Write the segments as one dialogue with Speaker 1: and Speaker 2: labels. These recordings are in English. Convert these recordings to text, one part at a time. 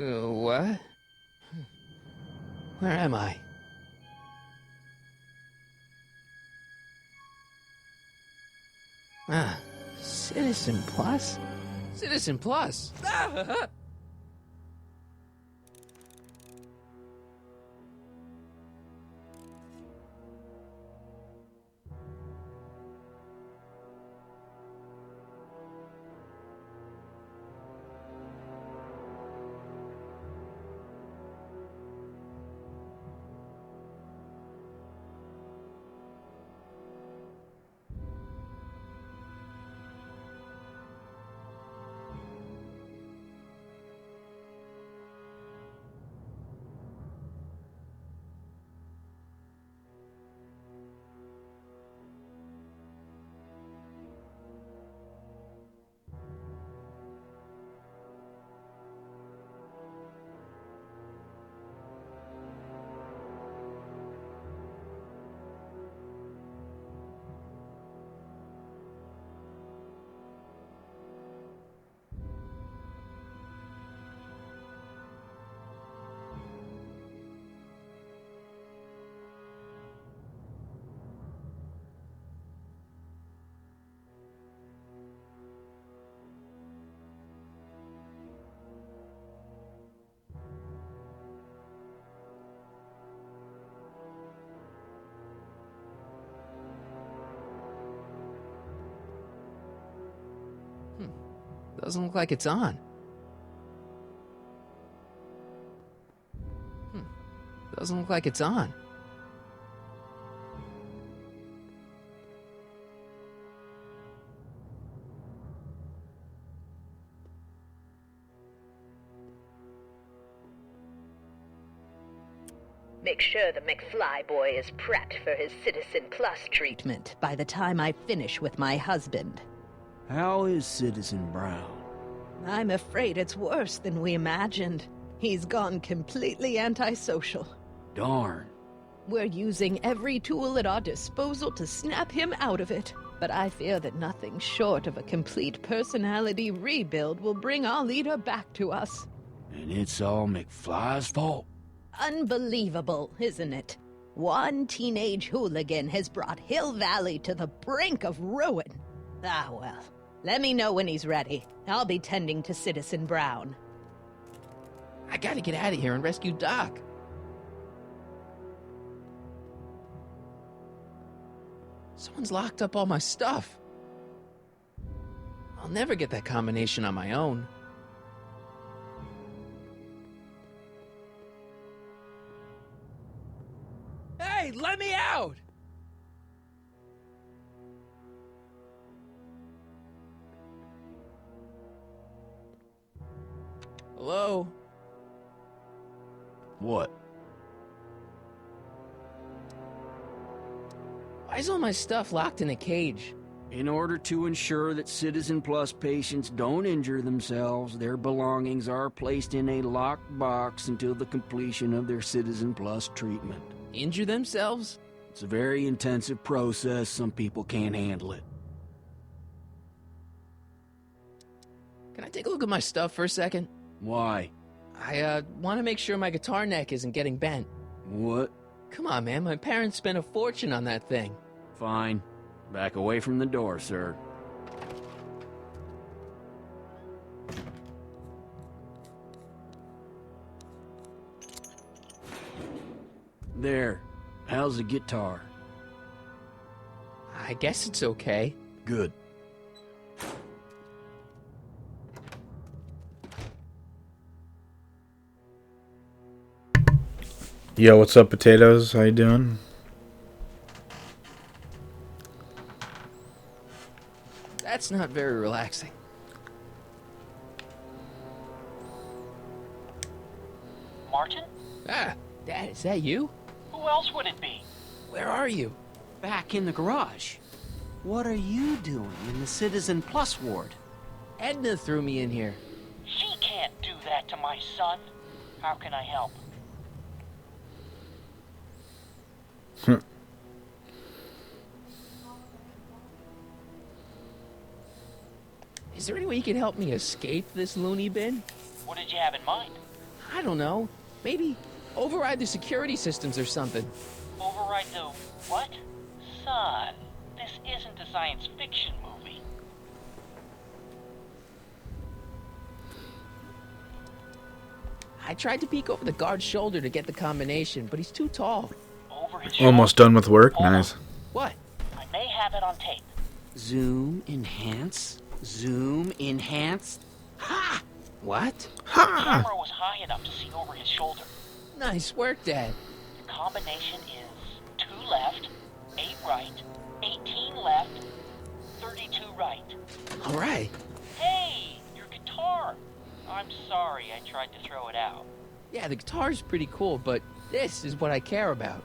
Speaker 1: What? Where am I? Ah, Citizen Plus? Citizen Plus! Ah! Doesn't look like it's on. Doesn't look like it's on.
Speaker 2: Make sure the McFly boy is prepped for his Citizen Plus treatment by the time I finish with my husband.
Speaker 3: How is Citizen Brown?
Speaker 2: I'm afraid it's worse than we imagined. He's gone completely antisocial.
Speaker 3: Darn.
Speaker 2: We're using every tool at our disposal to snap him out of it. But I fear that nothing short of a complete personality rebuild will bring our leader back to us.
Speaker 3: And it's all McFly's fault?
Speaker 2: Unbelievable, isn't it? One teenage hooligan has brought Hill Valley to the brink of ruin. Ah, well. Let me know when he's ready. I'll be tending to Citizen Brown.
Speaker 1: I gotta get out of here and rescue Doc. Someone's locked up all my stuff. I'll never get that combination on my own. Hey, let me out! Hello?
Speaker 3: What?
Speaker 1: Why is all my stuff locked in a cage?
Speaker 3: In order to ensure that Citizen Plus patients don't injure themselves, their belongings are placed in a locked box until the completion of their Citizen Plus treatment.
Speaker 1: Injure themselves?
Speaker 3: It's a very intensive process. Some people can't handle it.
Speaker 1: Can I take a look at my stuff for a second?
Speaker 3: Why?
Speaker 1: I want to make sure my guitar neck isn't getting bent.
Speaker 3: What?
Speaker 1: Come on, man. My parents spent a fortune on that thing.
Speaker 3: Fine. Back away from the door, sir. There. How's the guitar?
Speaker 1: I guess it's okay.
Speaker 3: Good.
Speaker 4: Yo, what's up, potatoes? How you doing?
Speaker 1: That's not very relaxing.
Speaker 5: Martin?
Speaker 1: Ah, Dad, is that you?
Speaker 5: Who else would it be?
Speaker 1: Where are you?
Speaker 6: Back in the garage. What are you doing in the Citizen Plus ward?
Speaker 1: Edna threw me in here.
Speaker 5: She can't do that to my son. How can I help?
Speaker 1: Is there any way you can help me escape this loony bin?
Speaker 5: What did you have in mind?
Speaker 1: I don't know. Maybe override the security systems or something.
Speaker 5: Override the what? Son, this isn't a science fiction movie.
Speaker 1: I tried to peek over the guard's shoulder to get the combination, but he's too tall.
Speaker 5: Over his
Speaker 4: Almost
Speaker 5: shoulder.
Speaker 4: done with work.
Speaker 5: Hold on.
Speaker 4: Nice.
Speaker 1: What?
Speaker 5: I may have it on tape.
Speaker 3: Zoom, enhance, zoom, enhance. Ha!
Speaker 1: What?
Speaker 5: The camera was high enough to see over his shoulder.
Speaker 1: Nice work, Dad.
Speaker 5: The combination is 2 left, 8 right, 18 left, 32 right.
Speaker 1: All right.
Speaker 5: Hey, your guitar! I'm sorry I tried to throw it out.
Speaker 1: Yeah, the guitar's pretty cool, but this is what I care about.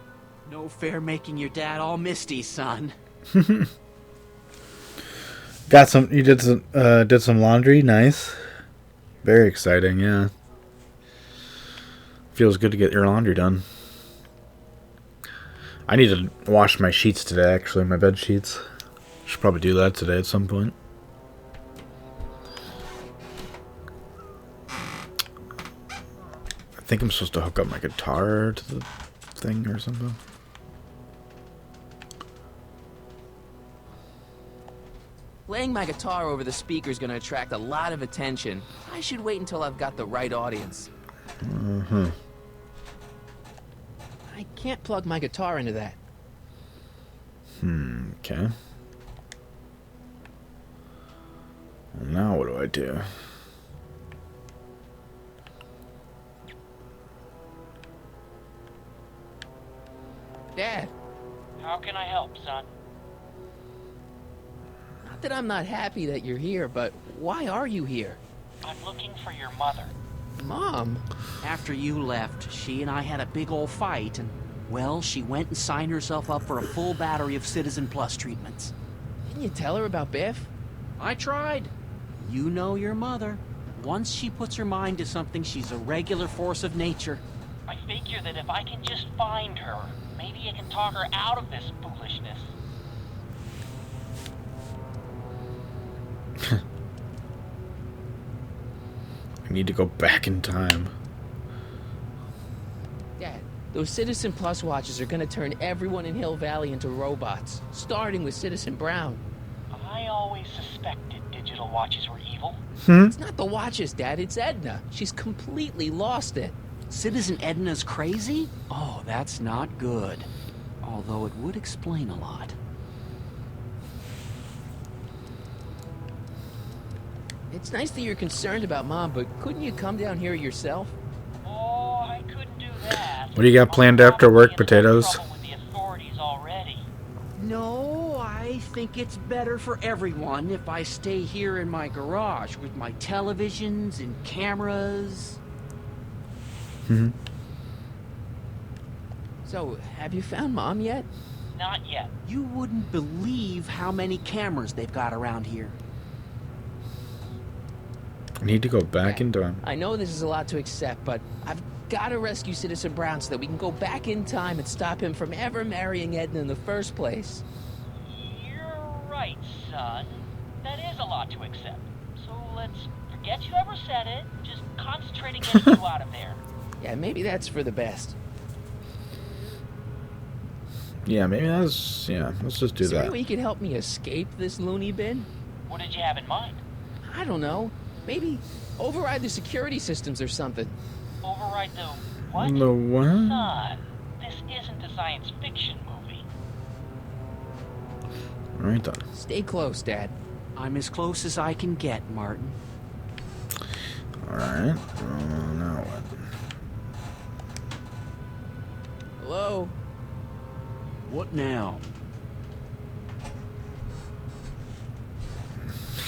Speaker 6: No fair making your dad all misty, son.
Speaker 4: Got some. You did some laundry. Nice. Very exciting. Yeah. Feels good to get your laundry done. I need to wash my sheets today. Actually, my bed sheets. Should probably do that today at some point. I think I'm supposed to hook up my guitar to the thing or something.
Speaker 1: Laying my guitar over the speaker is going to attract a lot of attention. I should wait until I've got the right audience.
Speaker 4: Mm-hmm.
Speaker 1: I can't plug my guitar into that.
Speaker 4: Okay. Now what do I do?
Speaker 1: Dad,
Speaker 5: How can I help, son?
Speaker 1: not that I'm not happy that you're here, but why are you here?
Speaker 5: I'm looking for your mother.
Speaker 1: Mom?
Speaker 6: After you left, she and I had a big old fight, and, well, she went and signed herself up for a full battery of Citizen Plus treatments.
Speaker 1: Didn't you tell her about Biff?
Speaker 6: I tried. You know your mother. Once she puts her mind to something, she's a regular force of nature.
Speaker 5: I figure that if I can just find her, maybe I can talk her out of this foolishness.
Speaker 4: I need to go back in time.
Speaker 1: Dad, those Citizen Plus watches are gonna turn everyone in Hill Valley into robots, starting with Citizen Brown.
Speaker 5: I always suspected digital watches were evil.
Speaker 1: It's not the watches, Dad, it's Edna. She's completely lost it.
Speaker 6: Citizen Edna's crazy? Oh, that's not good. Although it would explain a lot.
Speaker 1: It's nice that you're concerned about Mom, but couldn't you come down here yourself?
Speaker 5: Oh, I couldn't do that.
Speaker 4: What do you got planned
Speaker 5: I'm
Speaker 4: after work,
Speaker 5: probably in enough
Speaker 4: potatoes?
Speaker 5: trouble with the authorities already.
Speaker 3: No, I think it's better for everyone if I stay here in my garage with my televisions and cameras.
Speaker 1: So, have you found Mom yet?
Speaker 5: Not yet.
Speaker 6: You wouldn't believe how many cameras they've got around here.
Speaker 4: I need to go back in time.
Speaker 1: I know this is a lot to accept, but I've got to rescue Citizen Brown so that we can go back in time and stop him from ever marrying Edna in the first place.
Speaker 5: You're right, son. That is a lot to accept. So let's forget you ever said it. Just concentrate on getting you out of there.
Speaker 1: Yeah, maybe that's for the best.
Speaker 4: Yeah, maybe that's... Yeah, let's just do
Speaker 1: Is there any
Speaker 4: that.
Speaker 1: way you could help me escape this loony bin?
Speaker 5: What did you have in mind?
Speaker 1: I don't know. Maybe override the security systems or something.
Speaker 5: Override the what?
Speaker 4: The what?
Speaker 5: Son, this isn't a science fiction movie.
Speaker 4: Alright then.
Speaker 1: Stay close, Dad.
Speaker 6: I'm as close as I can get, Martin.
Speaker 4: Alright. Now what?
Speaker 1: Hello?
Speaker 6: What now?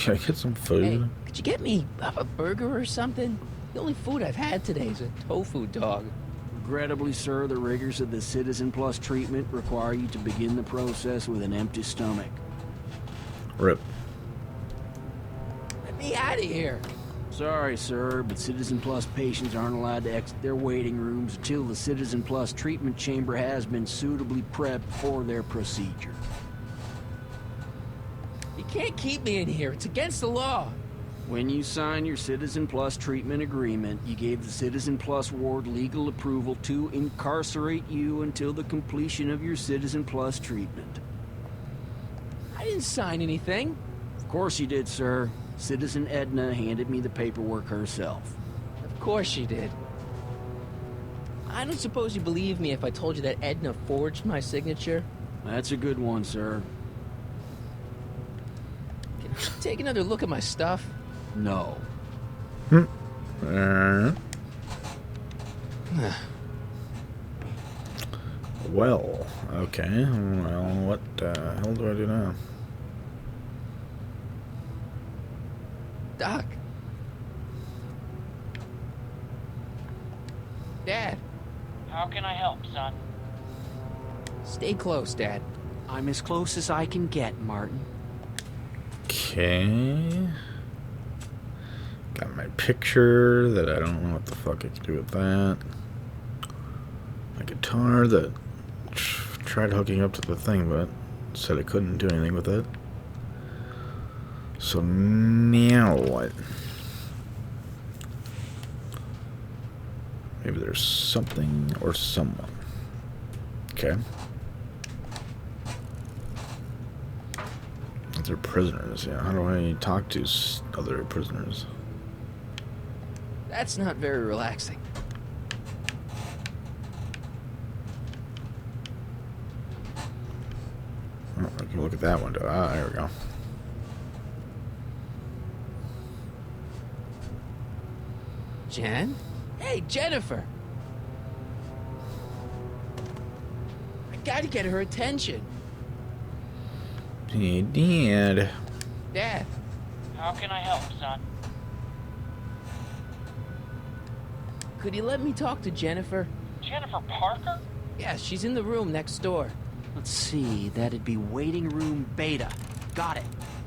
Speaker 4: Can I get some food?
Speaker 1: Hey, could you get me a burger or something? The only food I've had today is a tofu dog.
Speaker 3: Regrettably, sir, the rigors of the Citizen Plus treatment require you to begin the process with an empty stomach.
Speaker 4: Rip.
Speaker 1: Let me out of here.
Speaker 3: Sorry, sir, but Citizen Plus patients aren't allowed to exit their waiting rooms until the Citizen Plus treatment chamber has been suitably prepped for their procedure.
Speaker 1: You can't keep me in here. It's against the law.
Speaker 3: When you sign your Citizen Plus treatment agreement, you gave the Citizen Plus ward legal approval to incarcerate you until the completion of your Citizen Plus treatment.
Speaker 1: I didn't sign anything.
Speaker 3: Of course you did, sir. Citizen Edna handed me the paperwork herself.
Speaker 1: Of course she did. I don't suppose you believe me if I told you that Edna forged my signature?
Speaker 3: That's a good one, sir.
Speaker 1: Can I take another look at my stuff?
Speaker 3: No.
Speaker 4: Well, okay. Well, what the hell do I do now?
Speaker 1: Doc. Dad,
Speaker 5: How can I help, son?
Speaker 1: stay close, Dad.
Speaker 6: I'm as close as I can get, Martin.
Speaker 4: Okay. Got my picture that I don't know what the fuck I can do with that. My guitar that tried hooking up to the thing, but said I couldn't do anything with it. So now what? Maybe there's something or someone. Okay. They're prisoners, yeah. How do I talk to other prisoners?
Speaker 1: That's not very relaxing.
Speaker 4: Oh, I can look at that window. Ah, there we go.
Speaker 1: Jen? Hey, Jennifer! I gotta get her attention.
Speaker 4: Hey, Dad.
Speaker 1: Dad,
Speaker 5: How can I help, son?
Speaker 1: could you let me talk to Jennifer?
Speaker 5: Jennifer Parker?
Speaker 1: Yeah, she's in the room next door.
Speaker 6: Let's see, that'd be waiting room beta. Got it.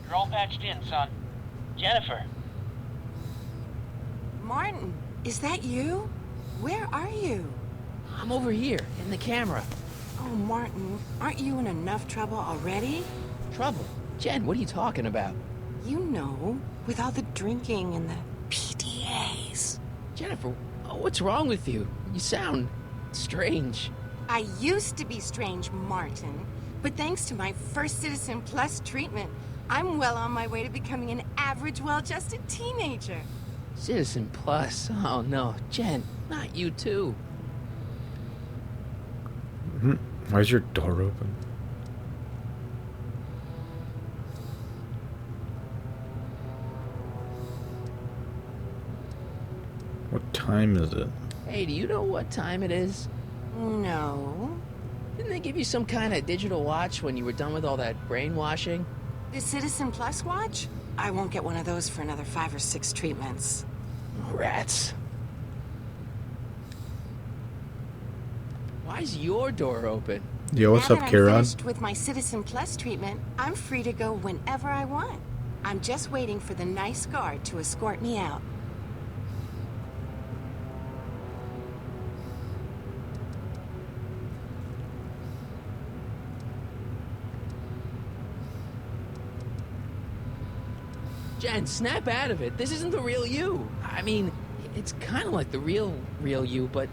Speaker 5: You're all patched in, son. Jennifer.
Speaker 7: Martin, is that you? Where are you?
Speaker 1: I'm over here, in the camera.
Speaker 7: Oh, Martin, aren't you in enough trouble already?
Speaker 1: Trouble? Jen, what are you talking about?
Speaker 7: You know, with all the drinking and the PDAs.
Speaker 1: Jennifer, what's wrong with you? You sound strange.
Speaker 7: I used to be strange, Martin, but thanks to my first Citizen Plus treatment, I'm well on my way to becoming an average, well-adjusted teenager.
Speaker 1: Citizen Plus? Oh no, Jen, not you too.
Speaker 4: Why is your door open? What time is it?
Speaker 1: Hey, do you know what time it is?
Speaker 7: No.
Speaker 1: Didn't they give you some kind of digital watch when you were done with all that brainwashing?
Speaker 7: The Citizen Plus watch? I won't get one of those for another 5 or 6 treatments.
Speaker 1: Rats. Why's your door open?
Speaker 4: Yo, what's
Speaker 7: now
Speaker 4: up,
Speaker 7: that I'm
Speaker 4: Kieran?
Speaker 7: finished with my Citizen Plus treatment, I'm free to go whenever I want. I'm just waiting for the nice guard to escort me out.
Speaker 1: Jen, snap out of it. This isn't the real you. I mean, it's kind of like the real you, but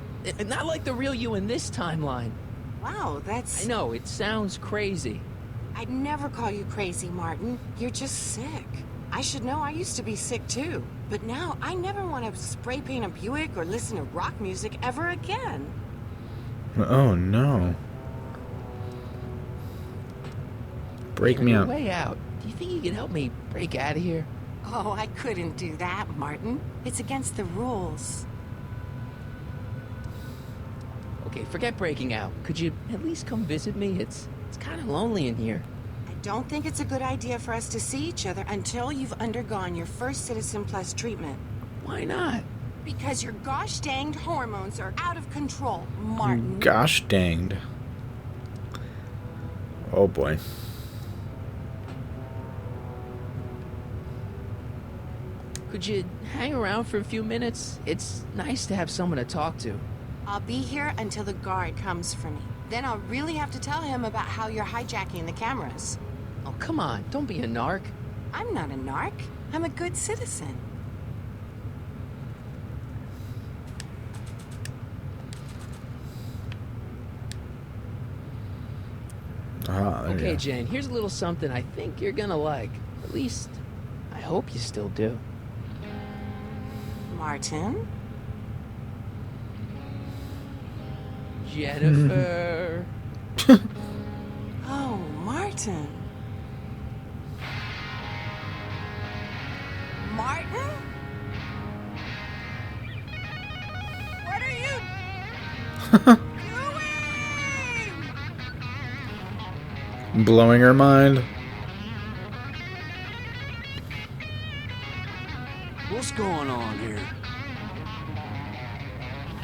Speaker 1: not like the real you in this timeline.
Speaker 7: Wow, that's...
Speaker 1: I know, it sounds crazy.
Speaker 7: I'd never call you crazy, Martin. You're just sick. I should know, I used to be sick too. But now, I never want to spray paint a Buick or listen to rock music ever again.
Speaker 4: Oh no. Break me
Speaker 1: On
Speaker 4: out.
Speaker 1: your way out, do you think you can help me break out of here?
Speaker 7: Oh, I couldn't do that, Martin. It's against the rules.
Speaker 1: Okay, forget breaking out. Could you at least come visit me? It's kind of lonely in here.
Speaker 7: I don't think it's a good idea for us to see each other until you've undergone your first Citizen Plus treatment.
Speaker 1: Why not?
Speaker 7: Because your gosh danged hormones are out of control, Martin.
Speaker 4: Gosh danged. Oh boy.
Speaker 1: Could you hang around for a few minutes? It's nice to have someone to talk to.
Speaker 7: I'll be here until the guard comes for me. Then I'll really have to tell him about how you're hijacking the cameras.
Speaker 1: Oh, come on. Don't be a narc.
Speaker 7: I'm not a narc. I'm a good citizen.
Speaker 4: Ah, there
Speaker 1: Okay,
Speaker 4: you
Speaker 1: Jane, here's a little something I think you're gonna like. At least, I hope you still do.
Speaker 7: Martin?
Speaker 1: Jennifer.
Speaker 7: Oh, Martin. Martin? What are you doing?
Speaker 4: go. Blowing her mind.
Speaker 6: What's going on here?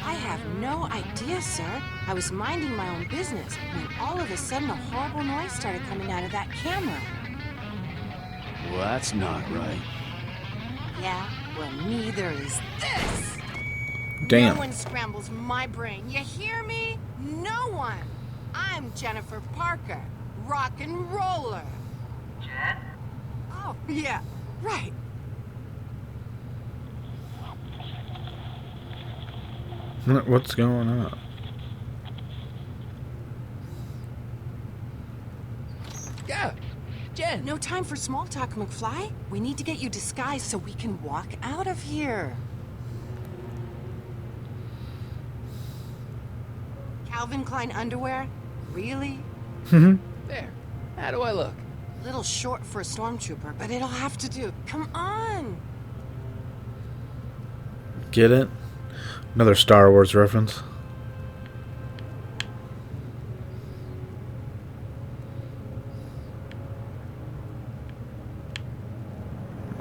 Speaker 7: I have no idea, sir. I was minding my own business when all of a sudden a horrible noise started coming out of that camera.
Speaker 6: Well, that's not right.
Speaker 7: Yeah, well, neither is this.
Speaker 4: Damn.
Speaker 7: No one scrambles my brain. You hear me? No one. I'm Jennifer Parker, rock and roller.
Speaker 5: Jen?
Speaker 7: Oh, yeah, right.
Speaker 4: What's going on?
Speaker 1: Yeah, Jen.
Speaker 7: No time for small talk, McFly. We need to get you disguised so we can walk out of here. Calvin Klein underwear? Really?
Speaker 1: There. How do I look?
Speaker 7: Little short for a stormtrooper, but it'll have to do. Come on.
Speaker 4: Get it? Another Star Wars reference.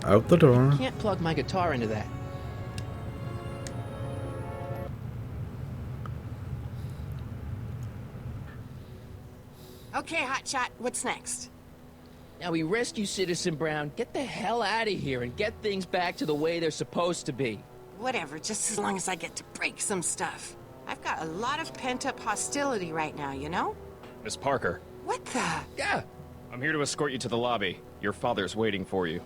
Speaker 4: Out the door.
Speaker 1: Can't plug my guitar into that.
Speaker 7: Okay, Hotshot, what's next?
Speaker 1: Now we rescue Citizen Brown, get the hell out of here, and get things back to the way they're supposed to be.
Speaker 7: Whatever, just as long as I get to break some stuff. I've got a lot of pent-up hostility right now, you know?
Speaker 8: Miss Parker,
Speaker 7: What the?
Speaker 1: Yeah.
Speaker 8: I'm here to escort you to the lobby. Your father's waiting for you.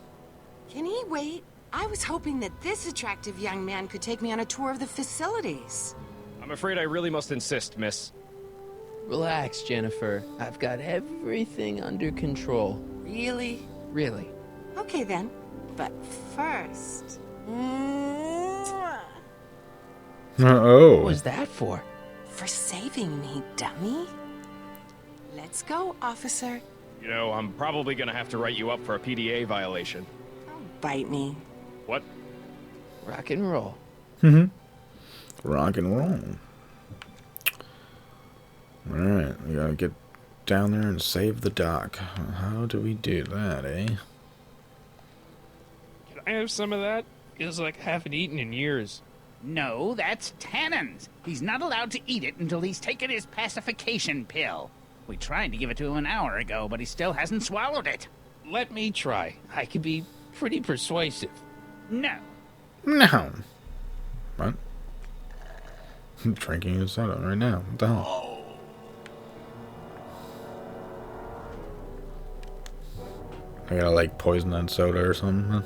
Speaker 7: Can he wait? I was hoping that this attractive young man could take me on a tour of the facilities.
Speaker 8: I'm afraid I really must insist, miss.
Speaker 1: Relax, Jennifer. I've got everything under control.
Speaker 7: Really?
Speaker 1: Really.
Speaker 7: Okay then. But first... Mwah.
Speaker 4: Oh.
Speaker 1: What was that for?
Speaker 7: For saving me, dummy. Let's go, officer.
Speaker 8: You know, I'm probably gonna have to write you up for a PDA violation.
Speaker 7: Don't bite me.
Speaker 8: What?
Speaker 1: Rock and roll.
Speaker 4: Rock and roll. Alright, we gotta get down there and save the doc. How do we do that, eh?
Speaker 9: Can I have some of that? Feels like I haven't eaten in years.
Speaker 10: No, that's Tannen's. He's not allowed to eat it until he's taken his pacification pill. We tried to give it to him an hour ago, but he still hasn't swallowed it.
Speaker 9: Let me try. I can be pretty persuasive.
Speaker 10: No.
Speaker 4: No. What? I'm drinking a soda right now. What the hell? I gotta like poison that soda or something. Huh?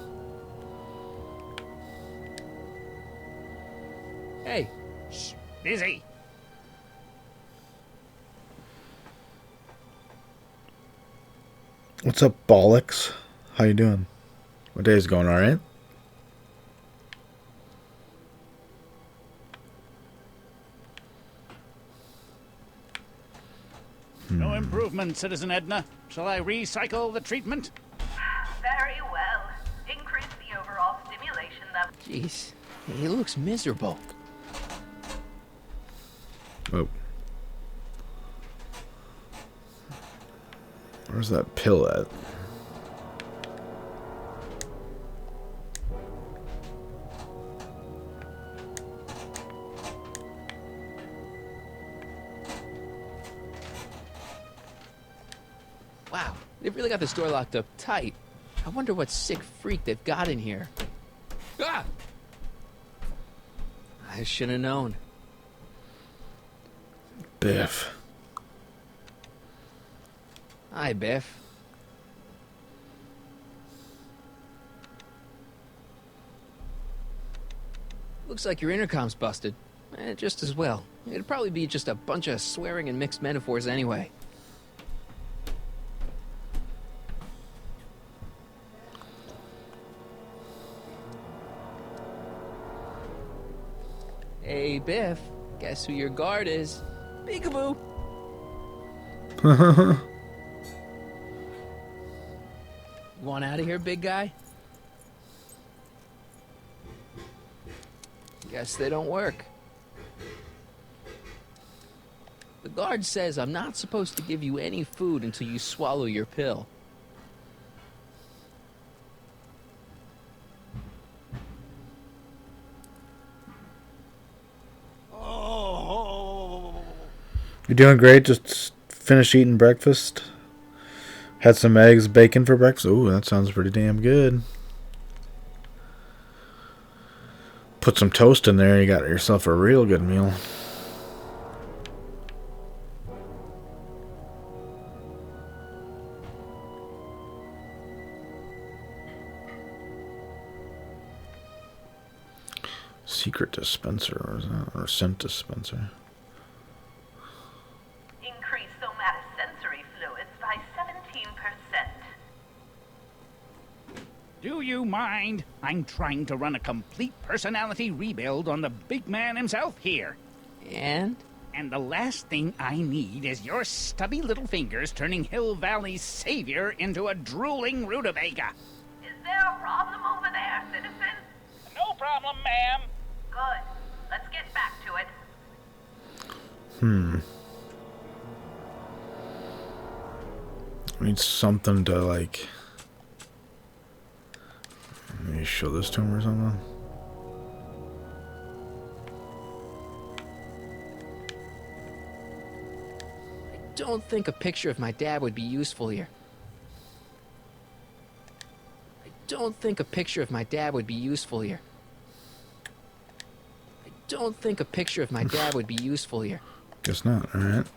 Speaker 1: Hey,
Speaker 10: Shh. Busy.
Speaker 4: What's up, bollocks? How you doing? What day's going, alright?
Speaker 10: No improvement, Citizen Edna. Shall I recycle the treatment?
Speaker 11: Very well. Increase the overall stimulation level.
Speaker 1: jeez. He looks miserable.
Speaker 4: Oh. Where's that pill at?
Speaker 1: Wow, they've really got the store locked up tight. I wonder what sick freak they've got in here. Ah! I should have known.
Speaker 4: Biff.
Speaker 1: Hi, Biff. Looks like your intercom's busted. Just as well. It'd probably be just a bunch of swearing and mixed metaphors anyway. Hey, Biff. Guess who your guard is? Peekaboo! Want out of here, big guy? Guess they don't work. The guard says I'm not supposed to give you any food until you swallow your pill.
Speaker 4: You're doing great. Just finished eating breakfast. Had some eggs, bacon for breakfast. Ooh, that sounds pretty damn good. Put some toast in there, you got yourself a real good meal. Secret dispenser, or is that? Or scent dispenser.
Speaker 11: Increase somatosensory fluids by 17%.
Speaker 10: Do you mind? I'm trying to run a complete personality rebuild on the big man himself here.
Speaker 1: And?
Speaker 10: And the last thing I need is your stubby little fingers turning Hill Valley's savior into a drooling rutabaga.
Speaker 11: Is there a problem over there, citizen?
Speaker 5: No problem, ma'am.
Speaker 11: Good. Let's get back to it.
Speaker 4: I need something to, like... Maybe show this to him or something.
Speaker 1: I don't think a picture of my dad would be useful here. I don't think a picture of my dad would be useful here. I don't think a picture of my dad would be useful here.
Speaker 4: Guess not, alright.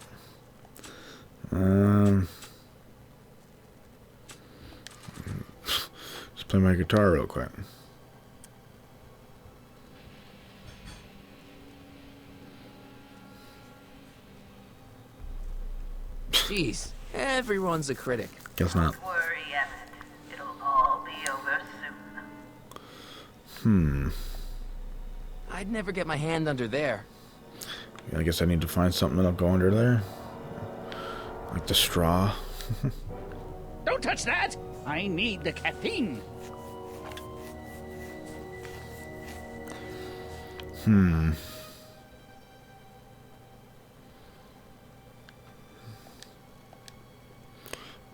Speaker 4: Let's play my guitar real quick.
Speaker 1: Jeez, everyone's a critic.
Speaker 4: Guess not.
Speaker 11: Don't worry, Emmett. It'll all be over soon.
Speaker 1: I'd never get my hand under there.
Speaker 4: I guess I need to find something that'll go under there. Like the straw.
Speaker 10: Don't touch that! I need the caffeine.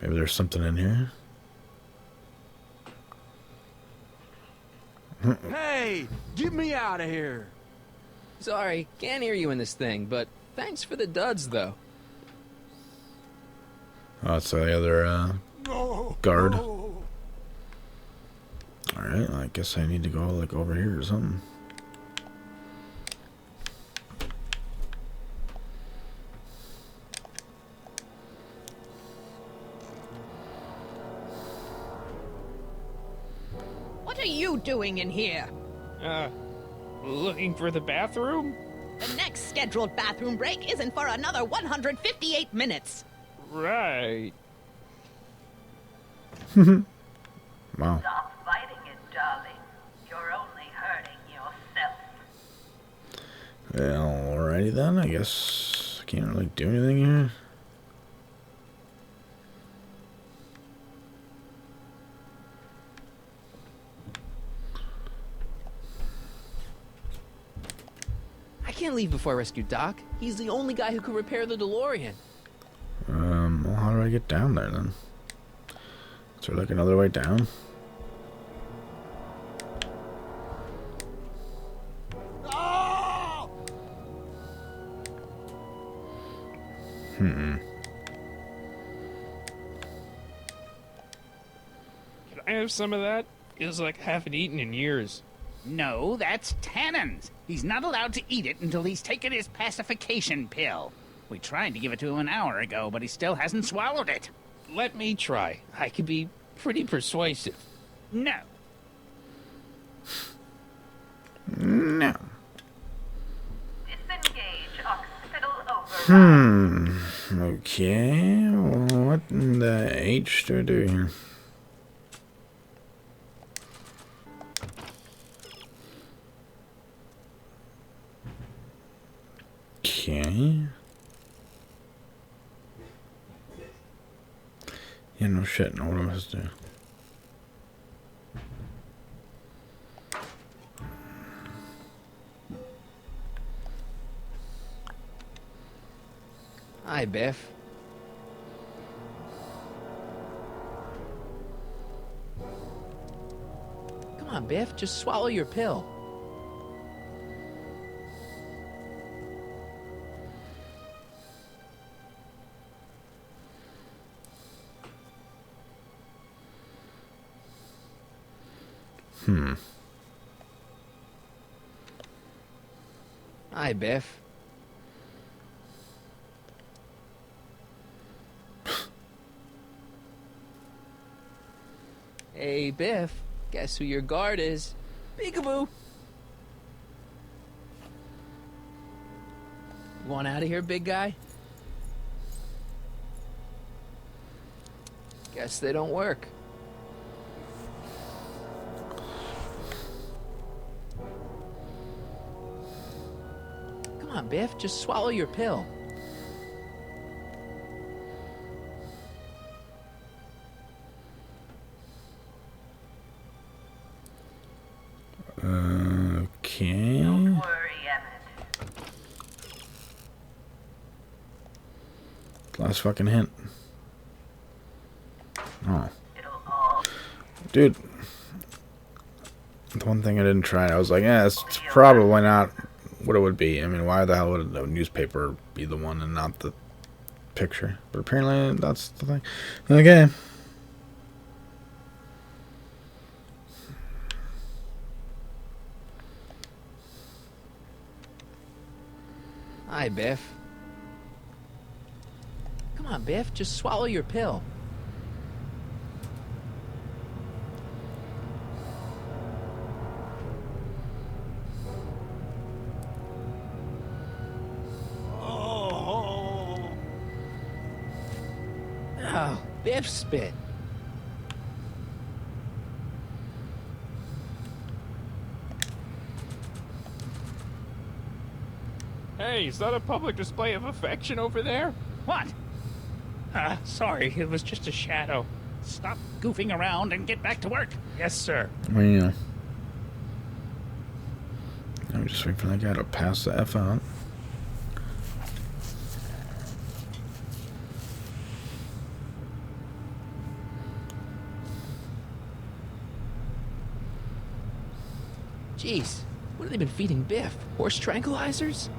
Speaker 4: Maybe there's something in here.
Speaker 3: Hey, get me out of here.
Speaker 1: Sorry, can't hear you in this thing, but thanks for the duds, though.
Speaker 4: Oh, it's the other guard. Alright, I guess I need to go like over here or something.
Speaker 2: What are you doing in here?
Speaker 9: Looking for the bathroom?
Speaker 2: The next scheduled bathroom break isn't for another 158 minutes.
Speaker 9: Right.
Speaker 4: Wow.
Speaker 11: Stop fighting it, darling. You're only hurting yourself.
Speaker 4: Well, alrighty then. I guess I can't really do anything here.
Speaker 1: I can't leave before I rescue Doc. He's the only guy who could repair the DeLorean.
Speaker 4: Well, how do I get down there then? Is there like another way down?
Speaker 9: Can I have some of that? Feels like I haven't eaten in years.
Speaker 10: No, that's Tannen's. He's not allowed to eat it until he's taken his pacification pill. We tried to give it to him an hour ago, but he still hasn't swallowed it.
Speaker 9: Let me try. I can be pretty persuasive.
Speaker 10: No.
Speaker 4: No. Okay. Well, what in the H do I do here? Okay. Yeah, no shit. No, what am I supposed to do?
Speaker 1: Hi, Biff. Come on, Biff, just swallow your pill. Hi, Biff. Hey, Biff. Guess who your guard is? Peekaboo. You want out of here, big guy? Guess they don't work. Come on, Biff, just swallow your pill.
Speaker 4: Okay.
Speaker 11: Don't worry, Emmett.
Speaker 4: Last fucking hint. Oh.
Speaker 11: It'll all
Speaker 4: Dude. The one thing I didn't try, I was like, yeah, it's probably not what it would be. I mean, why the hell would a newspaper be the one and not the picture? But apparently that's the thing. Okay.
Speaker 1: Hi, Biff. Come on, Biff, just swallow your pill. Oh, Biff spit.
Speaker 8: Hey, is that a public display of affection over there?
Speaker 10: What? Sorry, it was just a shadow. Stop goofing around and get back to work.
Speaker 9: Yes, sir.
Speaker 4: Well, you know. I'm just waiting for that guy to pass the F out.
Speaker 1: Jeez, what have they been feeding Biff? Horse tranquilizers?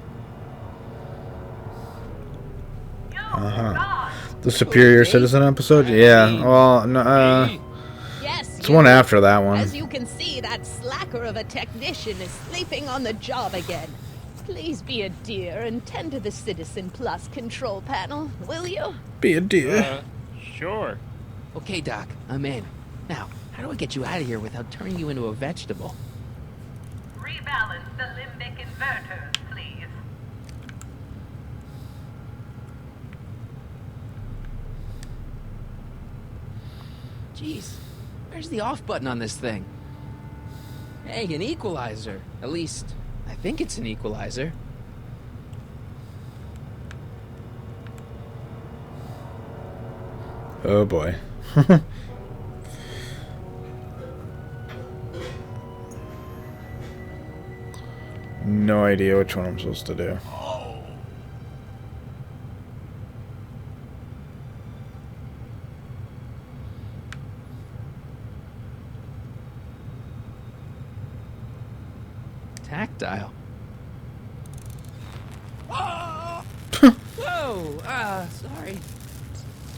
Speaker 4: The Superior Citizen episode? Yeah. Well, no,
Speaker 2: Yes,
Speaker 4: it's one after that one.
Speaker 2: As you can see, that slacker of a technician is sleeping on the job again. Please be a dear and tend to the Citizen Plus control panel, will you?
Speaker 4: Be a dear.
Speaker 8: Sure.
Speaker 1: Okay, Doc, I'm in. Now, how do I get you out of here without turning you into a vegetable?
Speaker 11: rebalance the limbic inverters, please.
Speaker 1: Jeez, where's the off button on this thing? Hey, an equalizer. At least, I think it's an equalizer.
Speaker 4: Oh boy. No idea which one I'm supposed to do.
Speaker 1: Tactile. Whoa, sorry.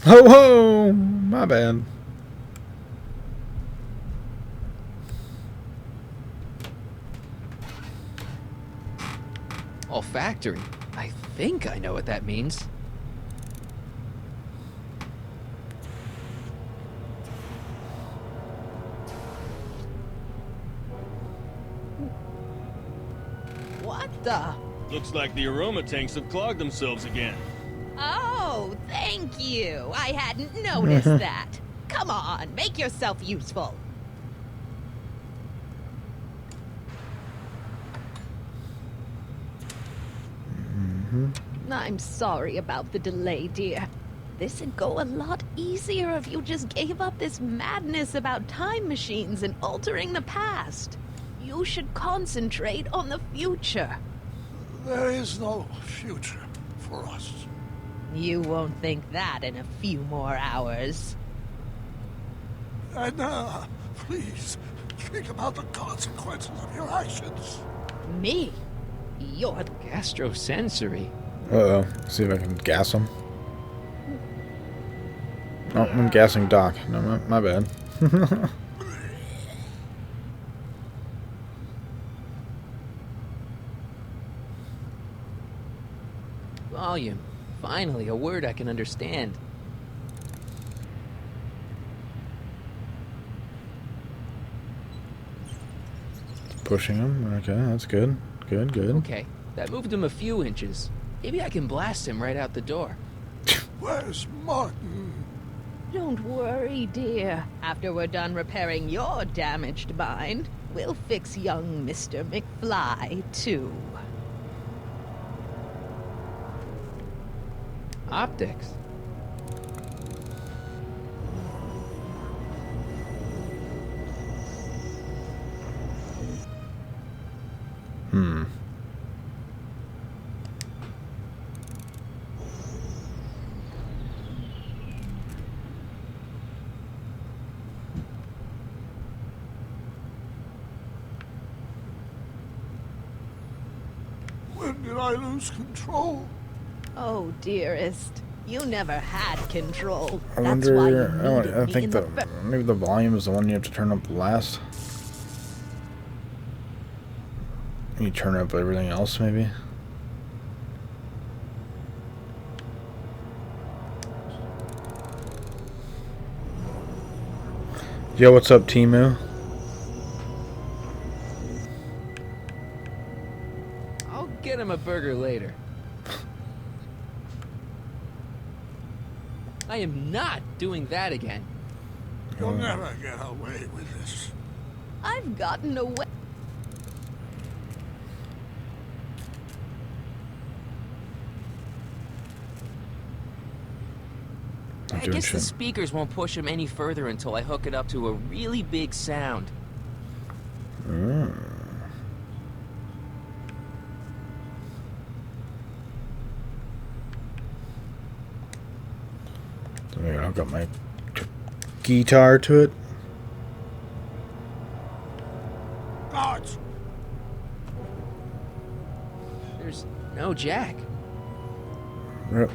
Speaker 4: Ho ho! My bad.
Speaker 1: Olfactory. I think I know what that means.
Speaker 2: What the?
Speaker 8: Looks like the aroma tanks have clogged themselves again.
Speaker 2: Oh, thank you. I hadn't noticed that. Come on, make yourself useful. I'm sorry about the delay, dear. This'd go a lot easier if you just gave up this madness about time machines and altering the past. You should concentrate on the future.
Speaker 12: There is no future for us.
Speaker 2: You won't think that in a few more hours.
Speaker 12: Edna, please, think about the consequences of your actions.
Speaker 2: Me? You're
Speaker 1: Gastrosensory.
Speaker 4: Uh-oh. See if I can gas him. Oh, I'm gassing Doc. No, my bad.
Speaker 1: Volume. Finally, a word I can understand.
Speaker 4: Pushing him. Okay, that's good. Good.
Speaker 1: Okay, that moved him a few inches. Maybe I can blast him right out the door.
Speaker 12: Where's Martin?
Speaker 2: Don't worry, dear. After we're done repairing your damaged mind, we'll fix young Mr. McFly, too.
Speaker 1: Optics.
Speaker 12: When did I lose control?
Speaker 2: Oh, dearest. You never had control.
Speaker 4: I
Speaker 2: That's why you
Speaker 4: wonder.
Speaker 2: needed
Speaker 4: I
Speaker 2: me
Speaker 4: think
Speaker 2: in
Speaker 4: that maybe the volume is the one you have to turn up last. You turn up everything else, maybe. Yo, what's up, Timu?
Speaker 1: I'll get him a burger later. I am not doing that again.
Speaker 12: You'll never get away with this.
Speaker 2: I've gotten away.
Speaker 1: I guess the speakers won't push him any further until I hook it up to a really big sound.
Speaker 4: So maybe I'll hook my guitar to it.
Speaker 12: Guards!
Speaker 1: There's no jack.
Speaker 4: Yep.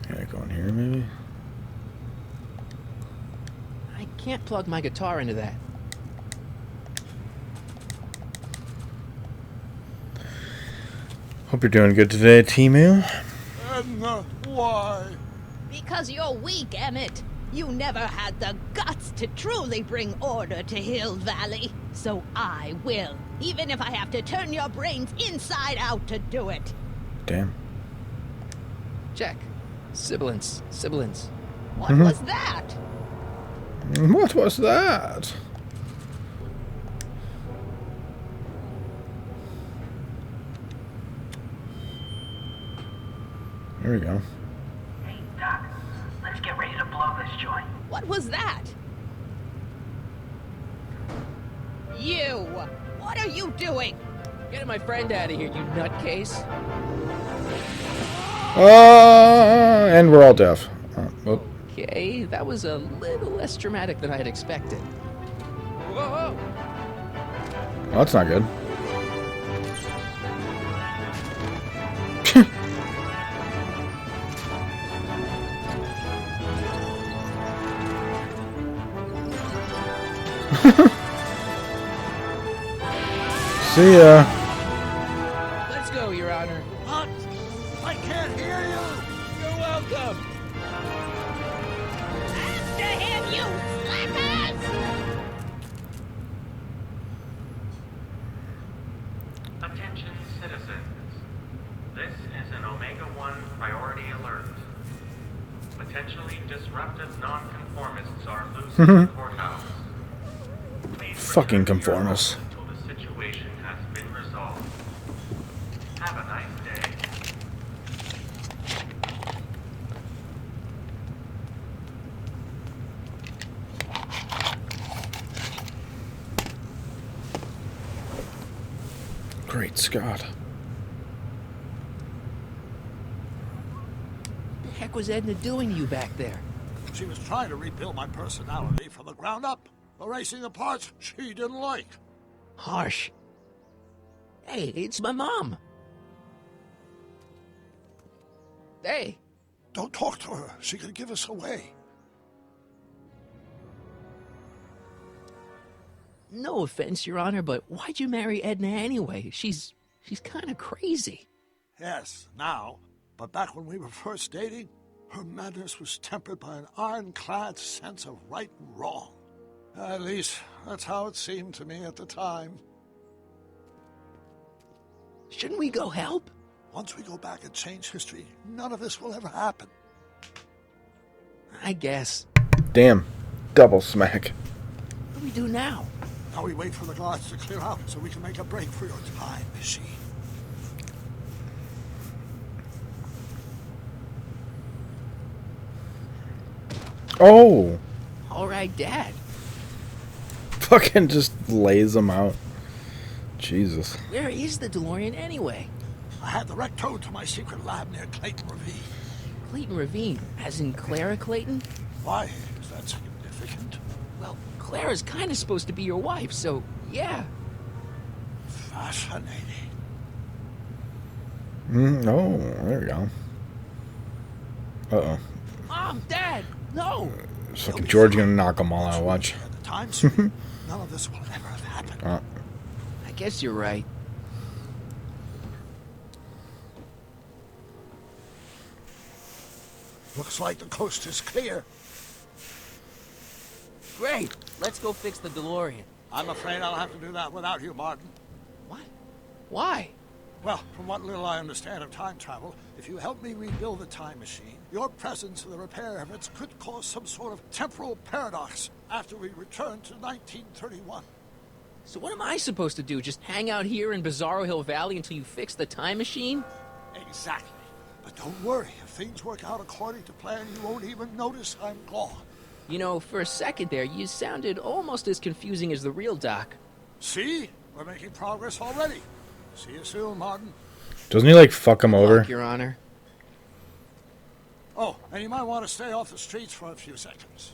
Speaker 4: Can I go in here, maybe?
Speaker 1: I can't plug my guitar into that.
Speaker 4: Hope you're doing good today, Timu.
Speaker 12: Edna, why?
Speaker 2: Because you're weak, Emmett. You never had the guts to truly bring order to Hill Valley. So I will, even if I have to turn your brains inside out to do it.
Speaker 4: Damn.
Speaker 1: Check. Sibilance. Sibilance.
Speaker 2: What was that?
Speaker 4: What was that? There we go.
Speaker 11: Hey, Doc, let's get ready to blow this joint.
Speaker 2: What was that? You! What are you doing?
Speaker 1: Get my friend out of here, you nutcase.
Speaker 4: And we're all deaf. Whoop.
Speaker 1: Okay, that was a little less dramatic than I had expected. Whoa!
Speaker 4: Well, that's not good. See ya.
Speaker 1: Let's go, Your Honor.
Speaker 12: What? I can't hear you!
Speaker 1: You're welcome.
Speaker 13: Attention citizens. This is an Omega-1 priority alert. Potentially disruptive non-conformists are loose in the courthouse. Please
Speaker 4: Fucking conformists.
Speaker 13: until the situation has been resolved. Have a nice day.
Speaker 4: Great Scott.
Speaker 1: What the heck was Edna doing to you back there?
Speaker 12: She was trying to rebuild my personality from the ground up, erasing the parts she didn't like.
Speaker 1: Harsh. Hey, it's my mom. Hey.
Speaker 12: Don't talk to her. She could give us away.
Speaker 1: No offense, Your Honor, but why'd you marry Edna anyway? She's kind of crazy.
Speaker 12: Yes, now. But back when we were first dating, her madness was tempered by an ironclad sense of right and wrong. At least, that's how it seemed to me at the time.
Speaker 1: Shouldn't we go help?
Speaker 12: Once we go back and change history, none of this will ever happen.
Speaker 1: I guess.
Speaker 4: Damn. Double smack.
Speaker 1: What do we do now?
Speaker 12: Now we wait for the guards to clear out so we can make a break for your time machine.
Speaker 4: Oh!
Speaker 1: All right, Dad.
Speaker 4: Fucking just lays them out. Jesus.
Speaker 1: Where is the DeLorean anyway?
Speaker 12: I had the wreck towed to my secret lab near Clayton Ravine.
Speaker 1: Clayton Ravine, as in Clara Clayton?
Speaker 12: Why? Is that significant?
Speaker 1: Well, Clara's kind of supposed to be your wife, so yeah.
Speaker 12: Fascinating.
Speaker 4: Oh, there we go. Uh-oh.
Speaker 1: Mom, Dad, no!
Speaker 4: Fucking George gonna knock them all out, watch.
Speaker 12: At the time, sweetie, none of this will ever have happened.
Speaker 1: I guess you're right.
Speaker 12: Looks like the coast is clear.
Speaker 1: Great. Let's go fix the DeLorean.
Speaker 12: I'm afraid I'll have to do that without you, Martin.
Speaker 1: What? Why?
Speaker 12: Well, from what little I understand of time travel, if you help me rebuild the time machine, your presence in the repair of it could cause some sort of temporal paradox after we return to 1931.
Speaker 1: So what am I supposed to do? Just hang out here in Bizarro Hill Valley until you fix the time machine?
Speaker 12: Exactly. But don't worry, if things work out according to plan, you won't even notice I'm gone.
Speaker 1: You know, for a second there, you sounded almost as confusing as the real Doc.
Speaker 12: See? We're making progress already. See you soon, Martin.
Speaker 4: Doesn't he, like, fuck him over?
Speaker 1: Fuck, Your Honor.
Speaker 12: Oh, and you might want to stay off the streets for a few seconds.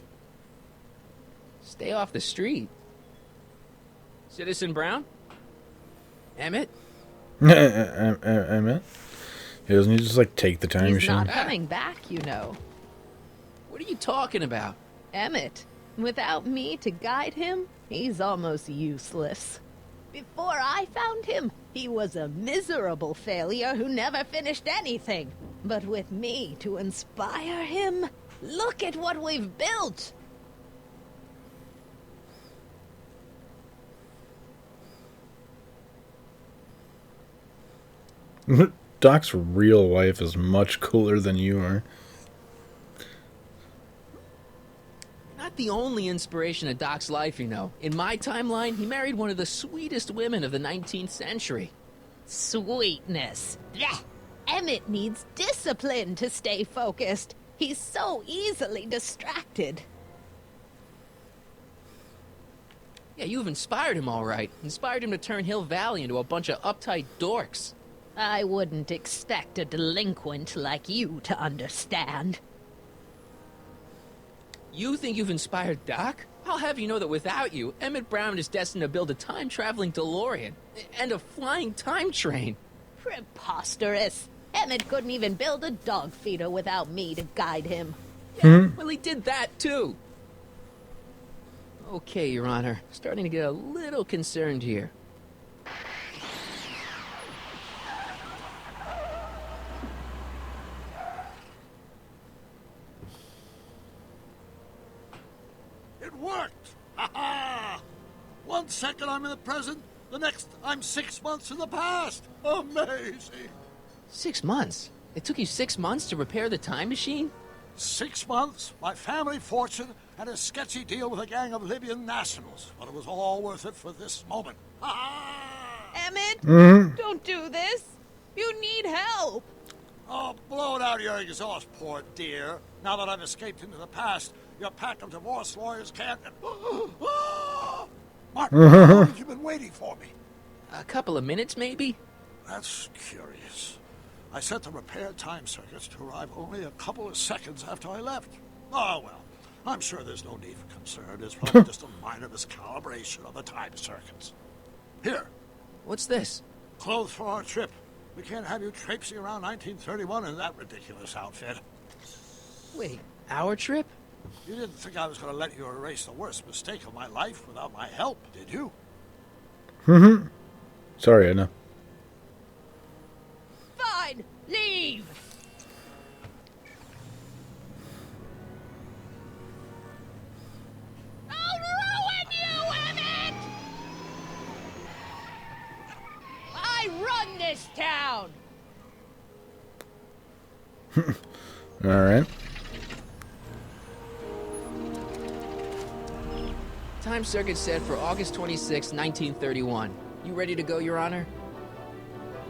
Speaker 1: Stay off the street. Citizen Brown? Emmett?
Speaker 4: Emmett? He doesn't he just, like, take the time
Speaker 2: He's
Speaker 4: machine?
Speaker 2: not coming back, you know.
Speaker 1: What are you talking about?
Speaker 2: Emmett. Without me to guide him, he's almost useless. Before I found him, he was a miserable failure who never finished anything. But with me to inspire him, look at what we've built!
Speaker 4: Doc's real wife is much cooler than you are.
Speaker 1: Not the only inspiration of Doc's life, you know. In my timeline, he married one of the sweetest women of the 19th century.
Speaker 2: Sweetness. Blech. Emmett needs discipline to stay focused. He's so easily distracted.
Speaker 1: Yeah, you've inspired him all right. Inspired him to turn Hill Valley into a bunch of uptight dorks.
Speaker 2: I wouldn't expect a delinquent like you to understand.
Speaker 1: You think you've inspired Doc? I'll have you know that without you, Emmett Brown is destined to build a time-traveling DeLorean and a flying time train.
Speaker 2: Preposterous. Emmett couldn't even build a dog feeder without me to guide him.
Speaker 1: Yeah, well, he did that, too. Okay, Your Honor. Starting to get a little concerned here.
Speaker 12: It worked! Ha ha! 1 second I'm in the present, The next, I'm 6 months in the past. Amazing.
Speaker 1: 6 months? It took you 6 months to repair the time machine?
Speaker 12: 6 months, my family fortune, and a sketchy deal with a gang of Libyan nationals. But it was all worth it for this moment.
Speaker 2: Emmett, don't do this. You need help.
Speaker 12: Oh, blow it out of your exhaust, poor dear. Now that I've escaped into the past, your pack of divorce lawyers can't... Martin, how long have you been waiting for me?
Speaker 1: A couple of minutes, maybe?
Speaker 12: That's curious. I set the repair time circuits to arrive only a couple of seconds after I left. Oh, well, I'm sure there's no need for concern. It's probably just a minor miscalibration of the time circuits. Here.
Speaker 1: What's this?
Speaker 12: Clothes for our trip. We can't have you traipsing around 1931 in that ridiculous outfit.
Speaker 1: Wait, our trip?
Speaker 12: You didn't think I was going to let you erase the worst mistake of my life without my help, did you?
Speaker 4: Sorry, Edna.
Speaker 2: Fine, leave. I'll ruin you, Emmett! I run this town!
Speaker 4: Alright.
Speaker 1: Time circuit set for August 26, 1931. You ready to go, Your Honor?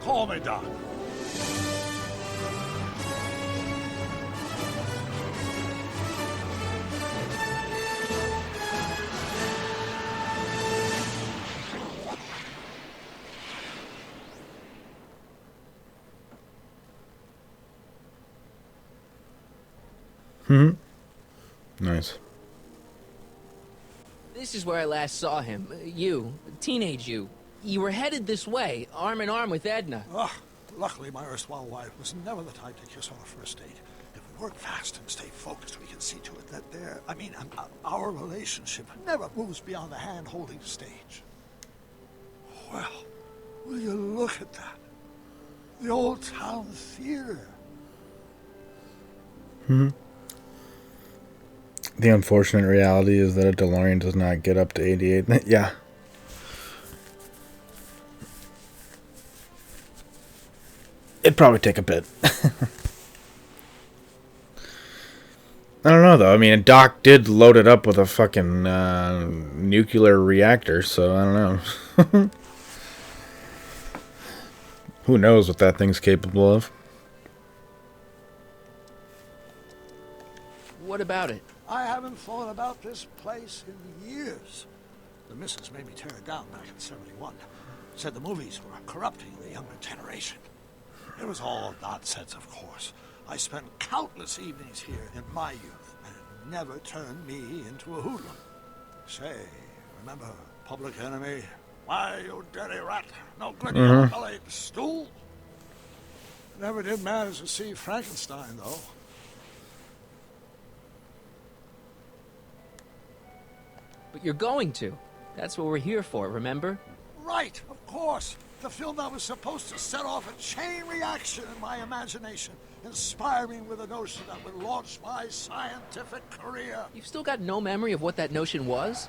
Speaker 12: Call me, Doc.
Speaker 4: Nice.
Speaker 1: This is where I last saw him. You, teenage you. You were headed this way, arm in arm with Edna.
Speaker 12: Luckily, my erstwhile wife was never the type to kiss on a first date. If we work fast and stay focused, we can see to it that our relationship never moves beyond the hand-holding stage. Well, will you look at that? The Old Town Theater.
Speaker 4: The unfortunate reality is that a DeLorean does not get up to 88. Yeah. It'd probably take a bit. I don't know, though. I mean, Doc did load it up with a fucking nuclear reactor, so I don't know. Who knows what that thing's capable of?
Speaker 1: What about it?
Speaker 12: I haven't thought about this place in years. The missus made me tear it down back in '71. Said the movies were corrupting the younger generation. It was all nonsense, of course. I spent countless evenings here in my youth, and it never turned me into a hoodlum. Say, remember Public Enemy? Why, you dirty rat, no good in your belly, stool? Never did manage to see Frankenstein, though.
Speaker 1: But you're going to. That's what we're here for, remember?
Speaker 12: Right, of course. The film that was supposed to set off a chain reaction in my imagination, inspire me with a notion that would launch my scientific career.
Speaker 1: You've still got no memory of what that notion was?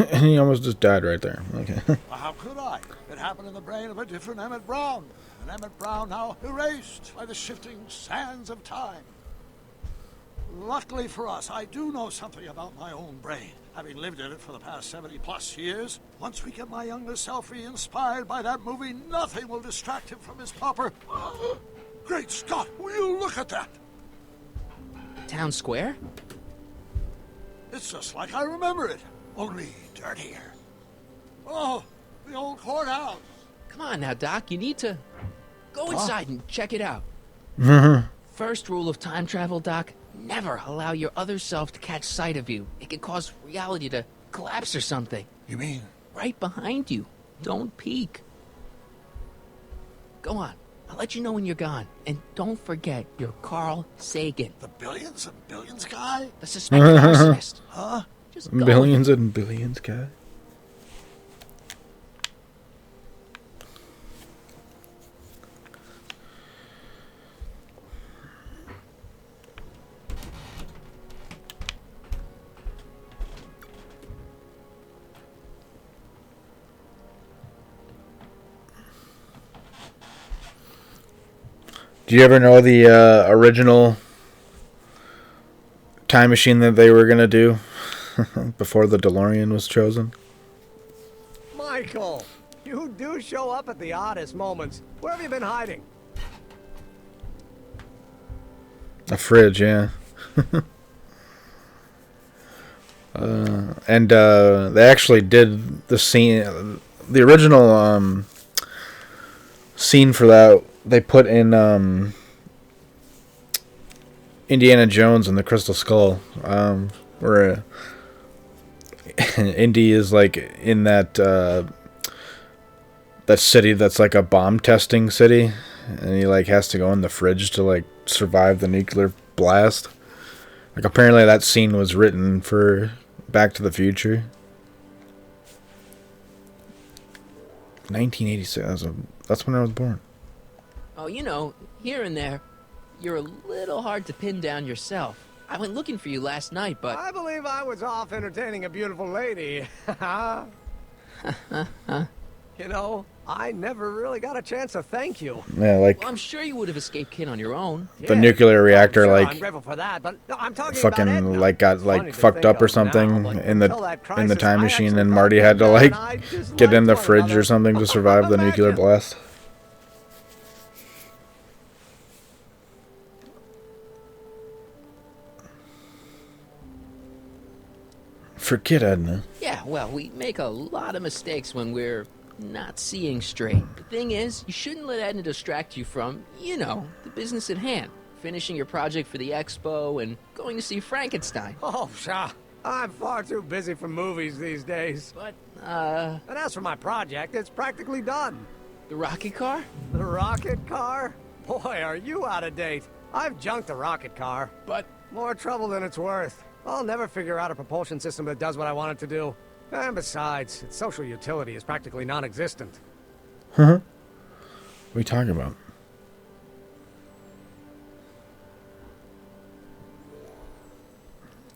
Speaker 4: And he almost just died right there. Okay.
Speaker 12: Well, how could I? It happened in the brain of a different Emmett Brown. An Emmett Brown now erased by the shifting sands of time. Luckily for us, I do know something about my own brain, having lived in it for the past 70-plus years. Once we get my younger self re-inspired by that movie, nothing will distract him from his proper... Great Scott, will you look at that?
Speaker 1: Town Square?
Speaker 12: It's just like I remember it, only dirtier. Oh, the old courthouse.
Speaker 1: Come on now, Doc, you need to... Go inside and check it out. First rule of time travel, Doc, never allow your other self to catch sight of you. It can cause reality to collapse or something.
Speaker 12: You mean?
Speaker 1: Right behind you. Don't peek. Go on. I'll let you know when you're gone. And don't forget, you're Carl Sagan.
Speaker 12: The billions and billions guy?
Speaker 1: The suspected arsonist.
Speaker 12: Huh?
Speaker 1: Just go.
Speaker 4: Billions and billions, guy. Do you ever know the original time machine that they were going to do before the DeLorean was chosen?
Speaker 14: Michael, you do show up at the oddest moments. Where have you been hiding?
Speaker 4: A fridge, yeah. And they actually did the scene, the original scene for that. They put in Indiana Jones and the Crystal Skull, where Indy is like in that that city that's like a bomb testing city, and he like has to go in the fridge to like survive the nuclear blast. Like apparently that scene was written for Back to the Future. 1986. That's when I was born.
Speaker 1: Oh, you know, here and there, you're a little hard to pin down yourself. I went looking for you last night, but...
Speaker 14: I believe I was off entertaining a beautiful lady. You know, I never really got a chance to thank you.
Speaker 4: Yeah, like...
Speaker 1: Well, I'm sure you would have escaped Kid on your own.
Speaker 4: The nuclear reactor,
Speaker 14: sure,
Speaker 4: like...
Speaker 14: I'm grateful for that, but no, I'm talking
Speaker 4: fucking,
Speaker 14: about Edna.
Speaker 4: like, got, like, fucked up or something
Speaker 14: now,
Speaker 4: in the
Speaker 14: crisis,
Speaker 4: time machine, and Marty had to, like, get in the fridge or something to survive the nuclear blast. Forget Edna.
Speaker 1: Yeah, well, we make a lot of mistakes when we're not seeing straight. The thing is, you shouldn't let Edna distract you from, you know, the business at hand. Finishing your project for the expo and going to see Frankenstein.
Speaker 14: Oh, pshaw. I'm far too busy for movies these days.
Speaker 1: But,
Speaker 14: And as for my project, it's practically done.
Speaker 1: The rocket car?
Speaker 14: The rocket car? Boy, are you out of date. I've junked the rocket car.
Speaker 1: But...
Speaker 14: more trouble than it's worth. I'll never figure out a propulsion system that does what I want it to do. And besides, its social utility is practically non-existent.
Speaker 4: Huh? What are you talking about?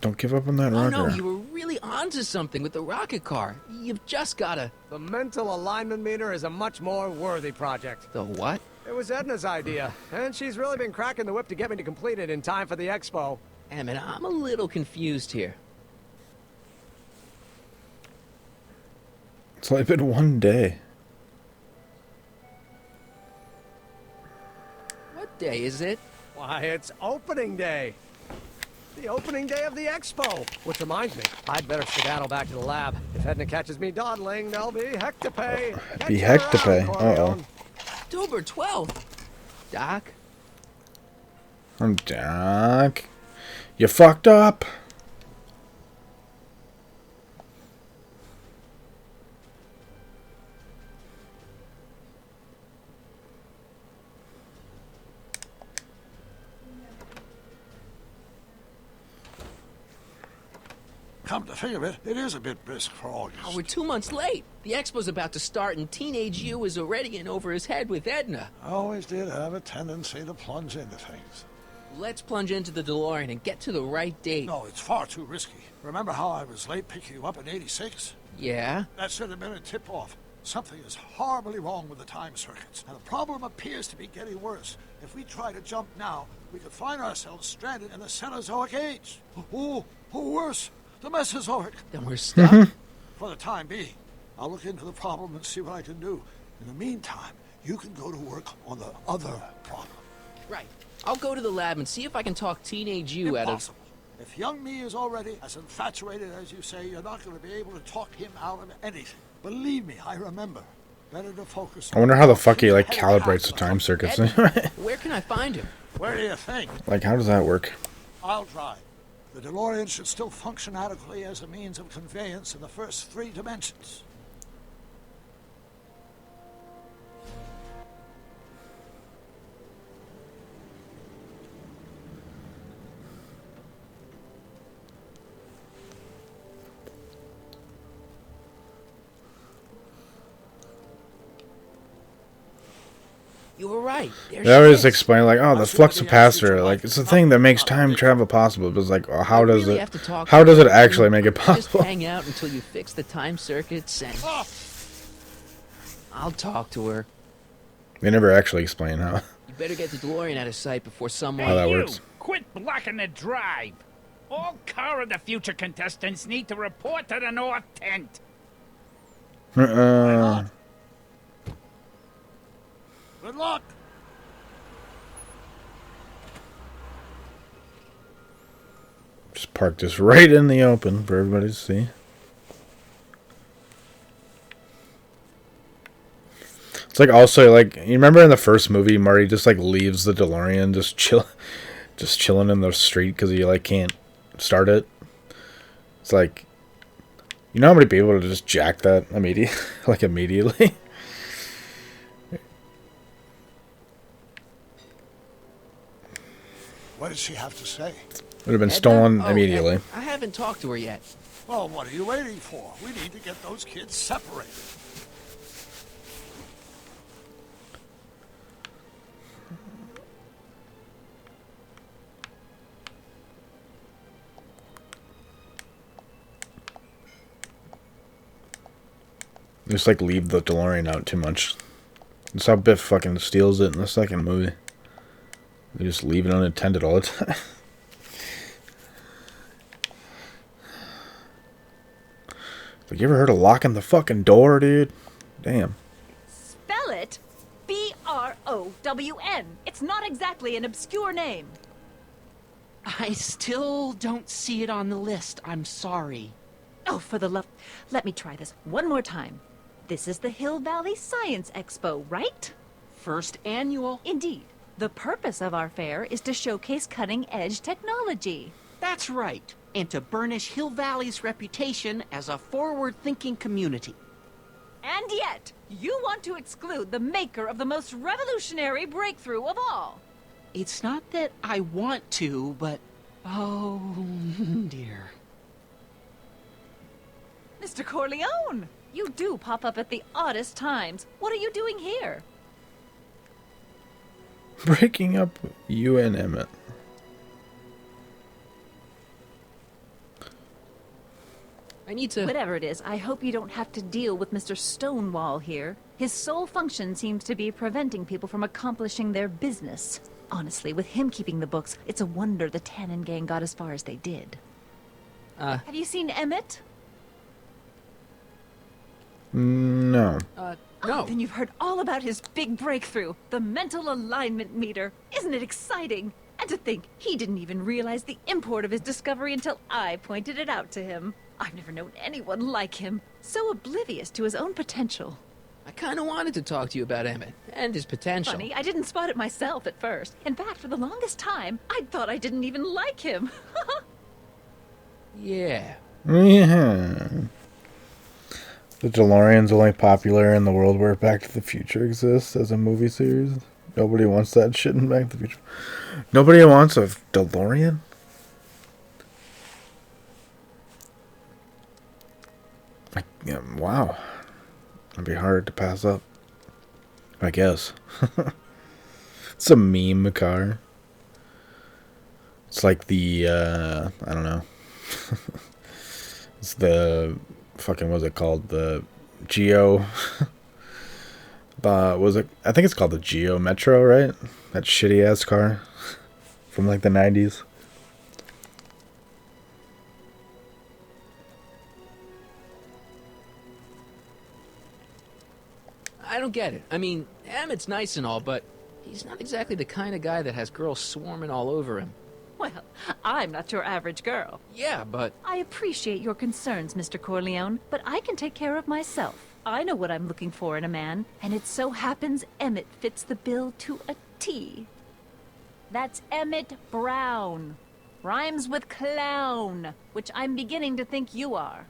Speaker 4: Don't give up on that rocket.
Speaker 1: Oh no, you were really onto something with the rocket car. You've just gotta...
Speaker 14: The mental alignment meter is a much more worthy project.
Speaker 1: The what?
Speaker 14: It was Edna's idea, and she's really been cracking the whip to get me to complete it in time for the expo.
Speaker 1: Emmett, I'm a little confused here.
Speaker 4: It's only been one day.
Speaker 1: What day is it?
Speaker 14: Why, it's opening day. The opening day of the expo. Which reminds me, I'd better skedaddle back to the lab. If Edna catches me dawdling, there'll be heck to pay.
Speaker 4: Be heck to pay. Uh-oh.
Speaker 1: October 12th. Doc?
Speaker 4: I'm Doc. You fucked up.
Speaker 12: Come to think of it, it is a bit brisk for August.
Speaker 1: Oh, we're 2 months late. The expo's about to start and Teenage You is already in over his head with Edna.
Speaker 12: I always did have a tendency to plunge into things.
Speaker 1: Let's plunge into the DeLorean and get to the right date.
Speaker 12: No, it's far too risky. Remember how I was late picking you up in '86?
Speaker 1: Yeah?
Speaker 12: That should have been a tip-off. Something is horribly wrong with the time circuits, and the problem appears to be getting worse. If we try to jump now, we could find ourselves stranded in the Cenozoic age. Or worse, the Mesozoic.
Speaker 1: Then we're stuck?
Speaker 12: For the time being. I'll look into the problem and see what I can do. In the meantime, you can go to work on the other problem.
Speaker 1: Right. I'll go to the lab and see if I can talk Teenage You out of...
Speaker 12: Impossible. If young me is already as infatuated as you say, you're not going to be able to talk him out of anything. Believe me, I remember. Better to focus.
Speaker 4: I wonder how the fuck he, like, calibrates the time circuits.
Speaker 1: Where can I find him?
Speaker 12: Where do you think?
Speaker 4: Like, how does that work?
Speaker 12: I'll drive. The DeLorean should still function adequately as a means of conveyance in the first 3 dimensions.
Speaker 1: You were right.
Speaker 4: They always explain, like, oh, the flux capacitor, like, it's the thing that makes time travel possible. But it's like, well, how does it actually make it possible?
Speaker 1: Just hang out until you fix the time circuits and... I'll talk to her.
Speaker 4: They never actually explain how.
Speaker 1: You better get the DeLorean out of sight before someone...
Speaker 4: How that
Speaker 10: Hey, you!
Speaker 4: works.
Speaker 10: Quit blocking the drive. All Car of the Future contestants need to report to the North Tent.
Speaker 12: Good luck.
Speaker 4: Just park this right in the open for everybody to see. It's like also like you remember in the first movie, Marty just like leaves the DeLorean just chilling in the street because he like can't start it. It's like, you know how many people would just jack that immediately?
Speaker 12: What does she have to say?
Speaker 4: Would have been
Speaker 1: Edna?
Speaker 4: stolen
Speaker 1: Oh,
Speaker 4: immediately.
Speaker 1: I haven't talked to her yet.
Speaker 12: Well, what are you waiting for? We need to get those kids separated.
Speaker 4: Just like leave the DeLorean out too much. That's how Biff fucking steals it in the second movie. They just leave it unattended all the time. Like, you ever heard of locking the fucking door, dude? Damn.
Speaker 15: Spell it B-R-O-W-N. It's not exactly an obscure name.
Speaker 6: I still don't see it on the list. I'm sorry.
Speaker 15: Oh, for the love... Let me try this one more time. This is the Hill Valley Science Expo, right?
Speaker 6: First annual.
Speaker 15: Indeed. The purpose of our fair is to showcase cutting-edge technology.
Speaker 6: That's right. And to burnish Hill Valley's reputation as a forward-thinking community.
Speaker 15: And yet, you want to exclude the maker of the most revolutionary breakthrough of all.
Speaker 6: It's not that I want to, but... oh, dear.
Speaker 15: Mr. Corleone, you do pop up at the oddest times. What are you doing here?
Speaker 4: Breaking up you and Emmett.
Speaker 1: I need to...
Speaker 15: Whatever it is, I hope you don't have to deal with Mr. Stonewall here. His sole function seems to be preventing people from accomplishing their business. Honestly, with him keeping the books, it's a wonder the Tannen gang got as far as they did. Have you seen Emmett?
Speaker 4: No.
Speaker 1: No.
Speaker 15: Oh, then you've heard all about his big breakthrough, the mental alignment meter. Isn't it exciting? And to think, he didn't even realize the import of his discovery until I pointed it out to him. I've never known anyone like him, so oblivious to his own potential.
Speaker 1: I kind of wanted to talk to you about Emmett and his potential.
Speaker 15: Funny, I didn't spot it myself at first. In fact, for the longest time, I thought I didn't even like him.
Speaker 1: Yeah.
Speaker 4: Yeah. The DeLorean's only popular in the world where Back to the Future exists as a movie series. Nobody wants that shit in Back to the Future. Nobody wants a DeLorean? Yeah, wow. It'd be hard to pass up, I guess. It's a meme car. It's like the, I don't know. It's the, fucking, what's it called? The Geo. Was it? I think it's called the Geo Metro, right? That shitty ass car from like the 90s.
Speaker 1: I don't get it. I mean, Emmett's nice and all, but he's not exactly the kind of guy that has girls swarming all over him.
Speaker 15: Well, I'm not your average girl.
Speaker 1: Yeah, but...
Speaker 15: I appreciate your concerns, Mr. Corleone, but I can take care of myself. I know what I'm looking for in a man, and it so happens Emmett fits the bill to a T. That's Emmett Brown. Rhymes with clown, which I'm beginning to think you are.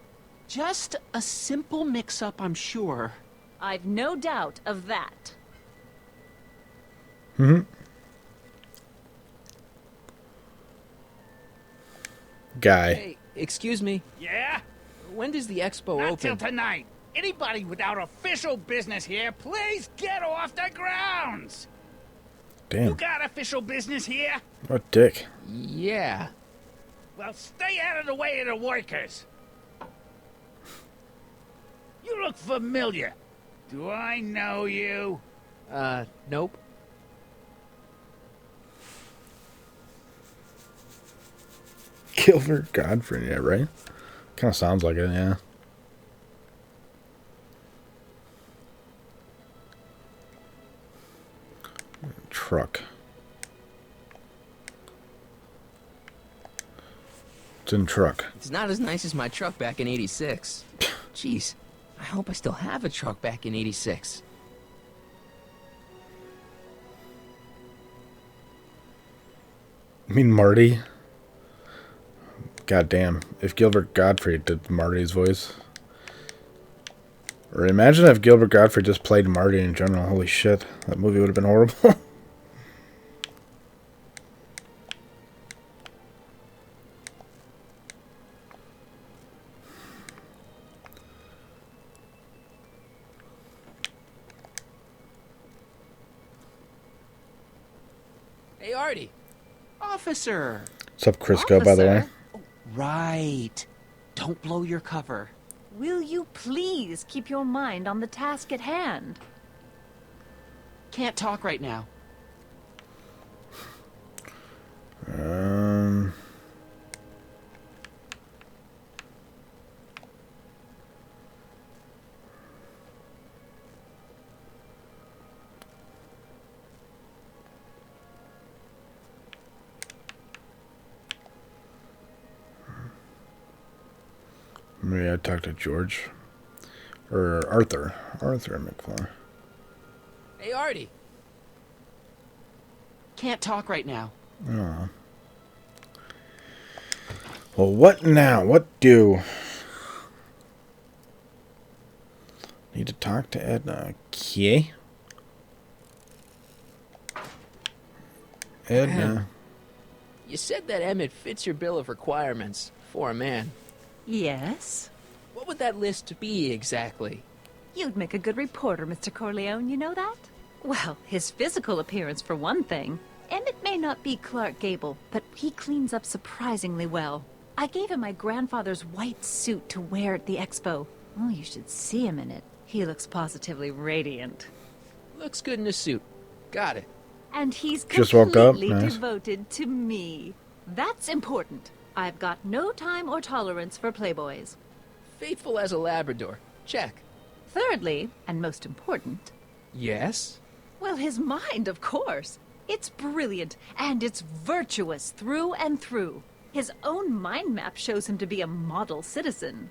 Speaker 6: Just a simple mix-up, I'm sure.
Speaker 15: I've no doubt of that.
Speaker 4: Guy.
Speaker 1: Hey, excuse me.
Speaker 10: Yeah?
Speaker 1: When does the expo
Speaker 10: Not
Speaker 1: open?
Speaker 10: till tonight. Anybody without official business here, please get off the grounds! You
Speaker 4: Damn.
Speaker 10: got official business here?
Speaker 4: What dick.
Speaker 1: Yeah.
Speaker 10: Well, stay out of the way of the workers. You look familiar. Do I know you?
Speaker 1: Nope.
Speaker 4: Gilbert Gottfried, yeah, right? Kind of sounds like it, yeah. Truck. It's in truck.
Speaker 1: It's not as nice as my truck back in 86. Jeez, I hope I still have a truck back in 86.
Speaker 4: I mean Marty? God damn. If Gilbert Gottfried did Marty's voice. Or imagine if Gilbert Gottfried just played Marty in general. Holy shit. That movie would have been horrible.
Speaker 1: Hey, Artie.
Speaker 6: Officer!
Speaker 4: What's up, Crisco, by the way?
Speaker 6: Right. Don't blow your cover.
Speaker 15: Will you please keep your mind on the task at hand?
Speaker 6: Can't talk right now.
Speaker 4: Maybe I talked to George. Or Arthur. Arthur McFly.
Speaker 1: Hey, Artie.
Speaker 6: Can't talk right now.
Speaker 4: Oh. Well, what now? What do? Need to talk to Edna. Okay. Edna.
Speaker 1: You said that Emmett fits your bill of requirements for a man.
Speaker 15: Yes?
Speaker 1: What would that list be exactly?
Speaker 15: You'd make a good reporter, Mr. Corleone, you know that? Well, his physical appearance for one thing. Emmett may not be Clark Gable, but he cleans up surprisingly well. I gave him my grandfather's white suit to wear at the expo. Oh, you should see him in it. He looks positively radiant.
Speaker 1: Looks good in a suit. Got it.
Speaker 15: And he's
Speaker 4: Just woke up.
Speaker 15: completely
Speaker 4: Nice.
Speaker 15: devoted to me. That's important. I've got no time or tolerance for playboys.
Speaker 1: Faithful as a Labrador. Check.
Speaker 15: Thirdly, and most important,
Speaker 1: Yes?
Speaker 15: well, his mind, of course. It's brilliant, and it's virtuous through and through. His own mind map shows him to be a model citizen.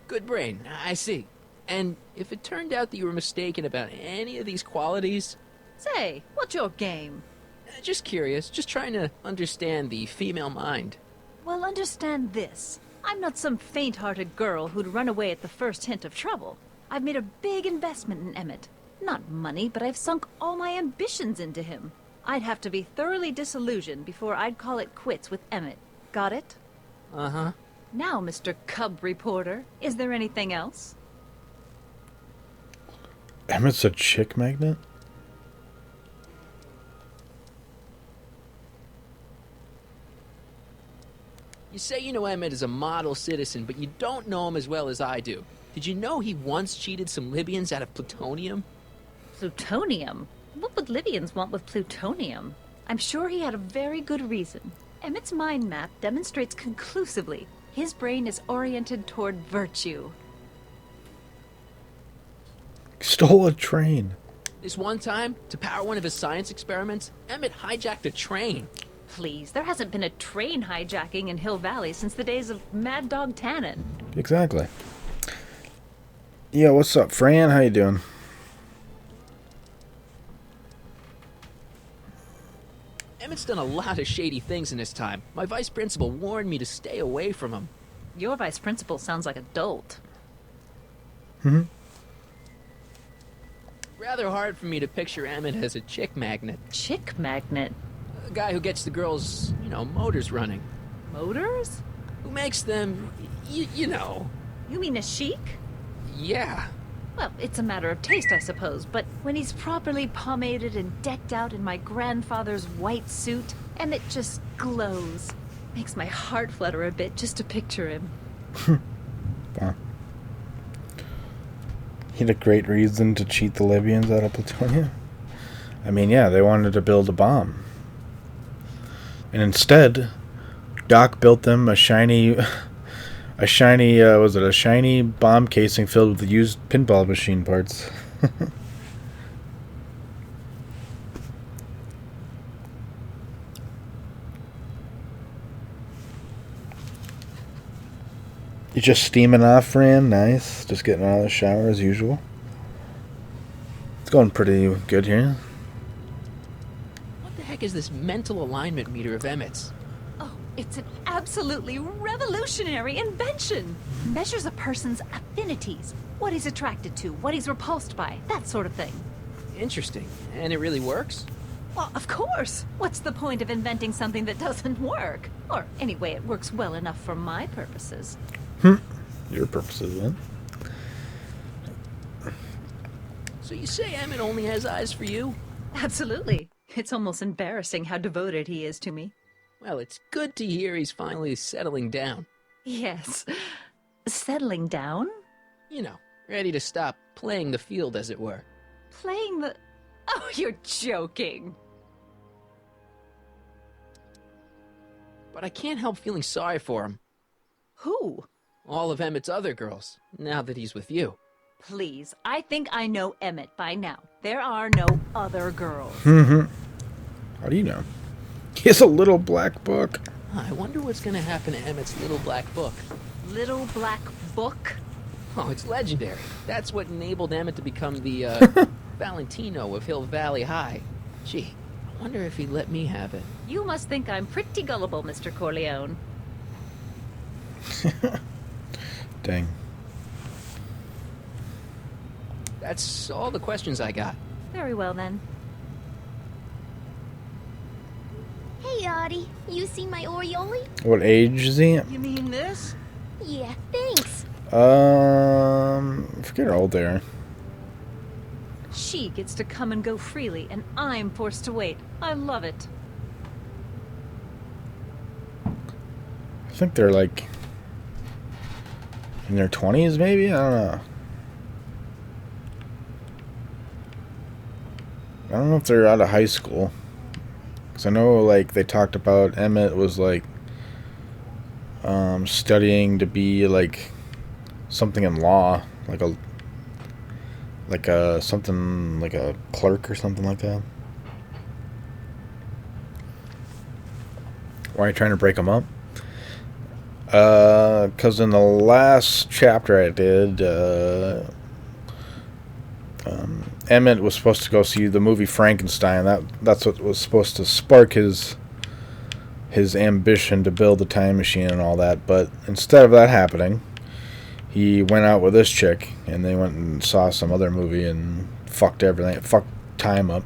Speaker 1: Good brain. I see. And if it turned out that you were mistaken about any of these qualities...
Speaker 15: Say, what's your game?
Speaker 1: Just curious. Just trying to understand the female mind.
Speaker 15: Well, understand this. I'm not some faint-hearted girl who'd run away at the first hint of trouble. I've made a big investment in Emmett. Not money, but I've sunk all my ambitions into him. I'd have to be thoroughly disillusioned before I'd call it quits with Emmett. Got it?
Speaker 1: Uh-huh.
Speaker 15: Now, Mr. Cub Reporter, is there anything else?
Speaker 4: Emmett's a chick magnet?
Speaker 1: You say you know Emmett is a model citizen, but you don't know him as well as I do. Did you know he once cheated some Libyans out of plutonium?
Speaker 15: Plutonium? What would Libyans want with plutonium? I'm sure he had a very good reason. Emmett's mind map demonstrates conclusively his brain is oriented toward virtue.
Speaker 4: Stole a train.
Speaker 1: This one time, to power one of his science experiments, Emmett hijacked a train.
Speaker 15: Please, there hasn't been a train hijacking in Hill Valley since the days of Mad Dog Tannen.
Speaker 4: Exactly. Yo, what's up, Fran? How you doing?
Speaker 1: Emmett's done a lot of shady things in his time. My vice principal warned me to stay away from him.
Speaker 15: Your vice principal sounds like a dolt.
Speaker 1: Rather hard for me to picture Emmett as a chick magnet.
Speaker 15: Chick magnet?
Speaker 1: A guy who gets the girls, motors running.
Speaker 15: Motors?
Speaker 1: Who makes them, you know.
Speaker 15: You mean a chic?
Speaker 1: Yeah.
Speaker 15: Well, it's a matter of taste, I suppose, but when he's properly pomaded and decked out in my grandfather's white suit, Emmett just glows. Makes my heart flutter a bit just to picture him.
Speaker 4: Wow. He had a great reason to cheat the Libyans out of plutonium. I mean, yeah, they wanted to build a bomb. And instead, Doc built them a shiny bomb casing filled with used pinball machine parts. You just steaming off, Fran? Nice. Just getting out of the shower as usual. It's going pretty good here.
Speaker 1: What the heck is this mental alignment meter of Emmett's?
Speaker 15: Oh, it's an absolutely revolutionary invention. Measures a person's affinities, what he's attracted to, what he's repulsed by, that sort of thing.
Speaker 1: Interesting. And it really works?
Speaker 15: Well, of course. What's the point of inventing something that doesn't work? Or anyway, it works well enough for my purposes.
Speaker 4: Your purposes, then.
Speaker 1: So you say Emmett only has eyes for you?
Speaker 15: Absolutely. It's almost embarrassing how devoted he is to me.
Speaker 1: Well, it's good to hear he's finally settling down.
Speaker 15: Yes. Settling down?
Speaker 1: You know, ready to stop playing the field, as it were.
Speaker 15: Playing the... Oh, you're joking.
Speaker 1: But I can't help feeling sorry for him.
Speaker 15: Who?
Speaker 1: All of Emmett's other girls, now that he's with you.
Speaker 15: Please, I think I know Emmett by now. There are no other girls.
Speaker 4: How do you know? He has a little black book.
Speaker 1: I wonder what's gonna happen to Emmett's little black book.
Speaker 15: Little black book?
Speaker 1: Oh, it's legendary. That's what enabled Emmett to become the, Valentino of Hill Valley High. Gee, I wonder if he'd let me have it.
Speaker 15: You must think I'm pretty gullible, Mr. Corleone.
Speaker 4: Dang.
Speaker 1: That's all the questions I got.
Speaker 15: Very well, then.
Speaker 16: Hey, Artie. You see my Oriole?
Speaker 4: What age is he?
Speaker 10: You mean this?
Speaker 16: Yeah, thanks.
Speaker 4: I forget how old they are.
Speaker 15: She gets to come and go freely, and I'm forced to wait. I love it.
Speaker 4: I think they're like in their 20s, maybe? I don't know. I don't know if they're out of high school. Because I know, like, they talked about Emmett was, like, studying to be, like, something in law. Something like a clerk or something like that. Why are you trying to break them up? Because in the last chapter I did, Emmett was supposed to go see the movie Frankenstein. That's what was supposed to spark his ambition to build the time machine and all that. But instead of that happening, he went out with this chick, and they went and saw some other movie and fucked everything. Fucked time up.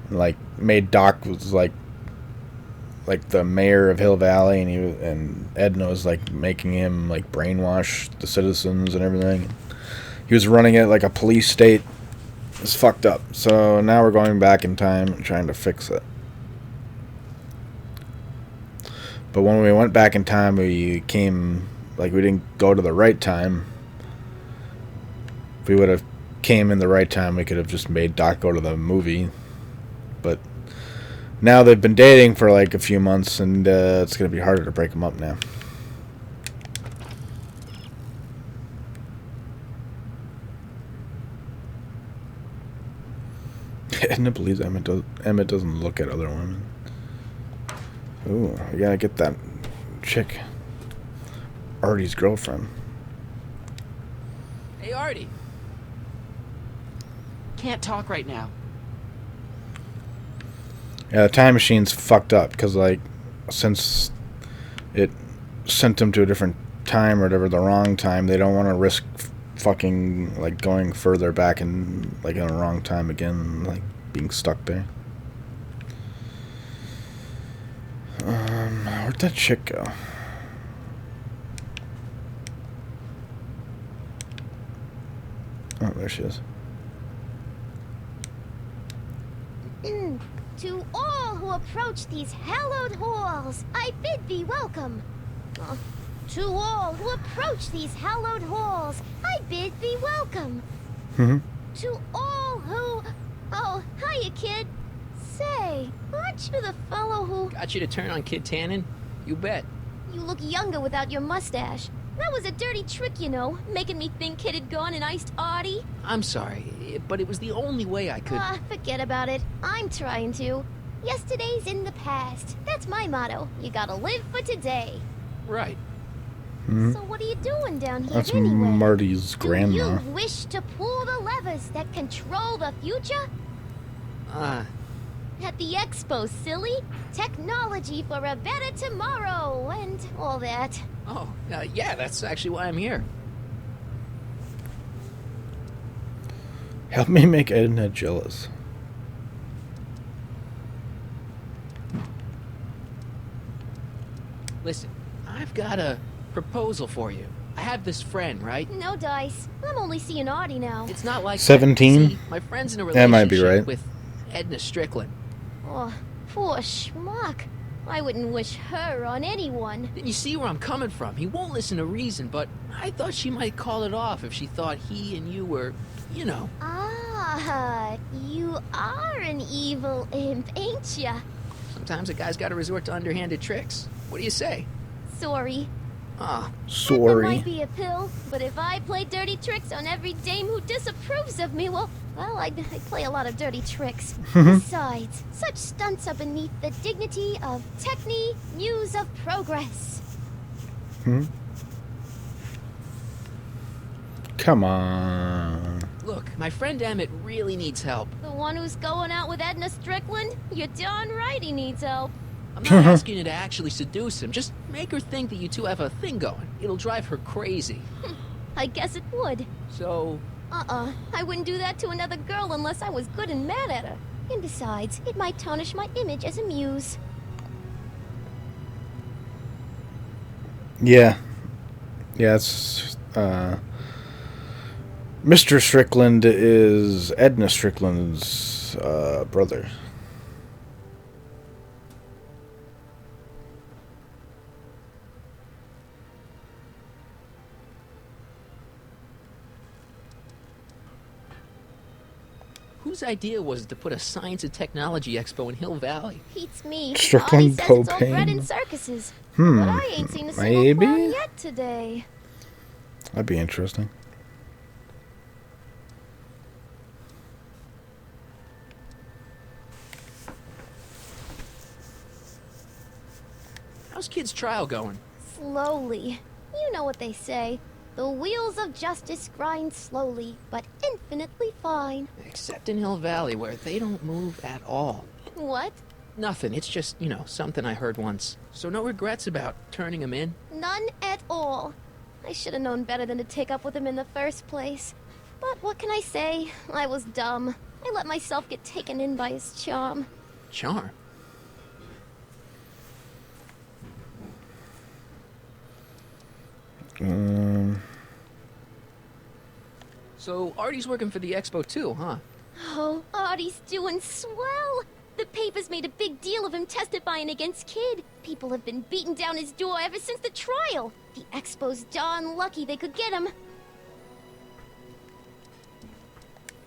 Speaker 4: Like, made Doc was like the mayor of Hill Valley, and Edna was like making him like brainwash the citizens and everything. He was running it like a police state. It's fucked up. So now we're going back in time and trying to fix it. But when we went back in time, we didn't go to the right time. If we would have came in the right time, we could have just made Doc go to the movie. But now they've been dating for like a few months, and it's going to be harder to break them up now. Edna believes Emmett doesn't look at other women. Ooh, we gotta get that chick. Artie's girlfriend.
Speaker 1: Hey, Artie.
Speaker 6: Can't talk right now.
Speaker 4: Yeah, the time machine's fucked up because, like, since it sent them to a different time or whatever, the wrong time, they don't want to risk fucking, like, going further back in, like, in the wrong time again, like, being stuck there. Where'd that chick go? Oh, there she is.
Speaker 16: To all who approach these hallowed halls, I bid thee welcome. To all who approach these hallowed halls, I bid thee welcome. To all who... Oh, Hiya, kid. Say, aren't you the fellow who...
Speaker 1: Got you to turn on Kid Tannen? You bet.
Speaker 16: You look younger without your mustache. That was a dirty trick, you know, making me think Kid had gone and iced Artie.
Speaker 1: I'm sorry, but it was the only way I could...
Speaker 16: Forget about it. I'm trying to. Yesterday's in the past. That's my motto. You gotta live for today.
Speaker 1: Right.
Speaker 16: So what are you doing down here
Speaker 4: That's
Speaker 16: anyway?
Speaker 4: Marty's grandma.
Speaker 16: You wish to pull the levers that control the future? At the expo, silly. Technology for a better tomorrow and all that.
Speaker 1: Oh, yeah, that's actually why I'm here.
Speaker 4: Help me make Edna jealous.
Speaker 1: Listen, I've got a proposal for you. I have this friend, right?
Speaker 16: No dice. I'm only seeing Artie now.
Speaker 1: It's not like
Speaker 4: 17?
Speaker 1: See, my friend's in a
Speaker 4: That might be
Speaker 1: relationship
Speaker 4: right.
Speaker 1: with Edna Strickland.
Speaker 16: Oh, poor schmuck. I wouldn't wish her on anyone.
Speaker 1: Then you see where I'm coming from. He won't listen to reason, but I thought she might call it off if she thought he and you were, you know.
Speaker 16: Ah, you are an evil imp, ain't ya?
Speaker 1: Sometimes a guy's got to resort to underhanded tricks. What do you say?
Speaker 16: Sorry.
Speaker 1: Ah,
Speaker 16: That
Speaker 4: sorry.
Speaker 16: might be a pill, but if I play dirty tricks on every dame who disapproves of me, well, I'd play a lot of dirty tricks. Besides, such stunts are beneath the dignity of Techne, Muse of Progress.
Speaker 4: Come on.
Speaker 1: Look, my friend Emmett really needs help.
Speaker 16: The one who's going out with Edna Strickland? You're darn right he needs help.
Speaker 1: I'm not asking you to actually seduce him. Just make her think that you two have a thing going. It'll drive her crazy.
Speaker 16: I guess it would.
Speaker 1: So...
Speaker 16: I wouldn't do that to another girl unless I was good and mad at her. And besides, it might tarnish my image as a muse.
Speaker 4: Yeah. Yeah, it's, Mr. Strickland is Edna Strickland's, brother.
Speaker 1: Whose idea was it to put a science and technology expo in Hill Valley?
Speaker 16: Beats me.
Speaker 4: Strickland
Speaker 16: Artie says it's all bred in
Speaker 4: Propane.
Speaker 16: circuses. But I ain't seen a single
Speaker 4: Maybe?
Speaker 16: clown yet today.
Speaker 4: That'd be interesting.
Speaker 1: How's Kid's trial going?
Speaker 16: Slowly. You know what they say. The wheels of justice grind slowly, but infinitely fine.
Speaker 1: Except in Hill Valley, where they don't move at all.
Speaker 16: What?
Speaker 1: Nothing. It's just, you know, something I heard once. So no regrets about turning him in?
Speaker 16: None at all. I should have known better than to take up with him in the first place. But what can I say? I was dumb. I let myself get taken in by his charm.
Speaker 1: Charm? So Artie's working for the expo too, huh?
Speaker 16: Oh, Artie's doing swell. The papers made a big deal of him testifying against Kid. People have been beating down his door ever since the trial. The expo's darn lucky they could get him.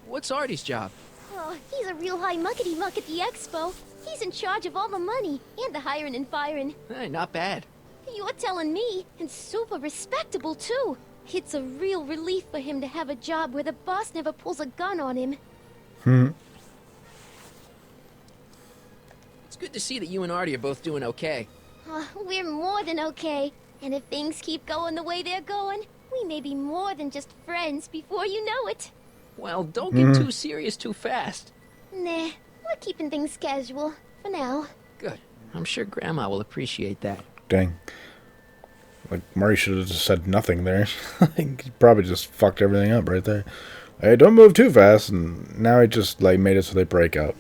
Speaker 1: What's Artie's job?
Speaker 16: Oh, he's a real high muckety-muck at the expo. He's in charge of all the money and the hiring and firing.
Speaker 1: Hey, not bad.
Speaker 16: You're telling me, and super respectable too. It's a real relief for him to have a job where the boss never pulls a gun on him.
Speaker 1: It's good to see that you and Artie are both doing okay.
Speaker 16: We're more than okay. And if things keep going the way they're going, we may be more than just friends before you know it.
Speaker 1: Well, don't get too serious too fast.
Speaker 16: Nah, we're keeping things casual, for now.
Speaker 1: Good. I'm sure Grandma will appreciate that.
Speaker 4: Dang. Like, Murray should have just said nothing there. He probably just fucked everything up right there. Hey, don't move too fast, and now he just, like, made it so they break up.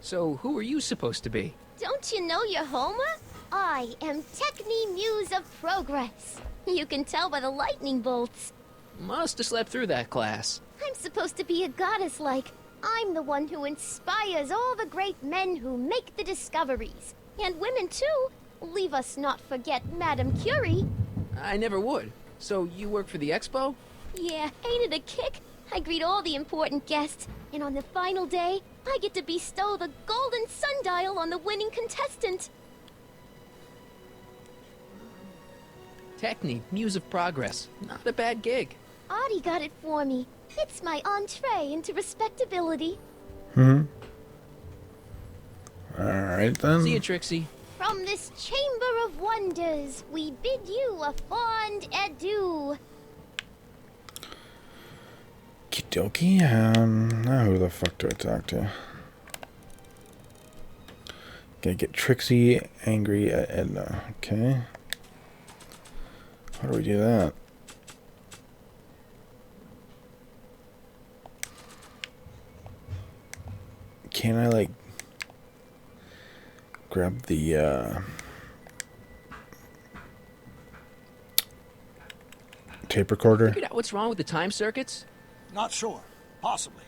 Speaker 1: So, who are you supposed to be?
Speaker 16: Don't you know your Homer? I am Techne Muse of Progress. You can tell by the lightning bolts.
Speaker 1: Must have slept through that class.
Speaker 16: I'm supposed to be a goddess like. I'm the one who inspires all the great men who make the discoveries. And women too. Leave us not forget Madame Curie.
Speaker 1: I never would. So you work for the expo?
Speaker 16: Yeah, ain't it a kick? I greet all the important guests, and on the final day, I get to bestow the golden sundial on the winning contestant.
Speaker 1: Techne, Muse of Progress. Not a bad gig.
Speaker 16: Audie got it for me. It's my entree into respectability.
Speaker 4: Alright then.
Speaker 1: See you, Trixie.
Speaker 16: From this chamber of wonders, we bid you a fond adieu.
Speaker 4: Okie dokie. Now who the fuck do I talk to? Gotta get Trixie angry at Edna. Okay. How do we do that? Can I, like, grab the, tape recorder?
Speaker 1: Figured out what's wrong with the time circuits?
Speaker 12: Not sure. Possibly.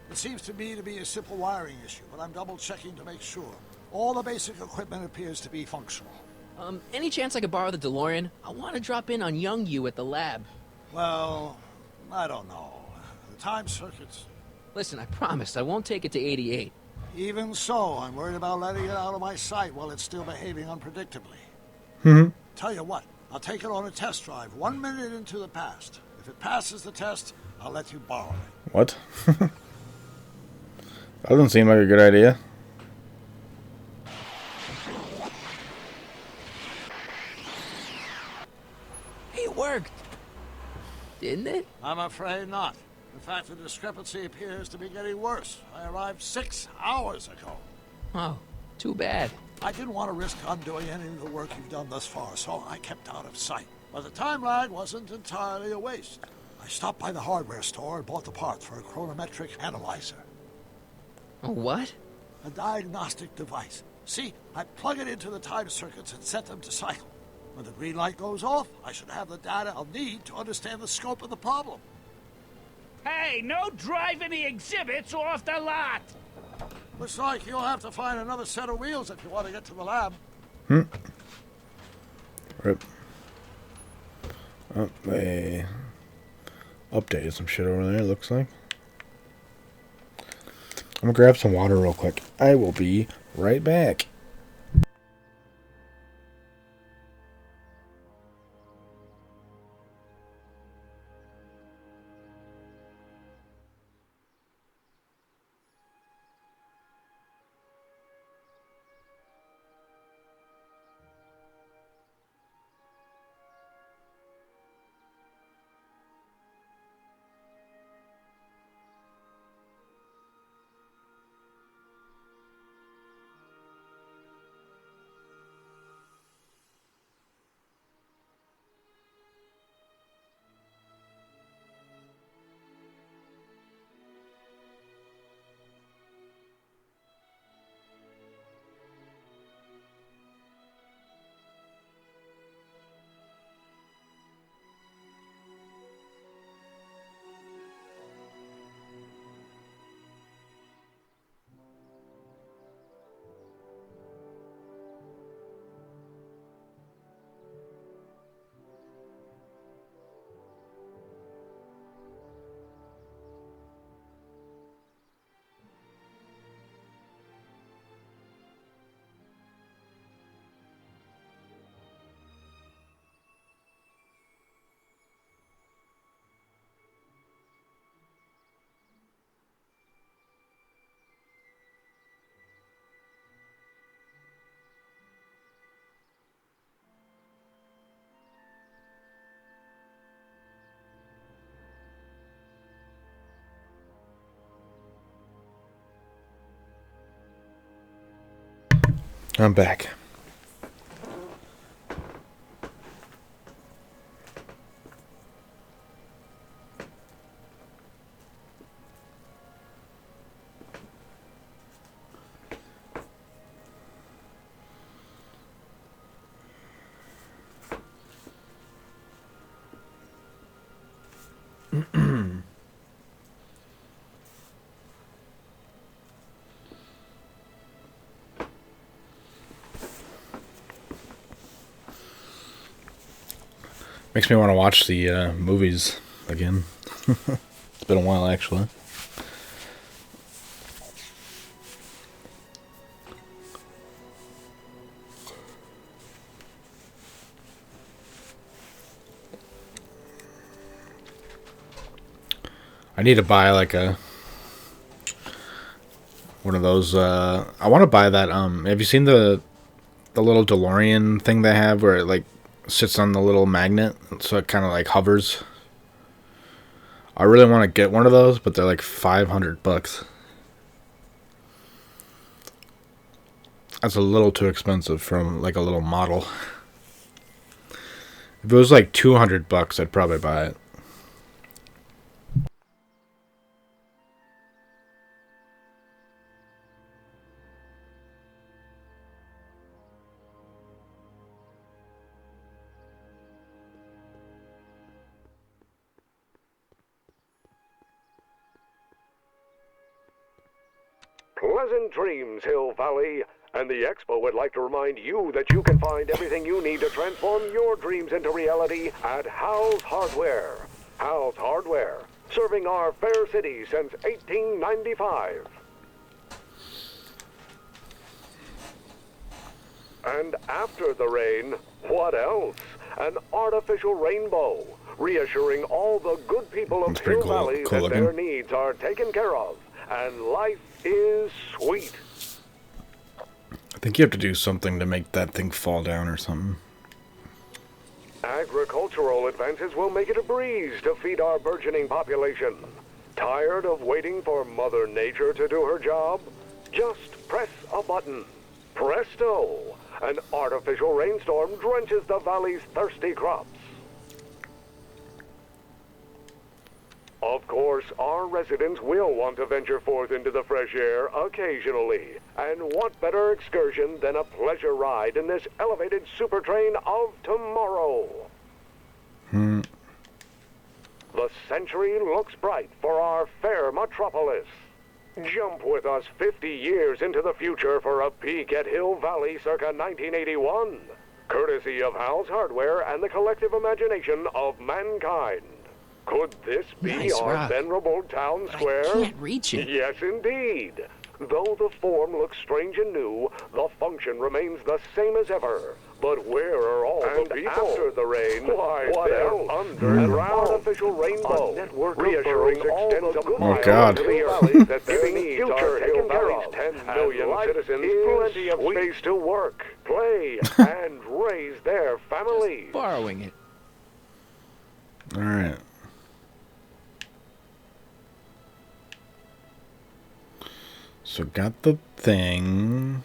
Speaker 12: It seems to me to be a simple wiring issue, but I'm double-checking to make sure. All the basic equipment appears to be functional.
Speaker 1: Any chance I could borrow the DeLorean? I want to drop in on young you at the lab.
Speaker 12: Well, I don't know. The time circuits...
Speaker 1: Listen, I promise I won't take it to 88.
Speaker 12: Even so, I'm worried about letting it out of my sight while it's still behaving unpredictably. Tell you what, I'll take it on a test drive 1 minute into the past. If it passes the test, I'll let you borrow it.
Speaker 4: What? That doesn't seem like a good idea.
Speaker 1: It worked. Didn't it?
Speaker 12: I'm afraid not. In fact, the discrepancy appears to be getting worse. I arrived 6 hours ago.
Speaker 1: Oh, too bad.
Speaker 12: I didn't want to risk undoing any of the work you've done thus far, so I kept out of sight. But the time lag wasn't entirely a waste. I stopped by the hardware store and bought the parts for a chronometric analyzer.
Speaker 1: A what?
Speaker 12: A diagnostic device. See, I plug it into the time circuits and set them to cycle. When the green light goes off, I should have the data I'll need to understand the scope of the problem.
Speaker 10: Hey, no driving the exhibits off the lot!
Speaker 12: Looks like you'll have to find another set of wheels if you want to get to the lab.
Speaker 4: Rip. Oh, they updated some shit over there, looks like. I'm gonna grab some water real quick. I will be right back. I'm back. Makes me want to watch the movies again. It's been a while, actually. I need to buy like one of those. I want to buy that. Have you seen the little DeLorean thing they have where it like sits on the little magnet, so it kind of like hovers? I really want to get one of those, but they're like $500. That's a little too expensive for like a little model. If it was like $200, I'd probably buy it.
Speaker 17: Pleasant dreams, Hill Valley. And the Expo would like to remind you that you can find everything you need to transform your dreams into reality at Hal's Hardware. Hal's Hardware, serving our fair city since 1895. And after the rain, what else? An artificial rainbow, reassuring all the good people of Hill Valley that their needs are taken care of, and life is sweet.
Speaker 4: I think you have to do something to make that thing fall down or something.
Speaker 17: Agricultural advances will make it a breeze to feed our burgeoning population. Tired of waiting for Mother Nature to do her job? Just press a button. Presto! An artificial rainstorm drenches the valley's thirsty crops. Of course, our residents will want to venture forth into the fresh air occasionally. And what better excursion than a pleasure ride in this elevated super train of tomorrow? The century looks bright for our fair metropolis. Jump with us 50 years into the future for a peek at Hill Valley circa 1981. Courtesy of Hal's Hardware and the collective imagination of mankind. Could this be
Speaker 1: Nice
Speaker 17: our
Speaker 1: rock.
Speaker 17: venerable town square?
Speaker 1: I can't reach it.
Speaker 17: Yes, indeed. Though the form looks strange and new, the function remains the same as ever. But where are all the people? After the rain, why, they're under an artificial rainbow. A network reassuring all the good
Speaker 4: God.
Speaker 17: to the valley that their needs are taken care of. 10 million citizens, plenty of space to work, play, and raise their families.
Speaker 1: Borrowing it.
Speaker 4: All right. So got the thing.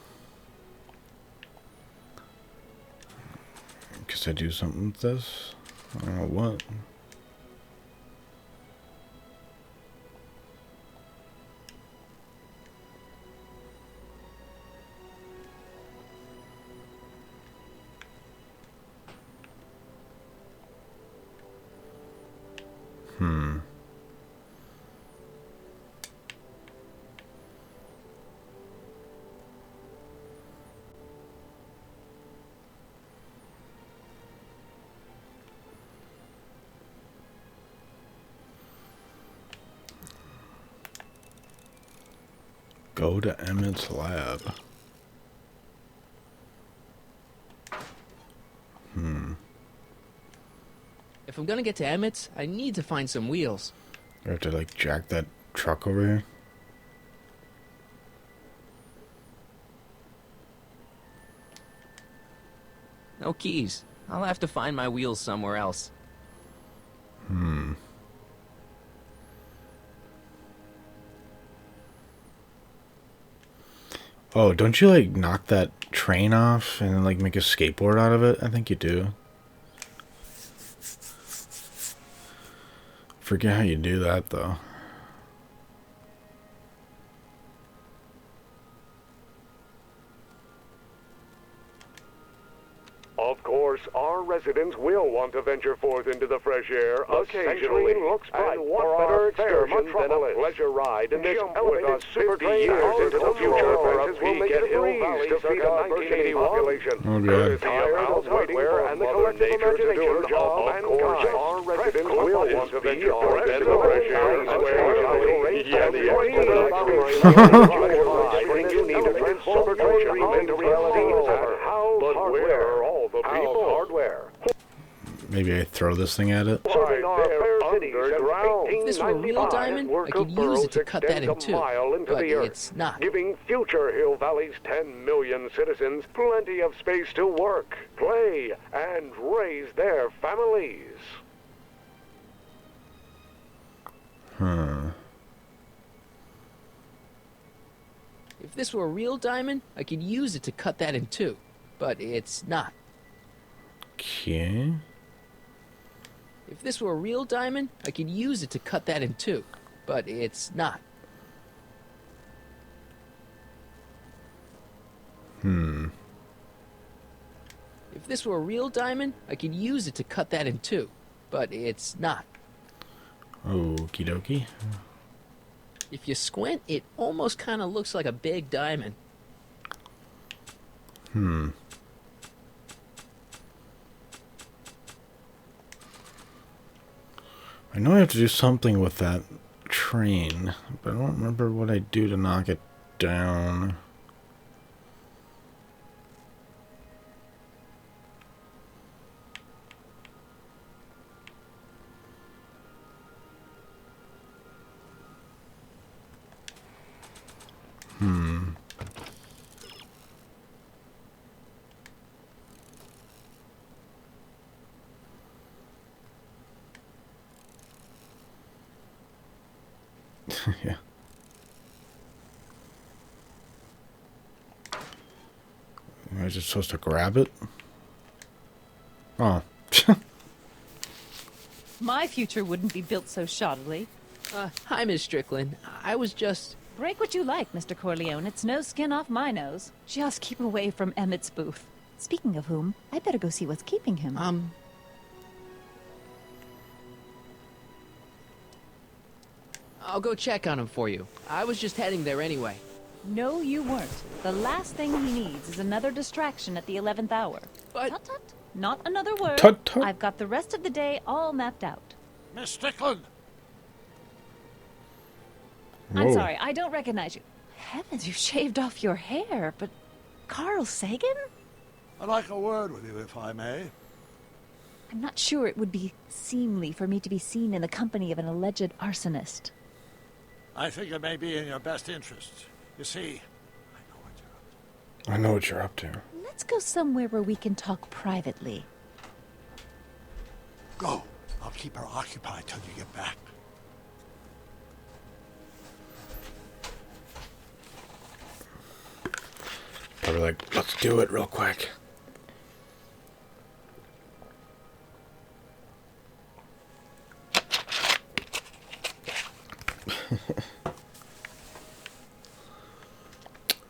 Speaker 4: Guess I do something with this. I don't know what. Go to Emmett's lab.
Speaker 1: If I'm gonna get to Emmett's, I need to find some wheels.
Speaker 4: I have to like jack that truck over here.
Speaker 1: No keys. I'll have to find my wheels somewhere else.
Speaker 4: Oh, don't you like knock that train off and then like make a skateboard out of it? I think you do. Forget how you do that though.
Speaker 17: Of course, our residents will want to venture forth into the fresh air occasionally. Looks bright and what better excursion than a pleasure ride in this elevated super train into the future for a peek at Hill Valley to feed our burgeoning population.
Speaker 4: Oh, God.
Speaker 17: Tired of waiting for and the collective imagination of mankind. Our residents will want to venture forth into the fresh air and you need a transportation into reality. But where are all the people? Hardware.
Speaker 4: Maybe I throw this thing at it.
Speaker 1: If this were a real diamond, I could use it to cut that in two, but it's not.
Speaker 17: Giving future Hill Valley's 10 million citizens plenty of space to work, play, and raise their families.
Speaker 1: If this were a real diamond, I could use it to cut that in two, but it's not.
Speaker 4: Okay.
Speaker 1: If this were a real diamond, I could use it to cut that in two, but it's not. If this were a real diamond, I could use it to cut that in two, but it's not.
Speaker 4: Okie dokie.
Speaker 1: If you squint, it almost kind of looks like a big diamond.
Speaker 4: I know I have to do something with that train, but I don't remember what I do to knock it down. Yeah. Am I just supposed to grab it? Oh.
Speaker 15: My future wouldn't be built so shoddily.
Speaker 1: Hi, Miss Strickland. I was just...
Speaker 15: Break what you like, Mr. Corleone. It's no skin off my nose. Just keep away from Emmett's booth. Speaking of whom, I better go see what's keeping him.
Speaker 1: I'll go check on him for you. I was just heading there anyway.
Speaker 15: No, you weren't. The last thing he needs is another distraction at the 11th hour.
Speaker 1: But...
Speaker 15: Tut tut. Not another word.
Speaker 4: Tut tut.
Speaker 15: I've got the rest of the day all mapped out.
Speaker 12: Miss Strickland!
Speaker 15: I'm sorry, I don't recognize you. Heavens, you shaved off your hair, but... Carl Sagan?
Speaker 12: I'd like a word with you, if I may.
Speaker 15: I'm not sure it would be seemly for me to be seen in the company of an alleged arsonist.
Speaker 12: I think it may be in your best interest. You see,
Speaker 4: I know what you're up to.
Speaker 15: Let's go somewhere where we can talk privately.
Speaker 12: go. I'll keep her occupied till you get back.
Speaker 4: Probably like, let's do it real quick.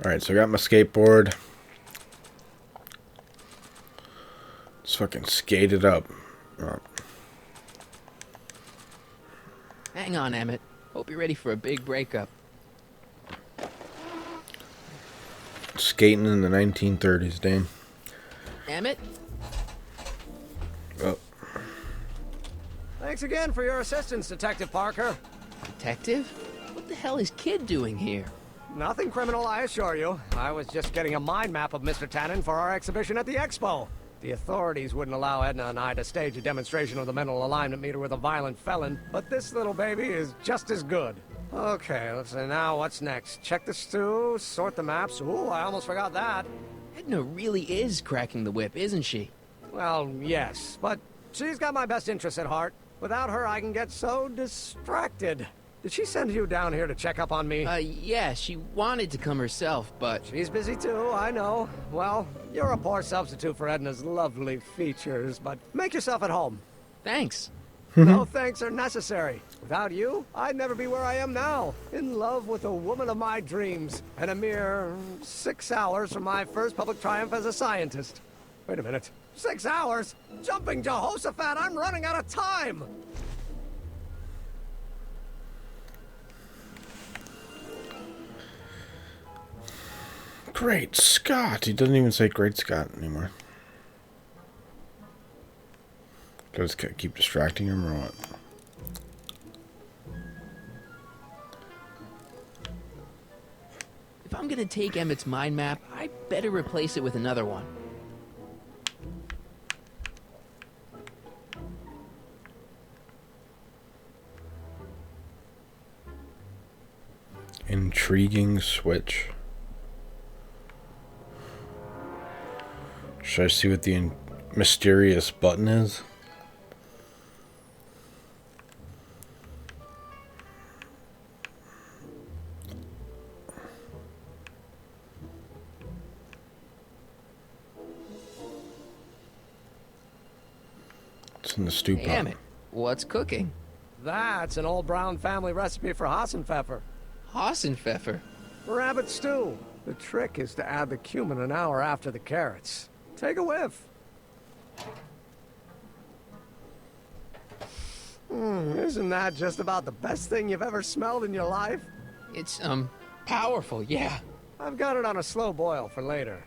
Speaker 4: Alright, so I got my skateboard. Let's fucking skate it up. Oh.
Speaker 1: Hang on, Emmett. Hope you're ready for a big breakup.
Speaker 4: Skating in the 1930s, Dane.
Speaker 1: Emmett?
Speaker 4: Oh.
Speaker 14: Thanks again for your assistance, Detective Parker.
Speaker 1: Detective? What the hell is Kid doing here?
Speaker 14: Nothing criminal, I assure you. I was just getting a mind map of Mr. Tannen for our exhibition at the Expo. The authorities wouldn't allow Edna and I to stage a demonstration of the mental alignment meter with a violent felon, but this little baby is just as good. Okay, let's see now, what's next? Check the stew, sort the maps. Ooh, I almost forgot that.
Speaker 1: Edna really is cracking the whip, isn't she?
Speaker 14: Well, yes, but she's got my best interests at heart. Without her, I can get so distracted. Did she send you down here to check up on me?
Speaker 1: Yeah, she wanted to come herself, but...
Speaker 14: She's busy too, I know. Well, you're a poor substitute for Edna's lovely features, but make yourself at home.
Speaker 1: Thanks.
Speaker 14: No thanks are necessary. Without you, I'd never be where I am now. In love with the woman of my dreams. And a mere 6 hours from my first public triumph as a scientist. Wait a minute. 6 hours? Jumping Jehoshaphat, I'm running out of time!
Speaker 4: Great Scott! He doesn't even say Great Scott anymore. Does it keep distracting him or what?
Speaker 1: If I'm gonna take Emmett's mind map, I better replace it with another one.
Speaker 4: Intriguing switch. Should I see what the mysterious button is? It's in the stew pot.
Speaker 1: Damn it. What's cooking?
Speaker 14: That's an old Brown family recipe for Hassenpfeffer.
Speaker 1: Hassenpfeffer?
Speaker 14: Rabbit stew. The trick is to add the cumin an hour after the carrots. Take a whiff. Isn't that just about the best thing you've ever smelled in your life?
Speaker 1: It's, powerful, yeah.
Speaker 14: I've got it on a slow boil for later.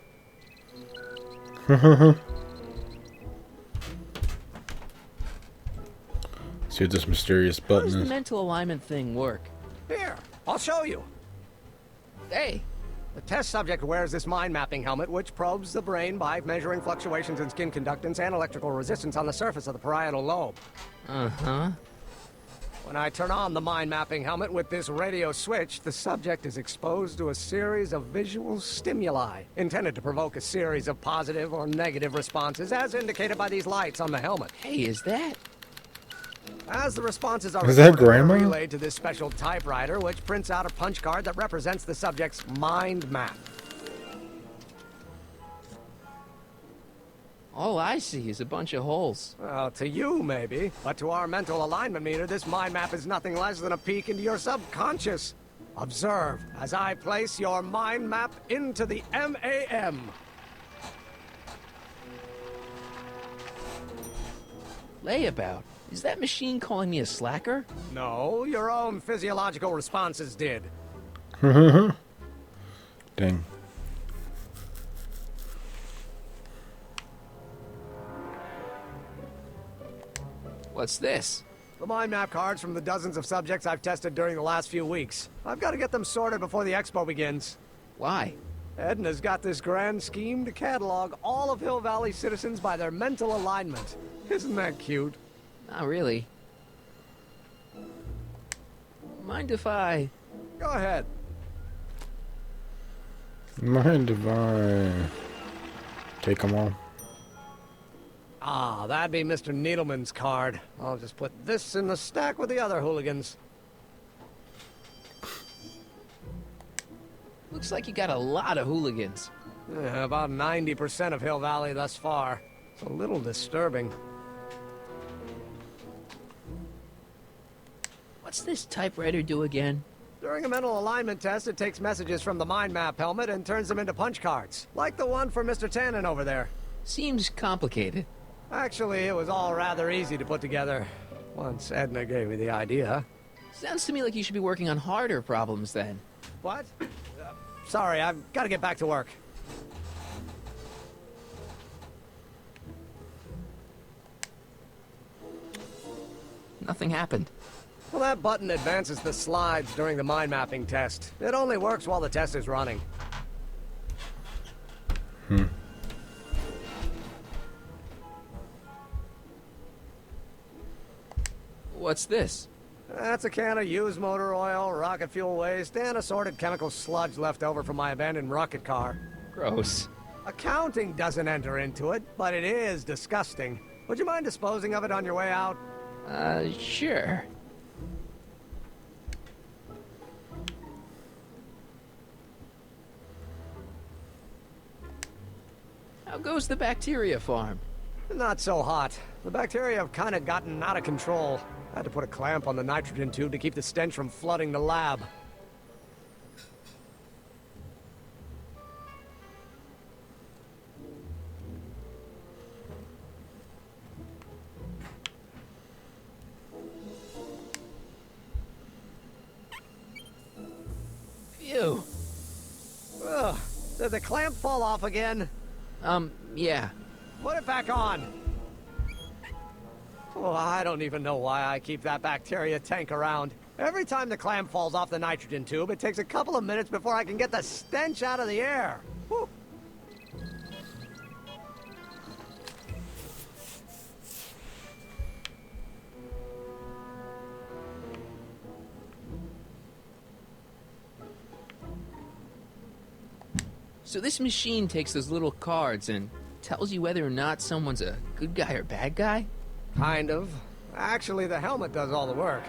Speaker 4: See what this mysterious
Speaker 1: How
Speaker 4: button
Speaker 1: does the
Speaker 4: is.
Speaker 1: mental alignment thing work?
Speaker 14: Here, I'll show you.
Speaker 1: Hey.
Speaker 14: The test subject wears this mind mapping helmet, which probes the brain by measuring fluctuations in skin conductance and electrical resistance on the surface of the parietal lobe.
Speaker 1: Uh-huh.
Speaker 14: When I turn on the mind mapping helmet with this radio switch, the subject is exposed to a series of visual stimuli intended to provoke a series of positive or negative responses, as indicated by these lights on the helmet.
Speaker 1: Hey, is that?
Speaker 14: As the responses are
Speaker 4: Is that
Speaker 14: recorded, they're
Speaker 4: Grandma?
Speaker 14: relayed to this special typewriter, which prints out a punch card that represents the subject's mind map.
Speaker 1: All I see is a bunch of holes.
Speaker 14: Well, to you, maybe. But to our mental alignment meter, this mind map is nothing less than a peek into your subconscious. Observe as I place your mind map into the MAM.
Speaker 1: Layabout? Is that machine calling me a slacker?
Speaker 14: No, your own physiological responses did.
Speaker 4: Dang.
Speaker 1: What's this?
Speaker 14: The mind map cards from the dozens of subjects I've tested during the last few weeks. I've got to get them sorted before the expo begins.
Speaker 1: Why?
Speaker 14: Edna's got this grand scheme to catalog all of Hill Valley citizens by their mental alignment. Isn't that cute?
Speaker 1: Not really. Mind if I...
Speaker 14: Go ahead.
Speaker 4: Mind if I take them all?
Speaker 14: Ah, that'd be Mr. Needleman's card. I'll just put this in the stack with the other hooligans.
Speaker 1: Looks like you got a lot of hooligans.
Speaker 14: Yeah, about 90% of Hill Valley thus far. It's a little disturbing.
Speaker 1: What's this typewriter do again?
Speaker 14: During a mental alignment test, it takes messages from the mind map helmet and turns them into punch cards. Like the one for Mr. Tannen over there.
Speaker 1: Seems complicated.
Speaker 14: Actually, it was all rather easy to put together. Once Edna gave me the idea.
Speaker 1: Sounds to me like you should be working on harder problems then.
Speaker 14: What? Sorry, I've got to get back to work.
Speaker 1: Nothing happened.
Speaker 14: Well, that button advances the slides during the mind mapping test. It only works while the test is running.
Speaker 1: What's this?
Speaker 14: That's a can of used motor oil, rocket fuel waste, and assorted chemical sludge left over from my abandoned rocket car.
Speaker 1: Gross.
Speaker 14: Accounting doesn't enter into it, but it is disgusting. Would you mind disposing of it on your way out?
Speaker 1: Sure. How goes the bacteria farm?
Speaker 14: Not so hot. The bacteria have kind of gotten out of control. I had to put a clamp on the nitrogen tube to keep the stench from flooding the lab.
Speaker 1: Phew.
Speaker 14: Ugh. Did the clamp fall off again?
Speaker 1: Yeah.
Speaker 14: Put it back on. Oh, I don't even know why I keep that bacteria tank around. Every time the clam falls off the nitrogen tube, it takes a couple of minutes before I can get the stench out of the air. Whew.
Speaker 1: So this machine takes those little cards and tells you whether or not someone's a good guy or bad guy?
Speaker 14: Kind of. Actually, the helmet does all the work.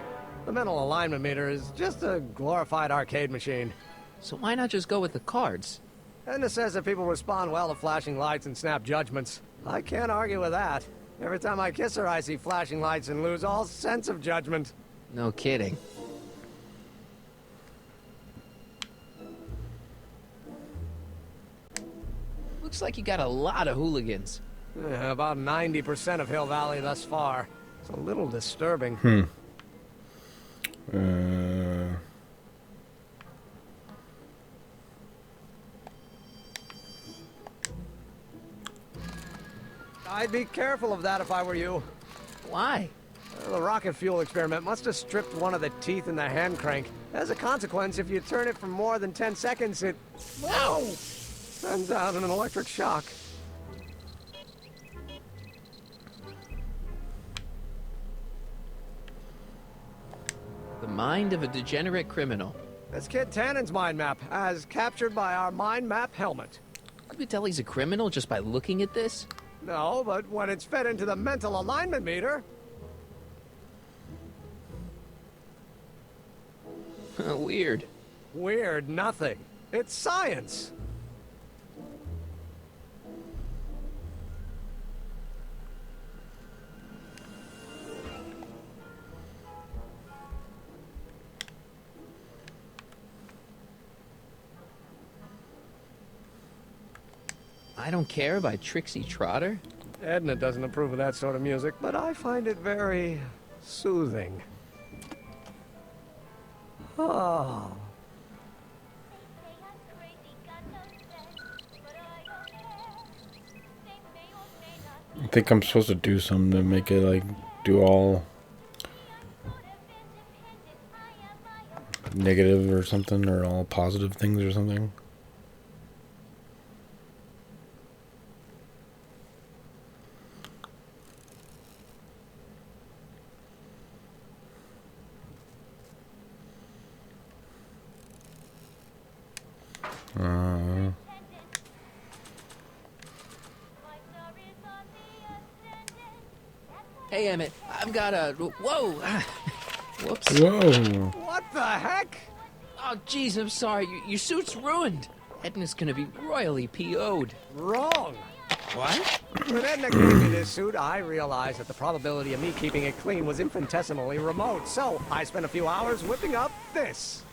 Speaker 14: The mental alignment meter is just a glorified arcade machine.
Speaker 1: So why not just go with the cards?
Speaker 14: Edna says that people respond well to flashing lights and snap judgments. I can't argue with that. Every time I kiss her, I see flashing lights and lose all sense of judgment.
Speaker 1: No kidding. Looks like you got a lot of hooligans.
Speaker 14: Yeah, about 90% of Hill Valley thus far. It's a little disturbing. I'd be careful of that if I were you.
Speaker 1: Why?
Speaker 14: The rocket fuel experiment must have stripped one of the teeth in the hand crank. As a consequence, if you turn it for more than 10 seconds, it... Ow! Sends out an electric shock.
Speaker 1: The mind of a degenerate criminal.
Speaker 14: That's Kid Tannen's mind map, as captured by our mind map helmet.
Speaker 1: You could tell he's a criminal just by looking at this?
Speaker 14: No, but when it's fed into the mental alignment meter...
Speaker 1: Weird.
Speaker 14: Weird nothing. It's science.
Speaker 1: I Don't Care by Trixie Trotter?
Speaker 14: Edna doesn't approve of that sort of music, but I find it very soothing. Oh.
Speaker 4: I think I'm supposed to do something to make it like do all negative or something, or all positive things or something.
Speaker 1: Hey, Emmett, I've got a... Whoa! Whoops.
Speaker 4: Whoa!
Speaker 14: What the heck?
Speaker 1: Oh, jeez, I'm sorry. Your suit's ruined. Edna's gonna be royally PO'd.
Speaker 14: Wrong.
Speaker 1: What?
Speaker 14: When Edna gave me this suit, I realized that the probability of me keeping it clean was infinitesimally remote. So I spent a few hours whipping up this.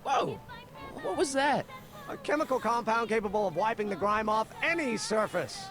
Speaker 1: Whoa! What was that?
Speaker 14: A chemical compound capable of wiping the grime off any surface.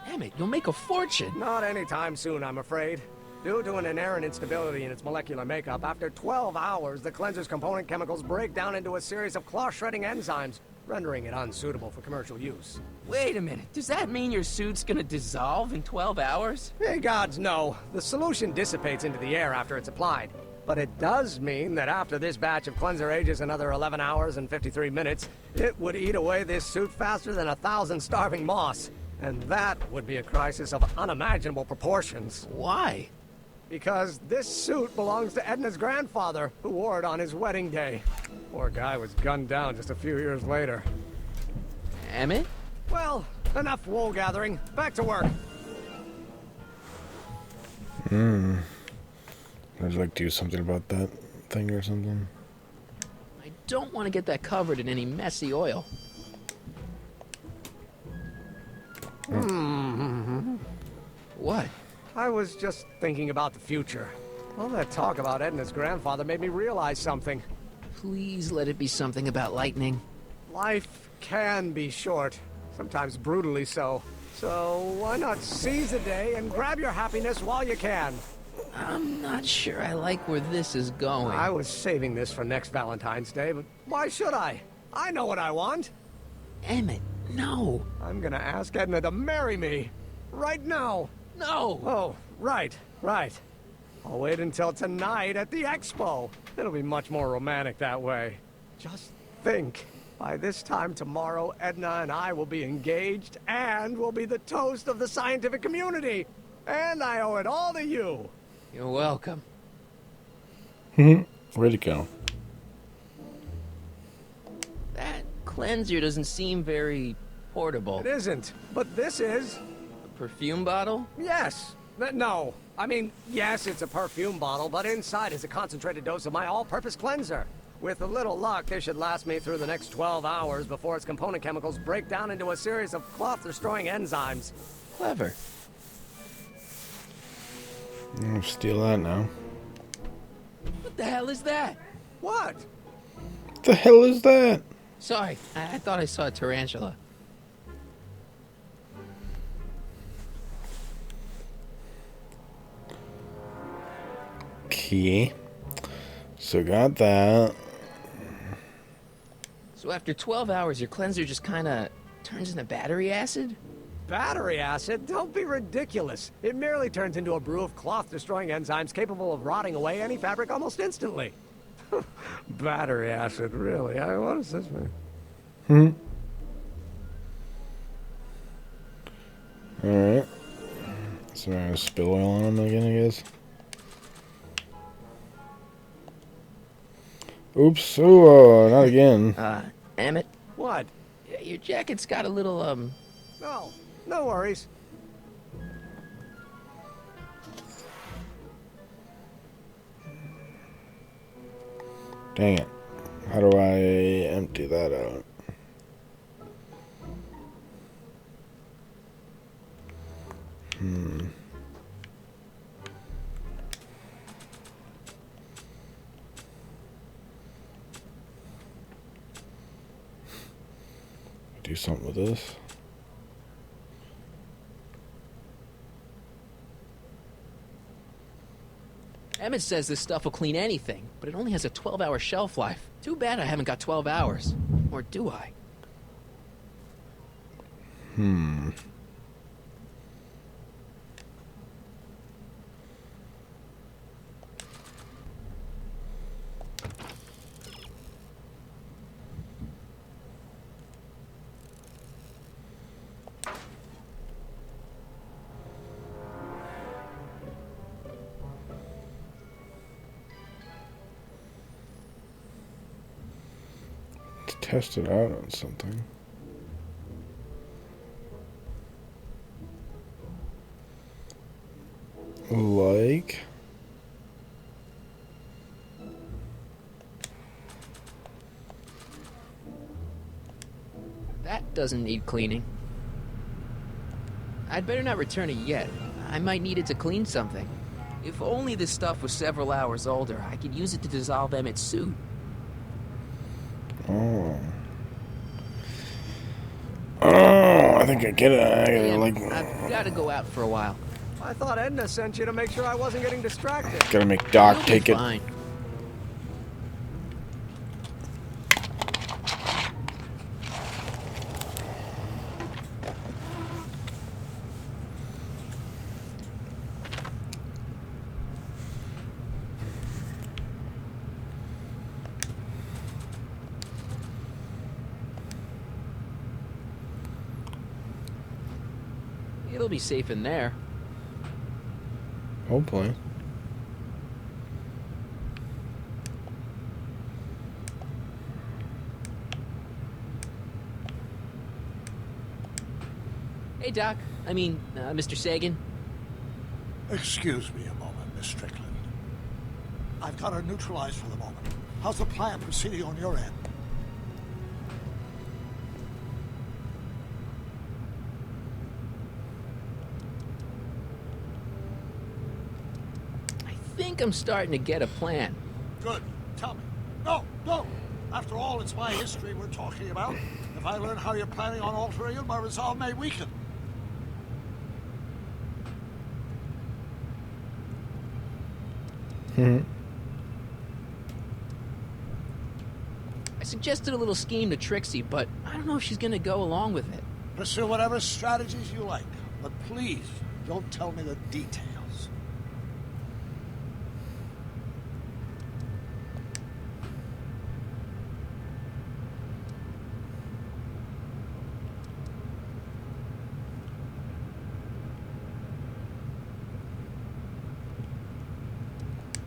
Speaker 1: Emmett, you'll make a fortune.
Speaker 14: Not anytime soon, I'm afraid. Due to an inherent instability in its molecular makeup, after 12 hours, the cleanser's component chemicals break down into a series of cloth-shredding enzymes, rendering it unsuitable for commercial use.
Speaker 1: Wait a minute. Does that mean your suit's gonna dissolve in 12 hours?
Speaker 14: Hey, gods, no. The solution dissipates into the air after it's applied. But it does mean that after this batch of cleanser ages another 11 hours and 53 minutes, it would eat away this suit faster than 1,000 starving moths. And that would be a crisis of unimaginable proportions.
Speaker 1: Why?
Speaker 14: Because this suit belongs to Edna's grandfather, who wore it on his wedding day. Poor guy was gunned down just a few years later.
Speaker 1: Emmett?
Speaker 14: Well, enough wool gathering. Back to work.
Speaker 4: I'd like to do something about that thing or something.
Speaker 1: I don't want to get that covered in any messy oil. What?
Speaker 14: I was just thinking about the future. All that talk about Edna's grandfather made me realize something.
Speaker 1: Please let it be something about lightning.
Speaker 14: Life can be short, sometimes brutally so. So why not seize the day and grab your happiness while you can?
Speaker 1: I'm not sure I like where this is going.
Speaker 14: I was saving this for next Valentine's Day, but why should I? I know what I want.
Speaker 1: Emmett, no.
Speaker 14: I'm gonna ask Edna to marry me. right now.
Speaker 1: No!
Speaker 14: Oh, right. I'll wait until tonight at the expo. It'll be much more romantic that way. Just think. By this time tomorrow, Edna and I will be engaged and will be the toast of the scientific community. And I owe it all to you.
Speaker 1: You're welcome.
Speaker 4: Way to go.
Speaker 1: That cleanser doesn't seem very portable.
Speaker 14: It isn't, but this is.
Speaker 1: A perfume bottle?
Speaker 14: Yes. No. I mean, yes, it's a perfume bottle, but inside is a concentrated dose of my all-purpose cleanser. With a little luck, this should last me through the next 12 hours before its component chemicals break down into a series of cloth-destroying enzymes.
Speaker 1: Clever.
Speaker 4: I'll steal that now.
Speaker 1: What the hell is that?
Speaker 14: What?
Speaker 4: What the hell is that?
Speaker 1: Sorry, I thought I saw a tarantula.
Speaker 4: Okay. So got that.
Speaker 1: So after 12 hours, your cleanser just kind of turns into battery acid?
Speaker 14: Battery acid? Don't be ridiculous. It merely turns into a brew of cloth-destroying enzymes capable of rotting away any fabric almost instantly. Battery acid, really? What does this mean?
Speaker 4: Alright. So I'm gonna spill oil on them again, I guess. Oops. Oh, not again.
Speaker 1: Emmett?
Speaker 14: What?
Speaker 1: Your jacket's got a little,
Speaker 14: No worries.
Speaker 4: Dang it. How do I empty that out? Do something with this.
Speaker 1: Emmett says this stuff will clean anything, but it only has a 12-hour shelf life. Too bad I haven't got 12 hours. Or do I?
Speaker 4: Test it out on something. Like
Speaker 1: That doesn't need cleaning. I'd better not return it yet. I might need it to clean something. If only this stuff was several hours older, I could use it to dissolve Emmett's suit.
Speaker 4: Oh, I think I get it.
Speaker 1: I've got to go out for a while.
Speaker 14: I thought Edna sent you to make sure I wasn't getting distracted.
Speaker 4: Gotta make Doc take it.
Speaker 1: Fine. It'll be safe in there.
Speaker 4: Hopefully.
Speaker 1: Hey, Doc. I mean, Mr. Sagan.
Speaker 12: Excuse me a moment, Miss Strickland. I've got her neutralized for the moment. How's the plan proceeding on your end?
Speaker 1: I think I'm starting to get a plan.
Speaker 12: Good. Tell me. No, don't. After all, it's my history we're talking about. If I learn how you're planning on altering it, my resolve may weaken.
Speaker 1: I suggested a little scheme to Trixie, but I don't know if she's gonna go along with it.
Speaker 12: Pursue whatever strategies you like. But please, don't tell me the details.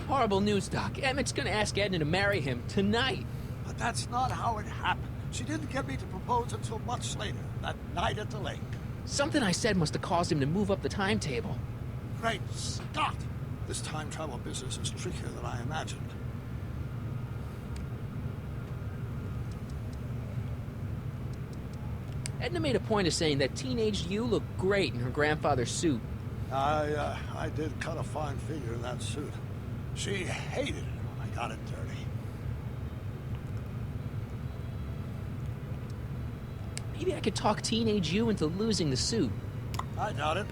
Speaker 1: Horrible news, Doc. Emmett's gonna ask Edna to marry him tonight.
Speaker 12: But that's not how it happened. She didn't get me to propose until much later, that night at the lake.
Speaker 1: Something I said must have caused him to move up the timetable.
Speaker 12: Great Scott! This time travel business is trickier than I imagined.
Speaker 1: Edna made a point of saying that teenage you looked great in her grandfather's suit.
Speaker 12: I did cut a fine figure in that suit. She hated it when I got it dirty.
Speaker 1: Maybe I could talk teenage you into losing the suit.
Speaker 12: I doubt it.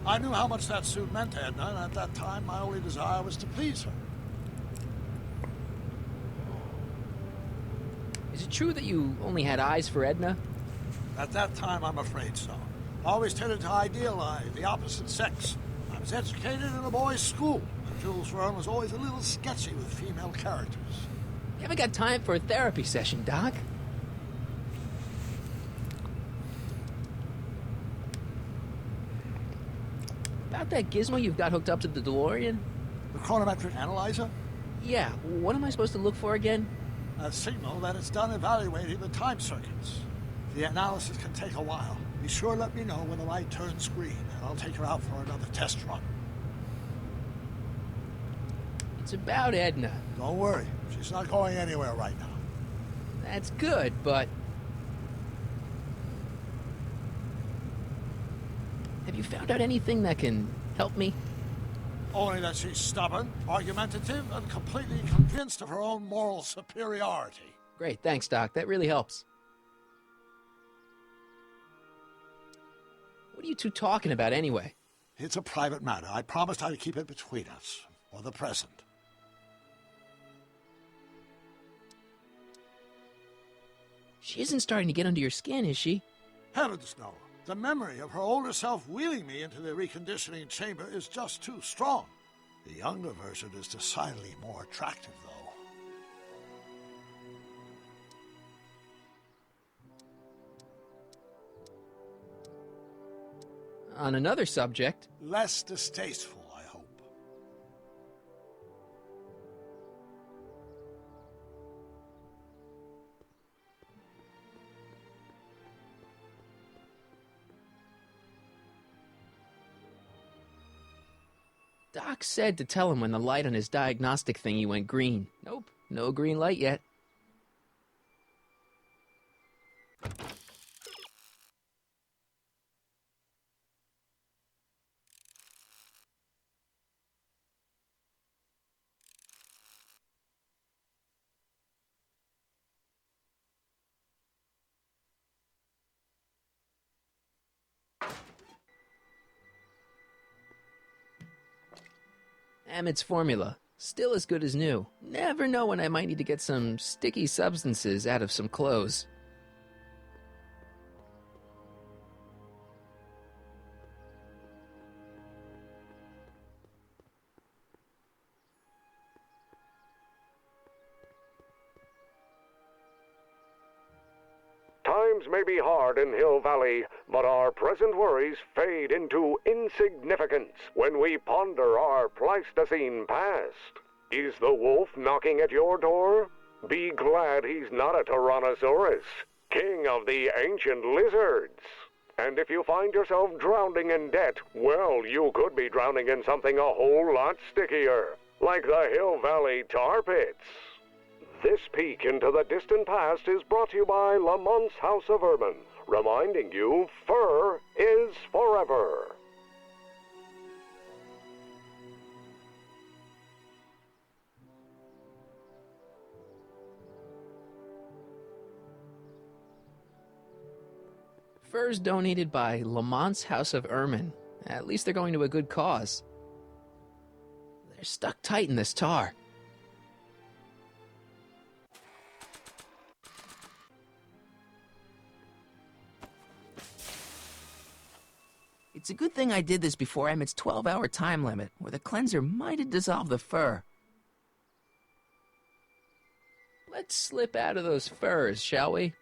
Speaker 12: I knew how much that suit meant to Edna, and at that time, my only desire was to please her.
Speaker 1: Is it true that you only had eyes for Edna?
Speaker 12: At that time, I'm afraid so. I always tended to idealize the opposite sex. I was educated in a boys' school, and Jules Verne was always a little sketchy with female characters.
Speaker 1: You haven't got time for a therapy session, Doc. About that gizmo you've got hooked up to the DeLorean?
Speaker 12: The chronometric analyzer?
Speaker 1: Yeah, what am I supposed to look for again?
Speaker 12: A signal that it's done evaluating the time circuits. The analysis can take a while. Be sure to let me know when the light turns green, and I'll take her out for another test run.
Speaker 1: It's about Edna.
Speaker 12: Don't worry. She's not going anywhere right now.
Speaker 1: That's good, but... Have you found out anything that can help me?
Speaker 12: Only that she's stubborn, argumentative, and completely convinced of her own moral superiority.
Speaker 1: Great, thanks, Doc. That really helps. What are you two talking about, anyway?
Speaker 12: It's a private matter. I promised I'd keep it between us, for the present.
Speaker 1: She isn't starting to get under your skin, is she?
Speaker 12: Heavens, no. The memory of her older self wheeling me into the reconditioning chamber is just too strong. The younger version is decidedly more attractive, though.
Speaker 1: On another subject...
Speaker 12: Less distasteful, I hope.
Speaker 1: Doc said to tell him when the light on his diagnostic thingy went green. Nope, no green light yet. Emmett's formula. Still as good as new. Never know when I might need to get some sticky substances out of some clothes.
Speaker 17: Times may be hard in Hill Valley, but our present worries fade into insignificance when we ponder our Pleistocene past. Is the wolf knocking at your door? Be glad he's not a Tyrannosaurus, king of the ancient lizards. And if you find yourself drowning in debt, well, you could be drowning in something a whole lot stickier, like the Hill Valley tar pits. This peek into the distant past is brought to you by Lamont's House of Ermine, reminding you fur is forever.
Speaker 1: Furs donated by Lamont's House of Ermine. At least they're going to a good cause. They're stuck tight in this tar. It It's a good thing I did this before Emmett's 12-hour time limit, or the cleanser might have dissolved the fur. Let's slip out of those furs, shall we?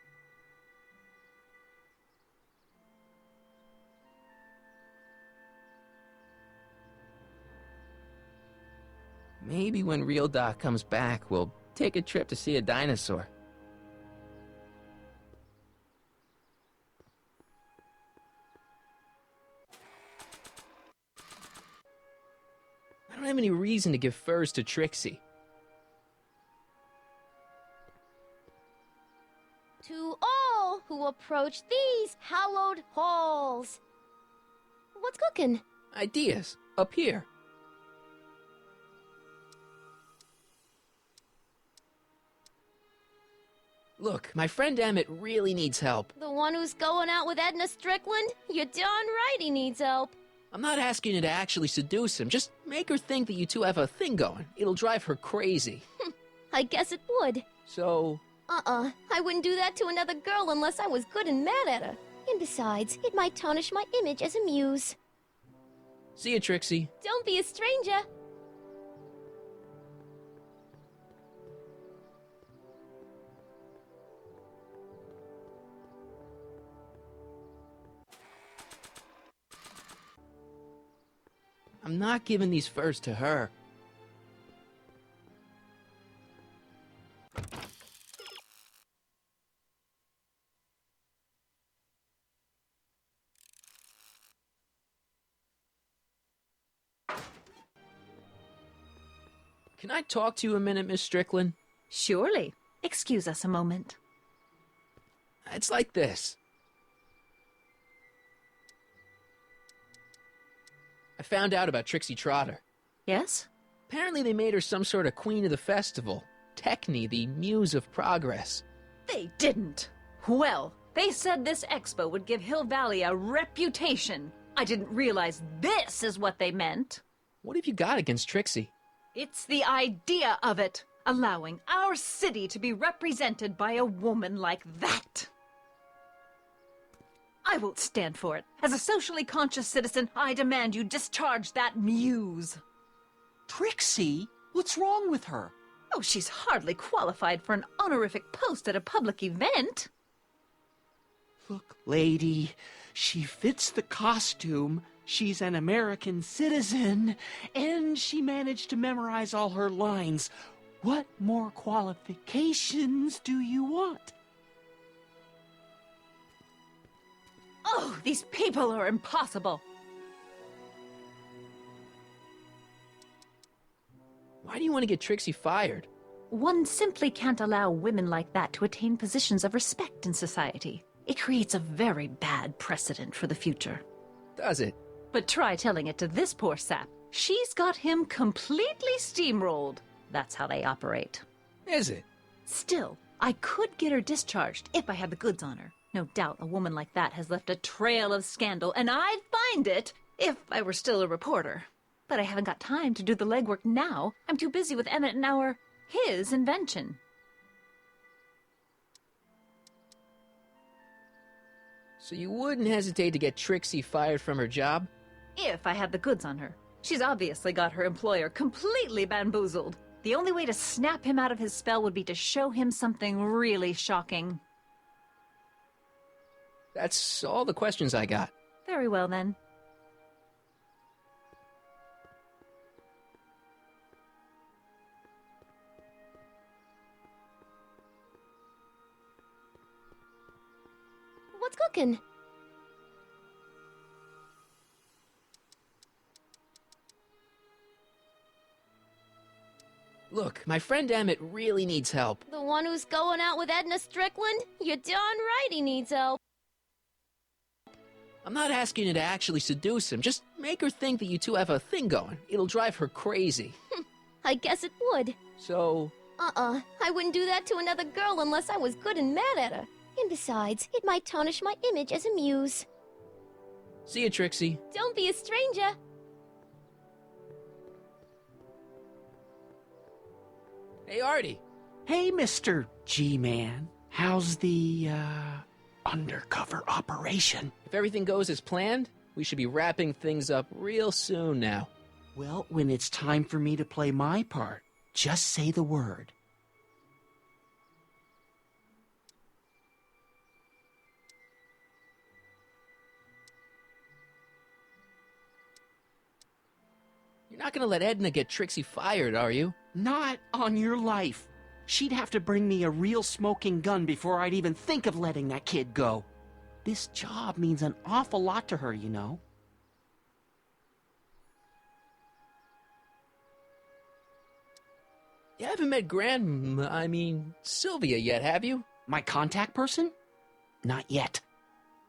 Speaker 1: Maybe when Real Doc comes back, we'll take a trip to see a dinosaur. I don't have any reason to give furs to Trixie.
Speaker 16: To all who approach these hallowed halls. What's cooking?
Speaker 1: Ideas. Up here. Look, my friend Emmett really needs help.
Speaker 16: The one who's going out with Edna Strickland? You're darn right he needs help.
Speaker 1: I'm not asking you to actually seduce him. Just make her think that you two have a thing going. It'll drive her crazy.
Speaker 16: I guess it would.
Speaker 1: So...
Speaker 16: I wouldn't do that to another girl unless I was good and mad at her. And besides, it might tarnish my image as a muse.
Speaker 1: See you, Trixie.
Speaker 16: Don't be a stranger.
Speaker 1: I'm not giving these furs to her. Can I talk to you a minute, Miss Strickland?
Speaker 15: Surely. Excuse us a moment.
Speaker 1: It's like this. I found out about Trixie Trotter.
Speaker 15: Yes?
Speaker 1: Apparently they made her some sort of queen of the festival. Techne, the muse of progress.
Speaker 15: They didn't. Well, they said this expo would give Hill Valley a reputation. I didn't realize this is what they meant.
Speaker 1: What have you got against Trixie?
Speaker 15: It's the idea of it. Allowing our city to be represented by a woman like that. I won't stand for it. As a socially conscious citizen, I demand you discharge that muse.
Speaker 6: Trixie? What's wrong with her?
Speaker 15: Oh, she's hardly qualified for an honorific post at a public event.
Speaker 6: Look, lady, she fits the costume. She's an American citizen, and she managed to memorize all her lines. What more qualifications do you want?
Speaker 15: Oh, these people are impossible.
Speaker 1: Why do you want to get Trixie fired?
Speaker 15: One simply can't allow women like that to attain positions of respect in society. It creates a very bad precedent for the future.
Speaker 1: Does it?
Speaker 15: But try telling it to this poor sap. She's got him completely steamrolled. That's how they operate.
Speaker 1: Is it?
Speaker 15: Still, I could get her discharged if I had the goods on her. No doubt a woman like that has left a trail of scandal, and I'd find it if I were still a reporter. But I haven't got time to do the legwork now. I'm too busy with Emmett and his invention.
Speaker 1: So you wouldn't hesitate to get Trixie fired from her job?
Speaker 15: If I had the goods on her. She's obviously got her employer completely bamboozled. The only way to snap him out of his spell would be to show him something really shocking.
Speaker 1: That's all the questions I got.
Speaker 15: Very well, then.
Speaker 16: What's cooking?
Speaker 1: Look, my friend Emmett really needs help.
Speaker 16: The one who's going out with Edna Strickland? You're darn right he needs help.
Speaker 1: I'm not asking you to actually seduce him. Just make her think that you two have a thing going. It'll drive her crazy.
Speaker 16: I guess it would.
Speaker 1: So...
Speaker 16: I wouldn't do that to another girl unless I was good and mad at her. And besides, it might tarnish my image as a muse.
Speaker 1: See you, Trixie.
Speaker 16: Don't be a stranger.
Speaker 1: Hey, Artie.
Speaker 6: Hey, Mr. G-Man. How's the, undercover operation?
Speaker 1: If everything goes as planned, We should be wrapping things up real soon now.
Speaker 6: Well, when it's time for me to play my part, just say the word.
Speaker 1: You're not gonna let Edna get Trixie fired, are you?
Speaker 6: Not on your life. She'd have to bring me a real smoking gun before I'd even think of letting that kid go. This job means an awful lot to her, you know.
Speaker 1: You haven't met Sylvia yet, have you?
Speaker 6: My contact person? Not yet.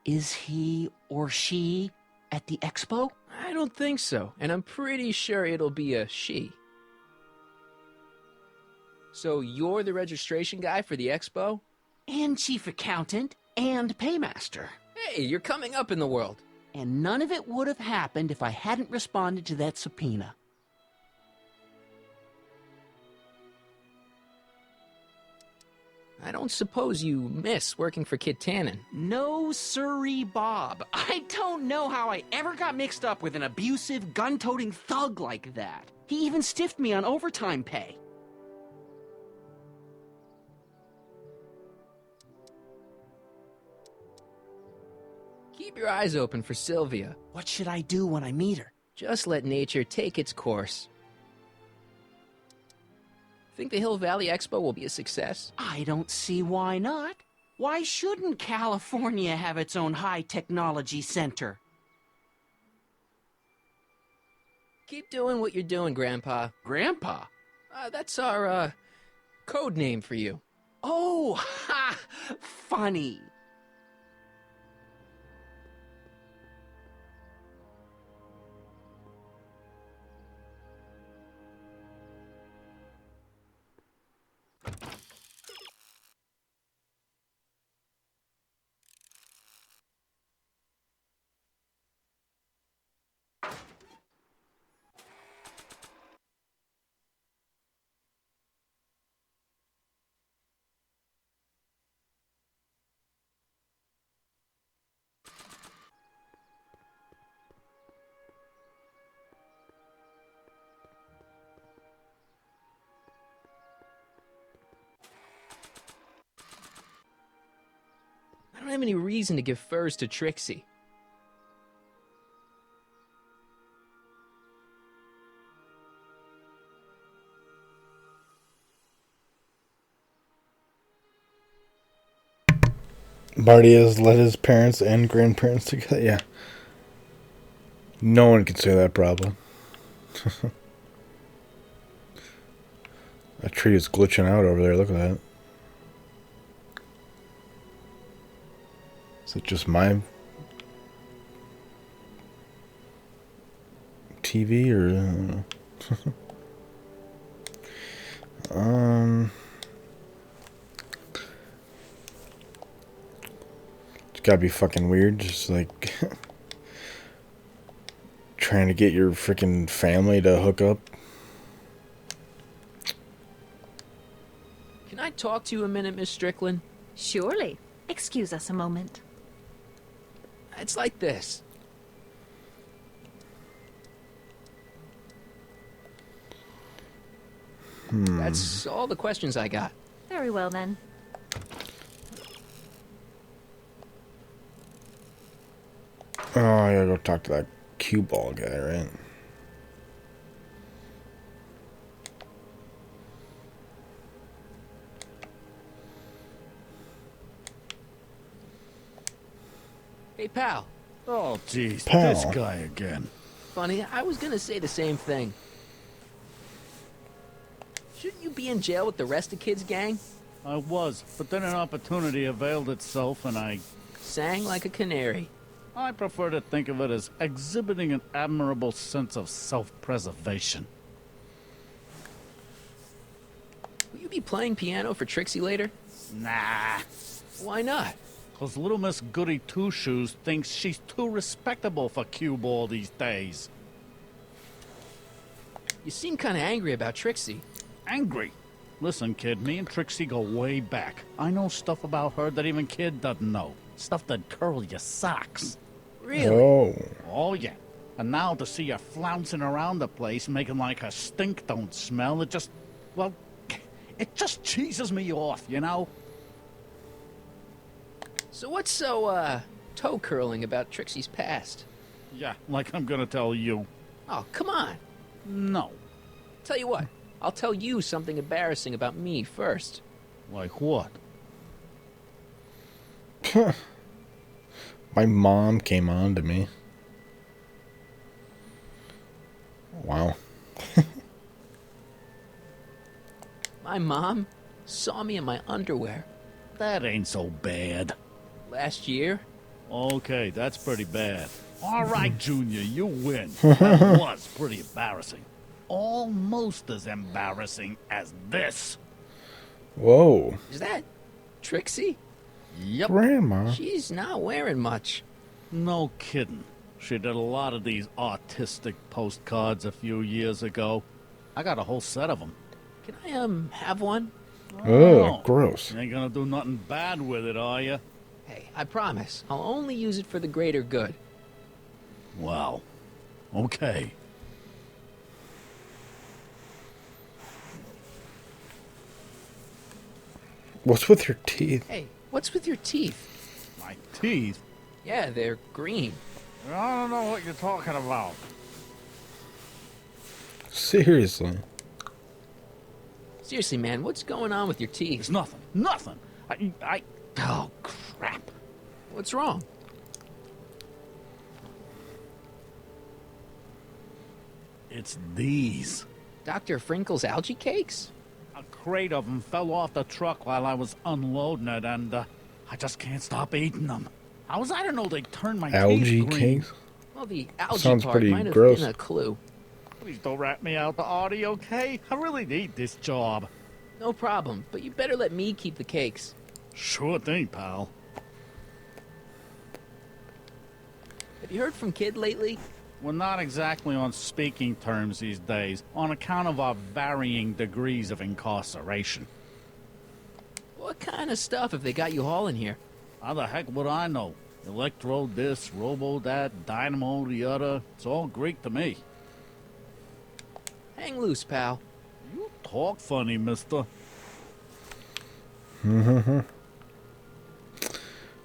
Speaker 6: Is he or she at the expo?
Speaker 1: I don't think so, and I'm pretty sure it'll be a she. So you're the registration guy for the expo?
Speaker 6: And chief accountant and paymaster.
Speaker 1: Hey, you're coming up in the world.
Speaker 6: And none of it would have happened if I hadn't responded to that subpoena.
Speaker 1: I don't suppose you miss working for Kit Tannen.
Speaker 6: No siree, Bob. I don't know how I ever got mixed up with an abusive, gun-toting thug like that. He even stiffed me on overtime pay.
Speaker 1: Keep your eyes open for Sylvia.
Speaker 6: What should I do when I meet her?
Speaker 1: Just let nature take its course. Think the Hill Valley Expo will be a success?
Speaker 6: I don't see why not. Why shouldn't California have its own high-technology center?
Speaker 1: Keep doing what you're doing, Grandpa.
Speaker 6: Grandpa?
Speaker 1: That's our, code name for you.
Speaker 6: Oh, ha! Funny.
Speaker 1: I don't have any reason to give furs to Trixie.
Speaker 4: Marty has let his parents and grandparents together. Yeah. No one can say that, probably. That tree is glitching out over there. Look at that. Is it just my TV or I don't know. It's gotta be fucking weird, just like trying to get your freaking family to hook up.
Speaker 1: Can I talk to you a minute, Miss Strickland?
Speaker 15: Surely. Excuse us a moment.
Speaker 1: It's like this. That's all the questions I got.
Speaker 15: Very well, then.
Speaker 4: Oh, I gotta go talk to that cue ball guy, right?
Speaker 1: Hey, pal.
Speaker 18: Oh, jeez,
Speaker 4: Pal.
Speaker 18: this guy again.
Speaker 1: Funny, I was gonna say the same thing. Shouldn't you be in jail with the rest of Kid's gang?
Speaker 18: I was, but then an opportunity availed itself and I
Speaker 1: sang like a canary.
Speaker 18: I prefer to think of it as exhibiting an admirable sense of self-preservation.
Speaker 1: Will you be playing piano for Trixie later?
Speaker 18: Nah.
Speaker 1: Why not?
Speaker 18: 'Cause little Miss Goody Two-Shoes thinks she's too respectable for cue ball these days.
Speaker 1: You seem kind of angry about Trixie.
Speaker 18: Angry? Listen, kid, me and Trixie go way back. I know stuff about her that even Kid doesn't know. Stuff that'd curl your socks.
Speaker 1: Really?
Speaker 4: Oh.
Speaker 18: Oh, yeah. And now to see her flouncing around the place, making like her stink don't smell, it just cheeses me off, you know?
Speaker 1: So what's so, toe curling about Trixie's past?
Speaker 18: Yeah, like I'm gonna tell you.
Speaker 1: Oh, come on.
Speaker 18: No.
Speaker 1: Tell you what, I'll tell you something embarrassing about me first.
Speaker 18: Like what?
Speaker 4: My mom came on to me. Wow.
Speaker 1: My mom saw me in my underwear.
Speaker 18: That ain't so bad.
Speaker 1: Last year?
Speaker 18: Okay, that's pretty bad. All right, Junior, you win. That was pretty embarrassing. Almost as embarrassing as this.
Speaker 4: Whoa.
Speaker 1: Is that Trixie?
Speaker 18: Yep.
Speaker 4: Grandma.
Speaker 1: She's not wearing much.
Speaker 18: No kidding. She did a lot of these artistic postcards a few years ago. I got a whole set of them.
Speaker 1: Can I, have one?
Speaker 4: Oh, gross.
Speaker 18: You ain't gonna do nothing bad with it, are you?
Speaker 1: Hey, I promise. I'll only use it for the greater good.
Speaker 18: Wow. Okay.
Speaker 4: What's with your teeth?
Speaker 1: Hey, what's with your teeth?
Speaker 18: My teeth?
Speaker 1: Yeah, they're green.
Speaker 18: I don't know what you're talking about.
Speaker 4: Seriously.
Speaker 1: Seriously, man, what's going on with your teeth?
Speaker 18: It's nothing. Nothing. Oh, crap.
Speaker 1: What's wrong?
Speaker 18: It's these.
Speaker 1: Dr. Frinkle's algae cakes?
Speaker 18: A crate of them fell off the truck while I was unloading it, and I just can't stop eating them. How was I to know they turned my
Speaker 4: Algae
Speaker 18: teeth green?
Speaker 4: cakes?
Speaker 1: Well, the algae
Speaker 4: Sounds
Speaker 1: part
Speaker 4: pretty
Speaker 1: might have
Speaker 4: gross.
Speaker 1: been a clue.
Speaker 18: Please don't rat me out, Artie, okay? I really need this job.
Speaker 1: No problem, but you better let me keep the cakes.
Speaker 18: Sure thing, pal.
Speaker 1: Have you heard from Kid lately?
Speaker 18: We're not exactly on speaking terms these days, on account of our varying degrees of incarceration.
Speaker 1: What kind of stuff have they got you hauling here?
Speaker 18: How the heck would I know? Electro this, robo that, dynamo the other. It's all Greek to me.
Speaker 1: Hang loose, pal.
Speaker 18: You talk funny, mister.
Speaker 4: Mm-hmm.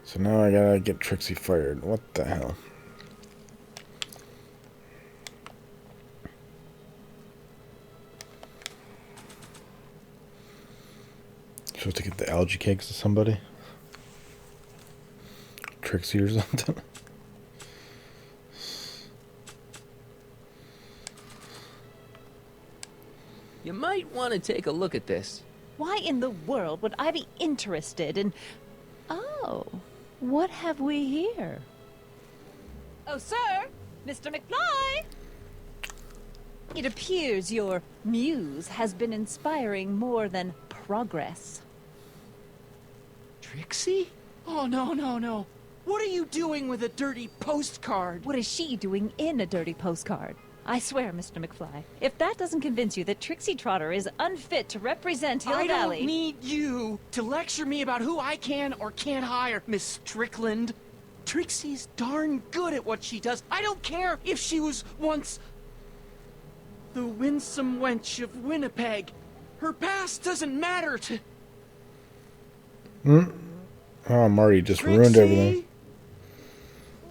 Speaker 4: So now I gotta get Trixie fired. What the hell? Supposed to get the algae cakes to somebody? Trixie or something?
Speaker 1: You might want to take a look at this.
Speaker 15: Why in the world would I be interested in... Oh, what have we here? Oh, sir! Mr. McFly! It appears your muse has been inspiring more than progress.
Speaker 6: Trixie? Oh, no, no, no. What are you doing with a dirty postcard?
Speaker 15: What is she doing in a dirty postcard? I swear, Mr. McFly, if that doesn't convince you that Trixie Trotter is unfit to represent Hill
Speaker 6: I
Speaker 15: Valley...
Speaker 6: don't need you to lecture me about who I can or can't hire, Miss Strickland. Trixie's darn good at what she does. I don't care if she was once the winsome wench of Winnipeg. Her past doesn't matter to...
Speaker 4: Oh, Marty just ruined everything.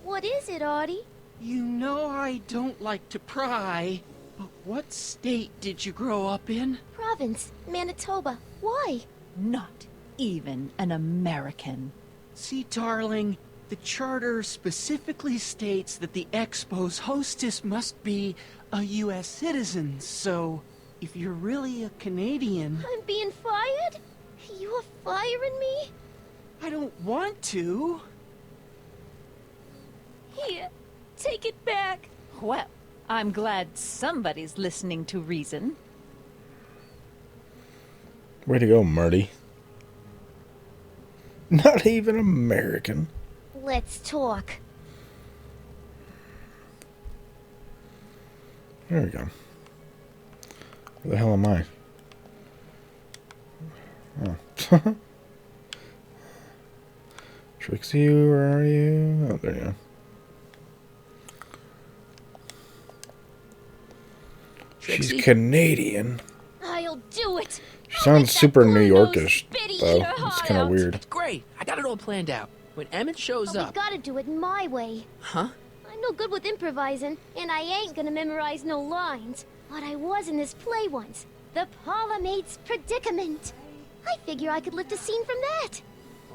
Speaker 16: What is it, Artie?
Speaker 6: You know I don't like to pry, but what state did you grow up in?
Speaker 16: Province, Manitoba. Why?
Speaker 15: Not even an American.
Speaker 6: See, darling, the charter specifically states that the Expo's hostess must be a U.S. citizen, so if you're really a Canadian...
Speaker 16: I'm being fired? You are firing me?
Speaker 6: I don't want to.
Speaker 16: Here, take it back.
Speaker 15: Well, I'm glad somebody's listening to reason.
Speaker 4: Way to go, Marty. Not even American.
Speaker 16: Let's talk.
Speaker 4: There we go. Where the hell am I? Oh. Trixie, where are you? Oh, there you
Speaker 1: Trixie.
Speaker 4: She's Canadian.
Speaker 16: I'll do it.
Speaker 4: She sounds super New Yorkish, though. It's kind of weird.
Speaker 1: Great. I got it all planned out. When Emmett shows
Speaker 16: But we
Speaker 1: up...
Speaker 16: gotta do it my way.
Speaker 1: Huh?
Speaker 16: I'm no good with improvising, and I ain't gonna memorize no lines. But I was in this play once. The Parlor-Maid's Predicament. I figure I could lift a scene from that.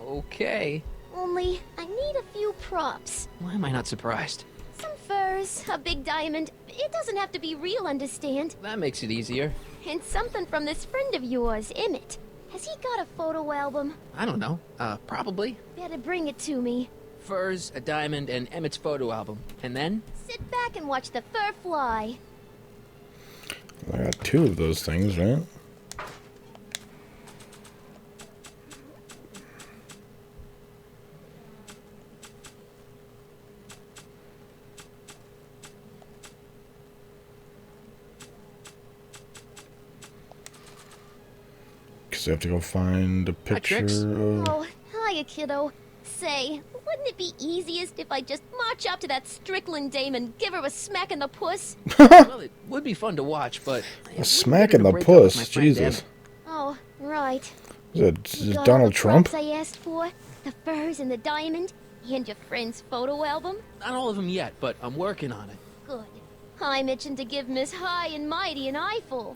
Speaker 1: Okay.
Speaker 16: Only, I need a few props.
Speaker 1: Why am I not surprised?
Speaker 16: Some furs, a big diamond. It doesn't have to be real, understand?
Speaker 1: That makes it easier.
Speaker 16: And something from this friend of yours, Emmett. Has he got a photo album?
Speaker 1: I don't know. Probably.
Speaker 16: Better bring it to me.
Speaker 1: Furs, a diamond, and Emmett's photo album. And then?
Speaker 16: Sit back and watch the fur fly.
Speaker 4: I got 2 of those things, right? Because I have to go find a picture of...
Speaker 16: Oh, hiya, kiddo. Say, wouldn't it be easiest if I just march up to that Strickland dame and give her a smack in the puss?
Speaker 1: Well, it would be fun to watch, but...
Speaker 4: A smack in the puss? Jesus.
Speaker 16: Oh, right.
Speaker 4: Is it
Speaker 16: You got all
Speaker 4: Donald
Speaker 16: the
Speaker 4: Trump?
Speaker 16: props I asked for? The furs and the diamond? And your friend's photo album?
Speaker 1: Not all of them yet, but I'm working on it.
Speaker 16: Good. I'm itching to give Miss High and Mighty an eyeful.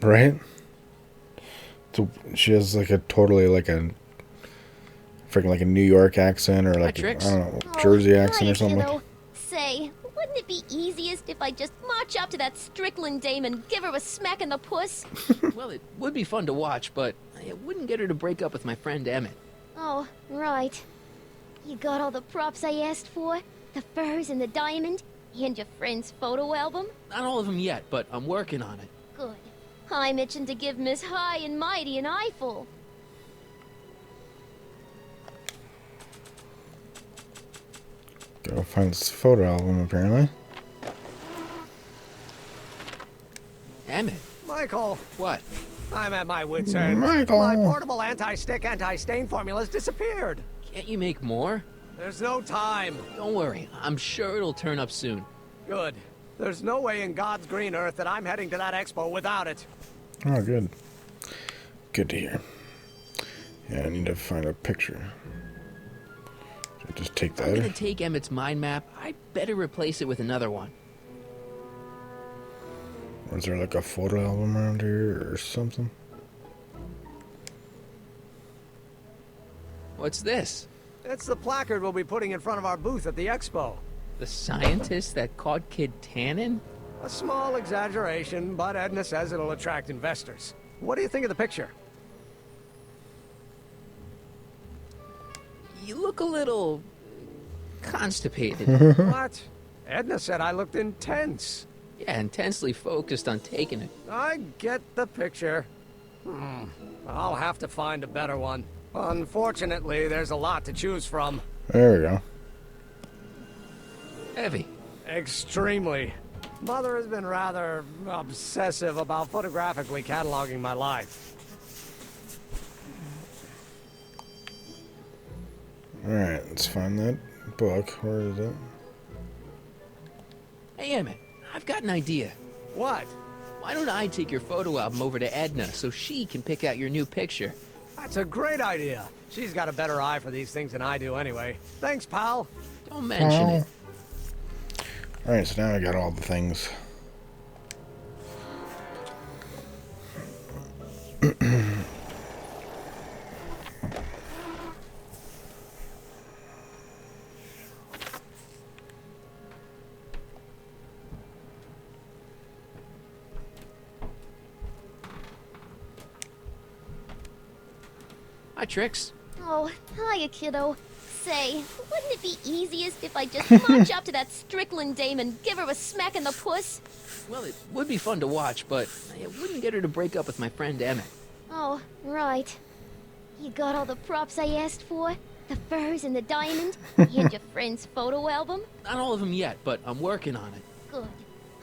Speaker 4: Right? So she has like a totally like a freaking like a New York accent or like I don't know, Jersey accent or something.
Speaker 16: Kiddo. Say, wouldn't it be easiest if I just march up to that Strickland dame and give her a smack in the puss?
Speaker 1: Well, it would be fun to watch, but it wouldn't get her to break up with my friend Emmett.
Speaker 16: Oh, right. You got all the props I asked for? The furs and the diamond? And your friend's photo album?
Speaker 1: Not all of them yet, but I'm working on it.
Speaker 16: Good. I'm itching to give Miss High and Mighty an eyeful.
Speaker 4: Gotta find this photo album apparently.
Speaker 1: Emmett.
Speaker 14: Michael.
Speaker 1: What?
Speaker 14: I'm at my wit's end.
Speaker 4: Michael.
Speaker 14: My portable anti-stick, anti-stain formula's disappeared.
Speaker 1: Can't you make more?
Speaker 14: There's no time.
Speaker 1: Don't worry. I'm sure it'll turn up soon.
Speaker 14: Good. There's no way in God's green earth that I'm heading to that expo without it.
Speaker 4: Oh, good. Good to hear. Yeah, I need to find a picture. So just take
Speaker 1: I'm gonna
Speaker 4: that.
Speaker 1: take Emmett's mind map. I better replace it with another one.
Speaker 4: Or is there like a photo album around here or something?
Speaker 1: What's this?
Speaker 14: It's the placard we'll be putting in front of our booth at the expo.
Speaker 1: The scientist that caught Kid Tannen?
Speaker 14: A small exaggeration, but Edna says it'll attract investors. What do you think of the picture?
Speaker 1: You look a little... constipated.
Speaker 14: What? Edna said I looked intense.
Speaker 1: Yeah, intensely focused on taking it.
Speaker 14: I get the picture. I'll have to find a better one. Unfortunately, there's a lot to choose from.
Speaker 4: There we go.
Speaker 1: Heavy.
Speaker 14: Extremely. Mother has been rather obsessive about photographically cataloging my life.
Speaker 4: Alright, let's find that book. Where is it?
Speaker 1: Hey, Emmett, I've got an idea.
Speaker 14: What?
Speaker 1: Why don't I take your photo album over to Edna so she can pick out your new picture?
Speaker 14: That's a great idea. She's got a better eye for these things than I do anyway. Thanks, pal.
Speaker 1: Don't mention it.
Speaker 4: Alright, so now I got all the things.
Speaker 1: Hi, Trix.
Speaker 16: Oh, hiya, kiddo. Say, wouldn't it be easiest if I just march up to that Strickland dame and give her a smack in the puss?
Speaker 1: Well, it would be fun to watch, but it wouldn't get her to break up with my friend Emmett.
Speaker 16: Oh, right. You got all the props I asked for? The furs and the diamond? And your friend's photo album?
Speaker 1: Not all of them yet, but I'm working on it.
Speaker 16: Good.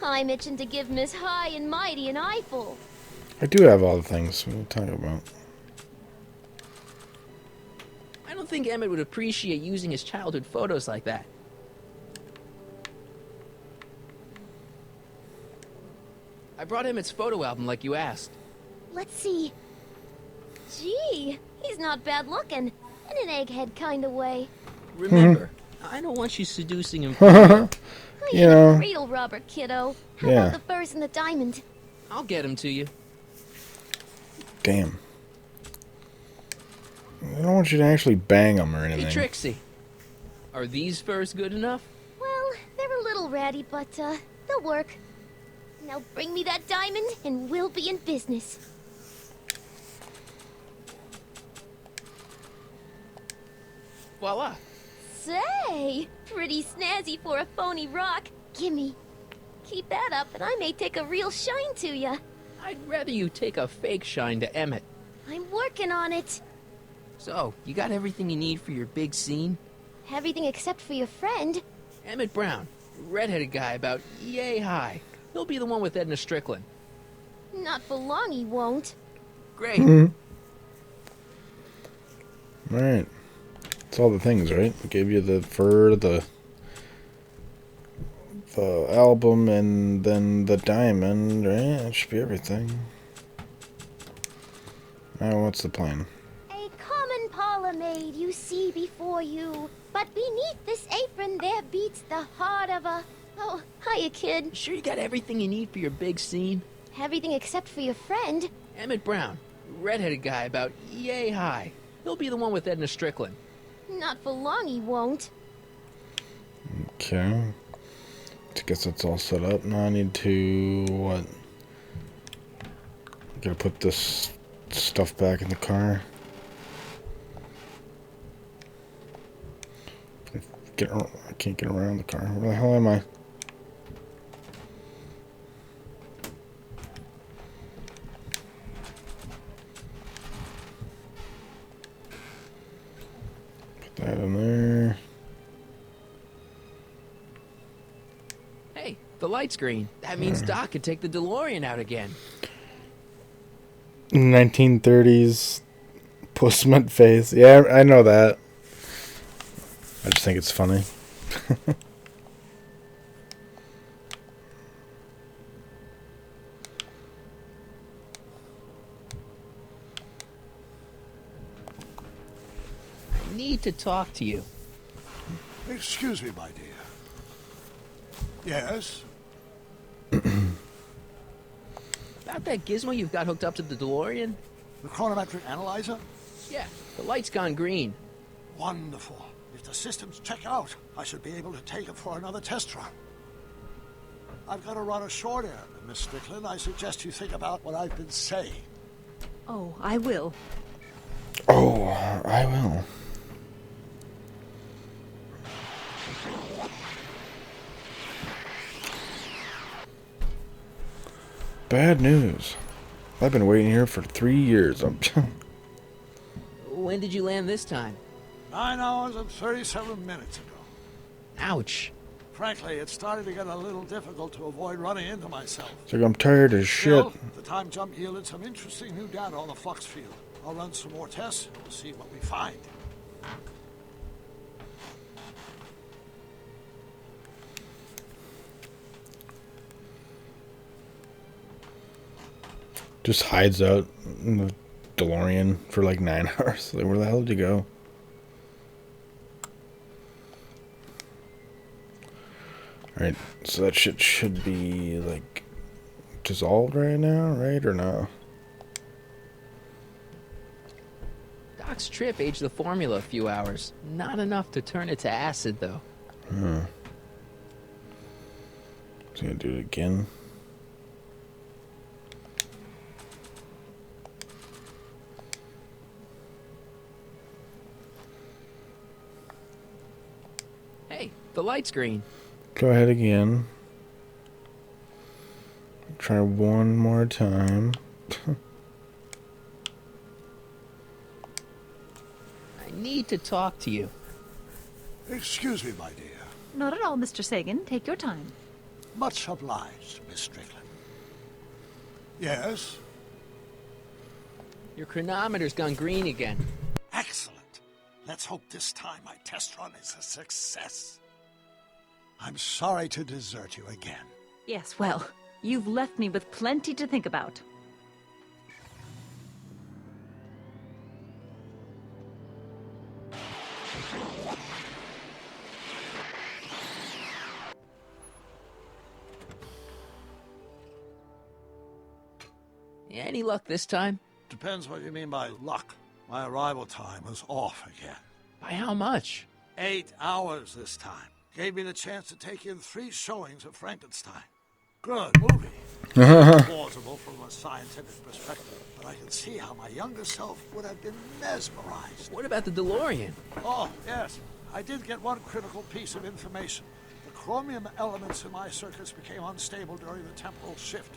Speaker 16: I'm itching to give Miss High and Mighty an eyeful.
Speaker 4: I do have all the things. What are you talking about?
Speaker 1: don't think Emmett would appreciate using his childhood photos like that. I brought Emmett's photo album like you asked.
Speaker 16: Let's see. Gee, he's not bad looking. In an egghead kind of way.
Speaker 1: Remember, I don't want you seducing him.
Speaker 16: You know. Cradle robber, kiddo. How
Speaker 4: Yeah.
Speaker 16: about the furs and the diamond?
Speaker 1: I'll get him to you.
Speaker 4: Damn. I don't want you to actually bang him or anything.
Speaker 1: Hey, Trixie. Are these furs good enough?
Speaker 16: Well, they're a little ratty, but they'll work. Now bring me that diamond, and we'll be in business.
Speaker 1: Voila.
Speaker 16: Say, pretty snazzy for a phony rock. Gimme. Keep that up, and I may take a real shine to ya.
Speaker 1: I'd rather you take a fake shine to Emmett.
Speaker 16: I'm working on it.
Speaker 1: So, you got everything you need for your big scene?
Speaker 16: Everything except for your friend.
Speaker 1: Emmett Brown, redheaded guy about yay high. He'll be the one with Edna Strickland.
Speaker 16: Not for long, he won't.
Speaker 1: Great.
Speaker 4: Alright. That's all the things, right? I gave you the fur, the album, and then the diamond, right? That should be everything. Now, what's the plan?
Speaker 16: A common parlor maid you see before you, but beneath this apron there beats the heart of a... Oh, hiya, kid.
Speaker 1: Sure you got everything you need for your big scene?
Speaker 16: Everything except for your friend.
Speaker 1: Emmett Brown, redheaded guy about yay high. He'll be the one with Edna Strickland.
Speaker 16: Not for long, he won't.
Speaker 4: Okay. I guess that's all set up. Now I need to... what? Gotta put this stuff back in the car. I can't get around the car. Where the hell am I? Put that in there.
Speaker 1: Hey, the light's green. That means Doc could take the DeLorean out again.
Speaker 4: 1930s postman face. Yeah, I know that. I just think it's funny.
Speaker 1: I need to talk to you.
Speaker 12: Excuse me, my dear. Yes?
Speaker 1: About that gizmo you've got hooked up to the DeLorean?
Speaker 12: The chronometric analyzer?
Speaker 1: Yeah, the light's gone green.
Speaker 12: Wonderful. If the systems check out, I should be able to take it for another test run. I've got to run a short errand, Miss Strickland. I suggest you think about what I've been saying.
Speaker 15: Oh, I will.
Speaker 4: Oh, I will. Bad news. I've been waiting here for 3 years.
Speaker 1: When did you land this time?
Speaker 12: 9 hours and 37 minutes ago.
Speaker 1: Ouch.
Speaker 12: Frankly, it started to get a little difficult to avoid running into myself.
Speaker 4: It's like I'm tired as shit.
Speaker 12: Still, the time jump yielded some interesting new data on the flux field. I'll run some more tests and we'll see what we find.
Speaker 4: Just hides out in the DeLorean for like 9 hours. Like, where the hell did you go? Alright, so that shit should be, like, dissolved right now, right? Or no?
Speaker 1: Doc's trip aged the formula a few hours. Not enough to turn it to acid, though.
Speaker 4: Huh. Is he gonna do it again?
Speaker 1: Hey, the light's green.
Speaker 4: Go ahead again. Try one more time.
Speaker 1: I need to talk to you.
Speaker 12: Excuse me, my dear.
Speaker 15: Not at all, Mr. Sagan. Take your time.
Speaker 12: Much obliged, Miss Strickland. Yes?
Speaker 1: Your chronometer's gone green again.
Speaker 12: Excellent. Let's hope this time my test run is a success. I'm sorry to desert you again.
Speaker 15: Yes, well, you've left me with plenty to think about.
Speaker 1: Any luck this time?
Speaker 12: Depends what you mean by luck. My arrival time was off again.
Speaker 1: By how much?
Speaker 12: 8 hours this time. Gave me the chance to take in 3 showings of Frankenstein. Good movie. Plausible from a scientific perspective, but I can see how my younger self would have been mesmerized.
Speaker 1: What about the DeLorean?
Speaker 12: Oh, yes. I did get one critical piece of information. The chromium elements in my circuits became unstable during the temporal shift.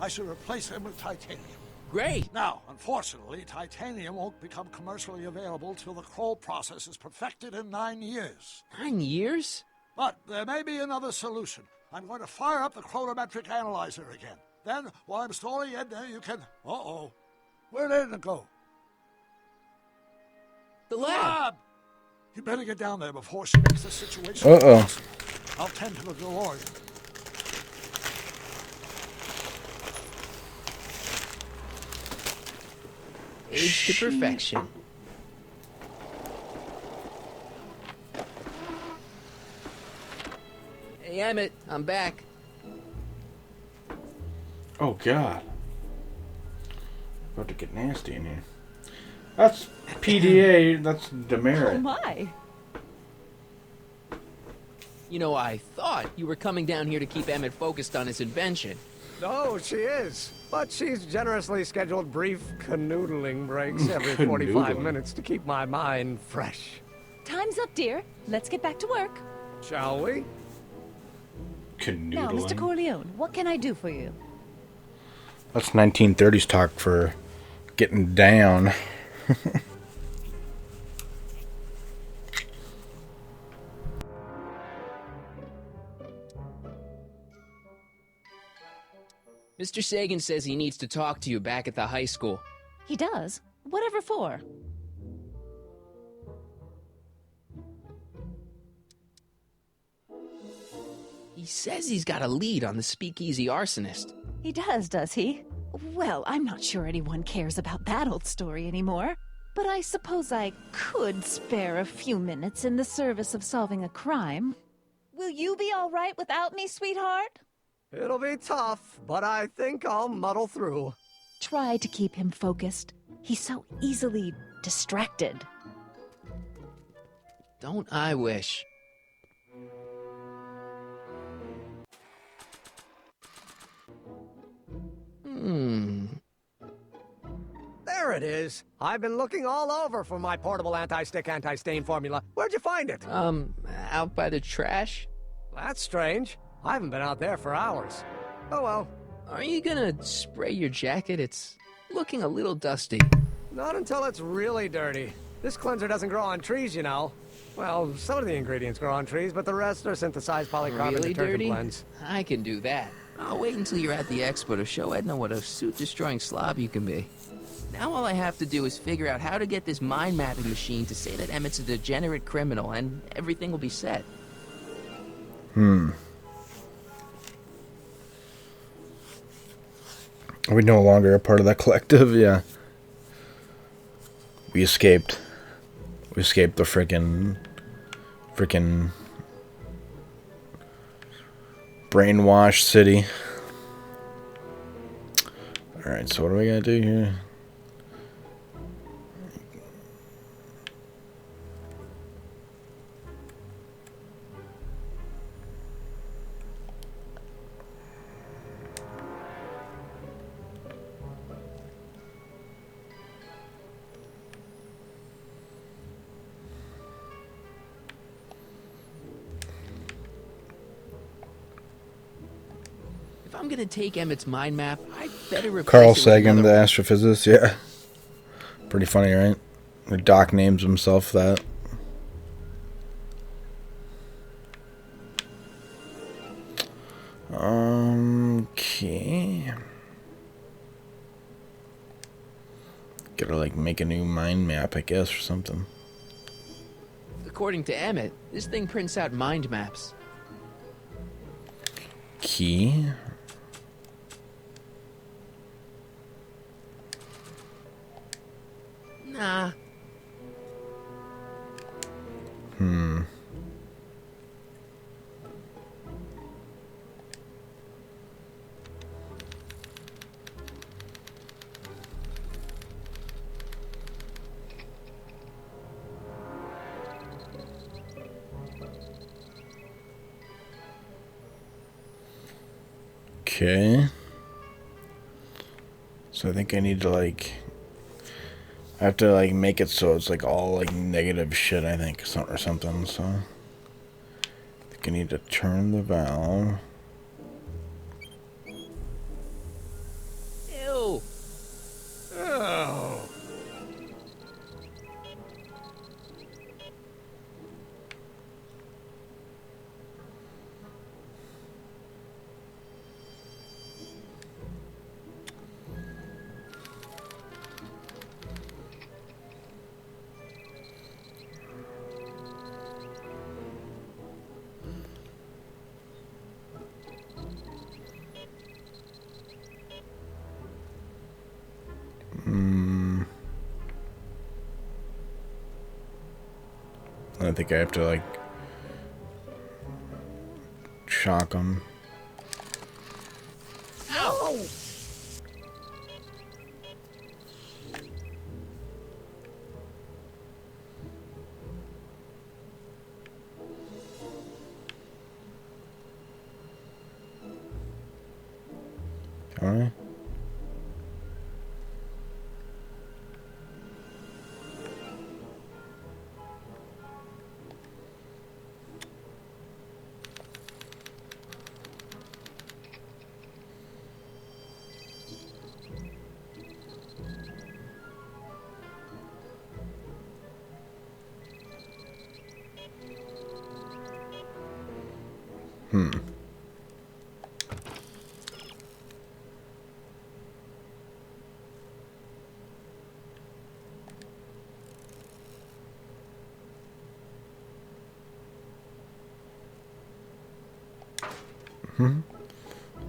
Speaker 12: I should replace them with titanium.
Speaker 1: Great.
Speaker 12: Now, unfortunately, titanium won't become commercially available till the Kroll process is perfected in 9 years.
Speaker 1: 9 years?
Speaker 12: But there may be another solution. I'm going to fire up the chronometric analyzer again. Then, while I'm stalling Edna, you can... Uh-oh. Where'd Edna go?
Speaker 1: The lab!
Speaker 12: You better get down there before she makes the situation
Speaker 4: Uh-oh.
Speaker 12: impossible. I'll tend to the DeLorean.
Speaker 1: Aged to perfection. Hey, Emmett, I'm back.
Speaker 4: Oh, God. About to get nasty in here. That's PDA. That's demerit.
Speaker 15: Oh, my.
Speaker 1: You know, I thought you were coming down here to keep Emmett focused on his invention.
Speaker 14: No, she is. But she's generously scheduled brief canoodling breaks every 45 minutes to keep my mind fresh.
Speaker 15: Time's up, dear. Let's get back to work.
Speaker 14: Shall we?
Speaker 4: Canoodling.
Speaker 15: Now, Mr. Corleone, what can I do for you?
Speaker 4: That's 1930s talk for getting down.
Speaker 1: Mr. Sagan says he needs to talk to you back at the high school.
Speaker 15: He does? Whatever for?
Speaker 1: He says he's got a lead on the speakeasy arsonist.
Speaker 15: He does he? Well, I'm not sure anyone cares about that old story anymore. But I suppose I could spare a few minutes in the service of solving a crime. Will you be all right without me, sweetheart?
Speaker 14: It'll be tough, but I think I'll muddle through.
Speaker 15: Try to keep him focused. He's so easily distracted.
Speaker 1: Don't I wish?
Speaker 14: There it is. I've been looking all over for my portable anti-stick, anti-stain formula. Where'd you find it?
Speaker 1: Out by the trash?
Speaker 14: That's strange. I haven't been out there for hours. Oh well.
Speaker 1: Are you gonna spray your jacket? It's looking a little dusty.
Speaker 14: Not until it's really dirty. This cleanser doesn't grow on trees, you know. Well, some of the ingredients grow on trees, but the rest are synthesized polycarbonate
Speaker 1: Really
Speaker 14: detergent
Speaker 1: dirty?
Speaker 14: blends.
Speaker 1: I can do that. I'll wait until you're at the expo to show Edna what a suit-destroying slob you can be. Now all I have to do is figure out how to get this mind-mapping machine to say that Emmett's a degenerate criminal, and everything will be set.
Speaker 4: Are we no longer a part of that collective? Yeah. We escaped. We escaped the frickin' brainwashed city. Alright, so what do we gotta do here?
Speaker 1: If I'm gonna take Emmett's mind map, I better replace
Speaker 4: Carl
Speaker 1: it with
Speaker 4: Sagan, the
Speaker 1: another one.
Speaker 4: astrophysicist, yeah. Pretty funny, right? Or Doc names himself that. Okay. Gotta, like, make a new mind map, I guess, or something.
Speaker 1: According to Emmett, this thing prints out mind maps.
Speaker 4: Key?
Speaker 1: Nah.
Speaker 4: Okay. So I think I need to like, I have to like make it so it's like all like negative shit, I think, or something. So I think I need to turn the valve.
Speaker 1: Ew.
Speaker 14: Oh.
Speaker 4: I think I have to like shock them.
Speaker 14: Ow!
Speaker 4: All right.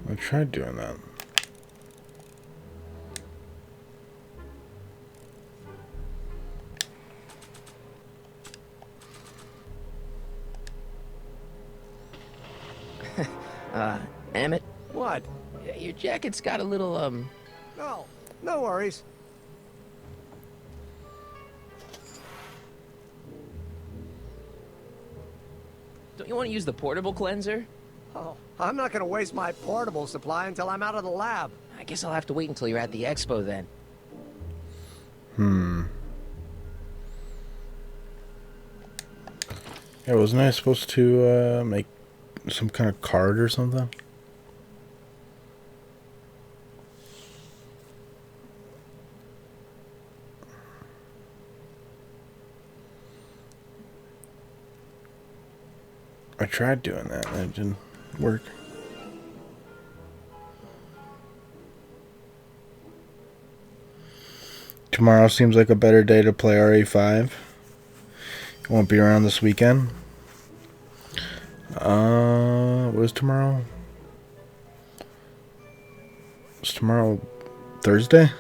Speaker 4: I tried doing that.
Speaker 1: Emmett?
Speaker 14: What?
Speaker 1: Your jacket's got a little,
Speaker 14: No, no worries.
Speaker 1: Don't you want to use the portable cleanser?
Speaker 14: Oh, I'm not going to waste my portable supply until I'm out of the lab.
Speaker 1: I guess I'll have to wait until you're at the expo then.
Speaker 4: Yeah, wasn't I supposed to make some kind of card or something? I tried doing that and it didn't work. Tomorrow seems like a better day to play RE5. It won't be around this weekend. What is tomorrow? Is tomorrow Thursday? I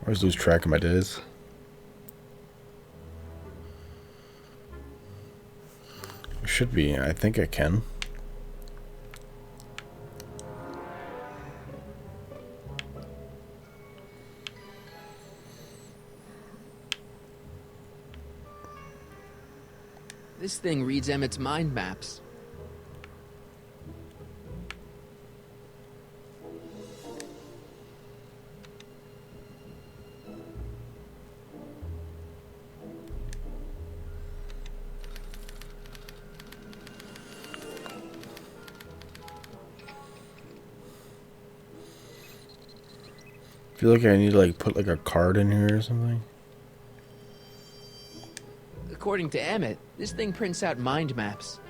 Speaker 4: always lose track of my days. Should be. I think I can.
Speaker 1: This thing reads Emmett's mind maps.
Speaker 4: I feel like I need to like put like a card in here or something.
Speaker 1: According to Emmett, this thing prints out mind maps.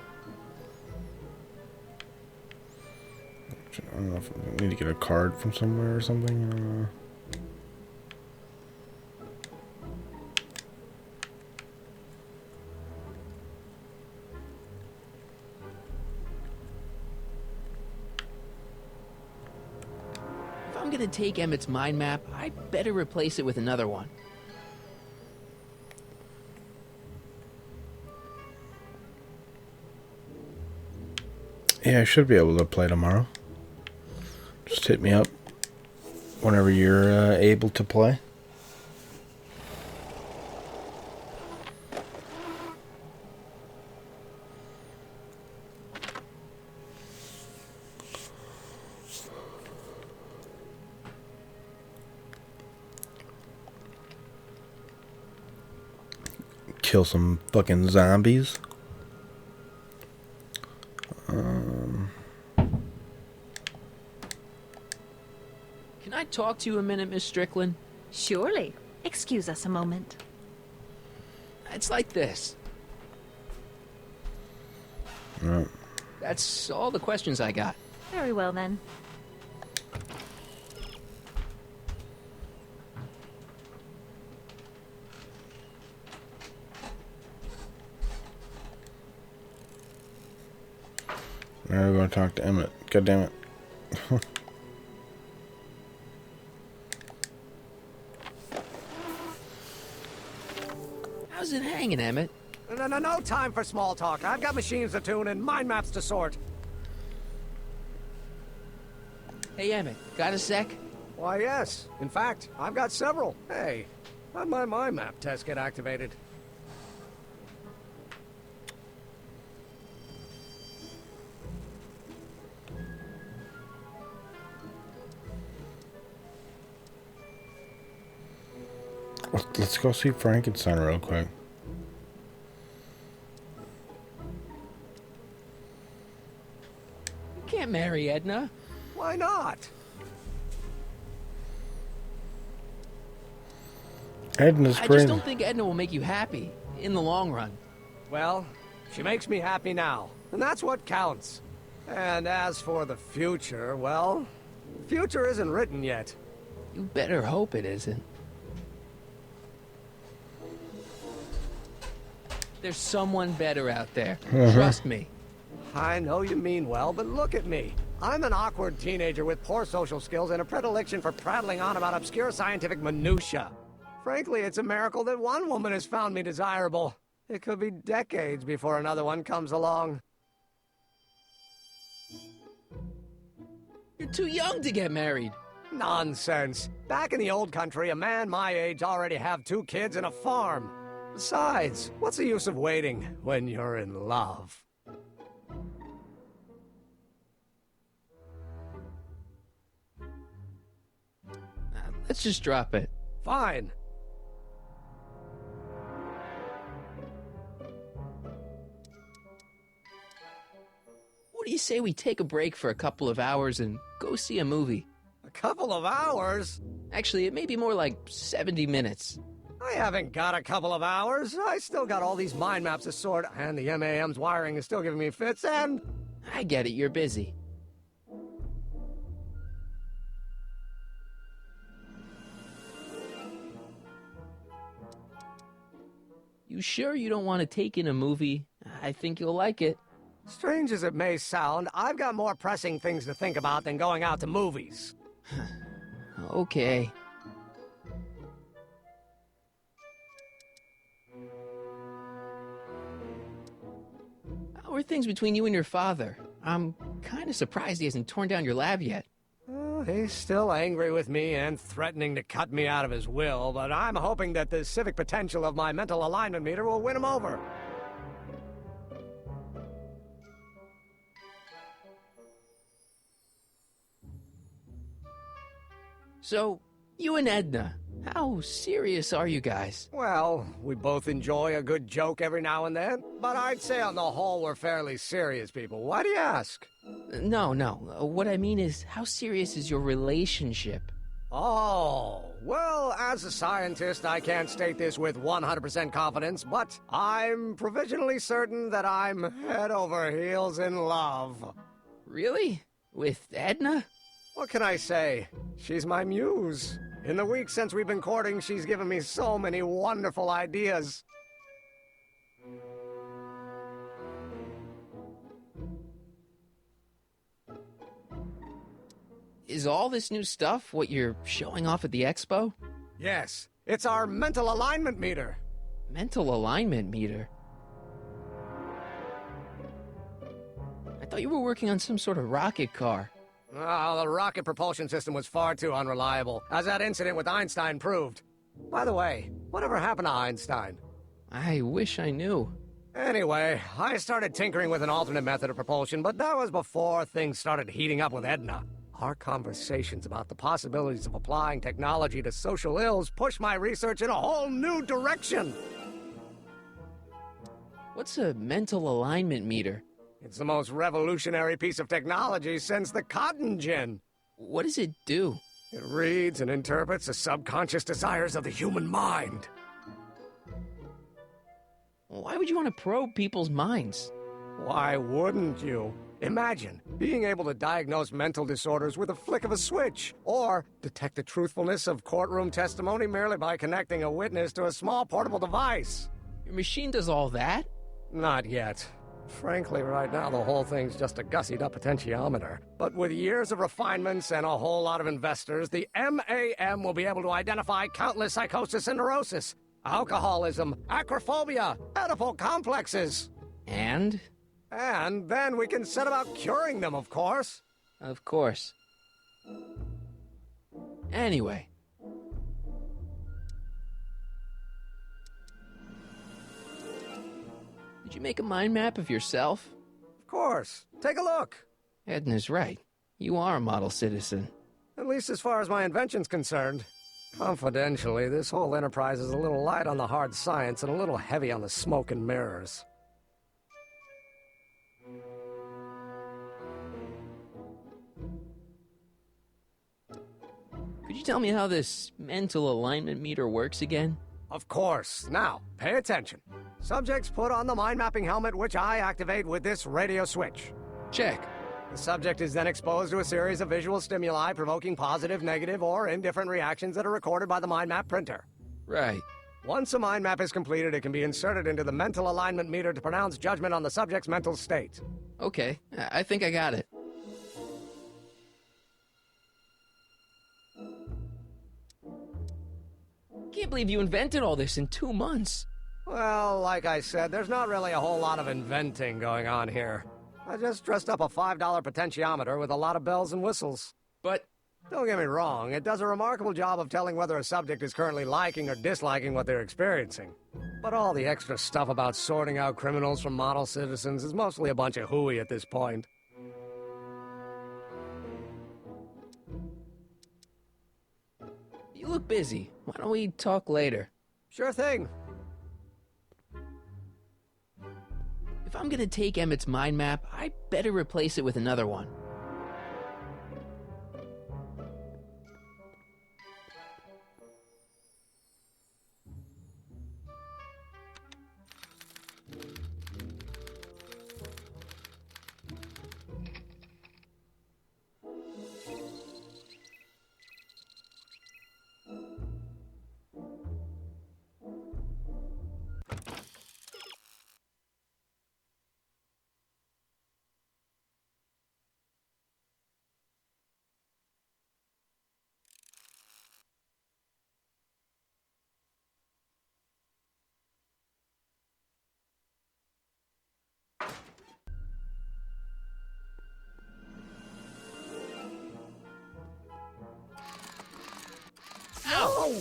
Speaker 4: I don't know if I need to get a card from somewhere or something.
Speaker 1: gonna take Emmett's mind map, I better replace it with another one.
Speaker 4: Yeah, I should be able to play tomorrow. Just hit me up whenever you're able to play. Kill some fucking zombies.
Speaker 1: Can I talk to you a minute, Miss Strickland?
Speaker 15: Surely. Excuse us a moment.
Speaker 1: It's like this. That's all the questions I got.
Speaker 15: Very well, then.
Speaker 4: Now we're going to talk to Emmett. God damn it.
Speaker 1: How's it hanging, Emmett?
Speaker 14: No time for small talk. I've got machines to tune and mind maps to sort.
Speaker 1: Hey, Emmett, got a sec?
Speaker 14: Why, yes. In fact, I've got several. Hey, how'd my mind map test get activated?
Speaker 4: Let's go see Frankenstein real quick.
Speaker 1: You can't marry Edna.
Speaker 14: Why not?
Speaker 4: Edna's
Speaker 1: I
Speaker 4: crazy.
Speaker 1: just don't think Edna will make you happy in the long run.
Speaker 14: Well, she makes me happy now, and that's what counts. And as for the future, well, the future isn't written yet.
Speaker 1: You better hope it isn't. There's someone better out there. Trust me.
Speaker 14: I know you mean well, but look at me. I'm an awkward teenager with poor social skills and a predilection for prattling on about obscure scientific minutiae. Frankly, it's a miracle that one woman has found me desirable. It could be decades before another one comes along.
Speaker 1: You're too young to get married.
Speaker 14: Nonsense. Back in the old country, a man my age already have 2 kids and a farm. Besides, what's the use of waiting when you're in love?
Speaker 1: Let's just drop it.
Speaker 14: Fine.
Speaker 1: What do you say we take a break for a couple of hours and go see a movie?
Speaker 14: A couple of hours?
Speaker 1: Actually, it may be more like 70 minutes.
Speaker 14: I haven't got a couple of hours. I still got all these mind maps to sort, and the MAM's wiring is still giving me fits, and...
Speaker 1: I get it, you're busy. You sure you don't want to take in a movie? I think you'll like it.
Speaker 14: Strange as it may sound, I've got more pressing things to think about than going out to movies.
Speaker 1: Okay. How are things between you and your father? I'm kind of surprised he hasn't torn down your lab yet.
Speaker 14: He's still angry with me and threatening to cut me out of his will, but I'm hoping that the civic potential of my mental alignment meter will win him over.
Speaker 1: So, you and Edna, how serious are you guys?
Speaker 14: Well, we both enjoy a good joke every now and then, but I'd say on the whole we're fairly serious people. Why do you ask?
Speaker 1: No. What I mean is, how serious is your relationship?
Speaker 14: Oh, well, as a scientist, I can't state this with 100% confidence, but I'm provisionally certain that I'm head over heels in love.
Speaker 1: Really? With Edna?
Speaker 14: What can I say? She's my muse. In the weeks since we've been courting, she's given me so many wonderful ideas.
Speaker 1: Is all this new stuff what you're showing off at the expo?
Speaker 14: Yes, it's our mental alignment meter.
Speaker 1: Mental alignment meter? I thought you were working on some sort of rocket car.
Speaker 14: Oh, the rocket propulsion system was far too unreliable, as that incident with Einstein proved. By the way, whatever happened to Einstein?
Speaker 1: I wish I knew.
Speaker 14: Anyway, I started tinkering with an alternate method of propulsion, but that was before things started heating up with Edna. Our conversations about the possibilities of applying technology to social ills pushed my research in a whole new direction.
Speaker 1: What's a mental alignment meter?
Speaker 14: It's the most revolutionary piece of technology since the cotton gin.
Speaker 1: What does it do?
Speaker 14: It reads and interprets the subconscious desires of the human mind.
Speaker 1: Why would you want to probe people's minds?
Speaker 14: Why wouldn't you? Imagine being able to diagnose mental disorders with a flick of a switch, or detect the truthfulness of courtroom testimony merely by connecting a witness to a small portable device.
Speaker 1: Your machine does all that?
Speaker 14: Not yet. Frankly, right now the whole thing's just a gussied-up potentiometer. But with years of refinements and a whole lot of investors, the MAM will be able to identify countless psychosis and neurosis, alcoholism, acrophobia, Oedipal complexes.
Speaker 1: And?
Speaker 14: And then we can set about curing them, of course.
Speaker 1: Of course. Anyway. Did you make a mind map of yourself?
Speaker 14: Of course. Take a look.
Speaker 1: Edna's right. You are a model citizen.
Speaker 14: At least as far as my invention's concerned. Confidentially, this whole enterprise is a little light on the hard science and a little heavy on the smoke and mirrors.
Speaker 1: Could you tell me how this mental alignment meter works again?
Speaker 14: Of course. Now, pay attention. Subjects put on the mind-mapping helmet, which I activate with this radio switch.
Speaker 1: Check.
Speaker 14: The subject is then exposed to a series of visual stimuli provoking positive, negative, or indifferent reactions that are recorded by the mind map printer.
Speaker 1: Right.
Speaker 14: Once a mind map is completed, it can be inserted into the mental alignment meter to pronounce judgment on the subject's mental state.
Speaker 1: Okay, I think I got it. Can't believe you invented all this in 2 months.
Speaker 14: Well, like I said, there's not really a whole lot of inventing going on here. I just dressed up a $5 potentiometer with a lot of bells and whistles.
Speaker 1: But
Speaker 14: don't get me wrong, it does a remarkable job of telling whether a subject is currently liking or disliking what they're experiencing. But all the extra stuff about sorting out criminals from model citizens is mostly a bunch of hooey at this point.
Speaker 1: You look busy. Why don't we talk later?
Speaker 14: Sure thing.
Speaker 1: If I'm gonna take Emmett's mind map, I better replace it with another one.
Speaker 14: Ow!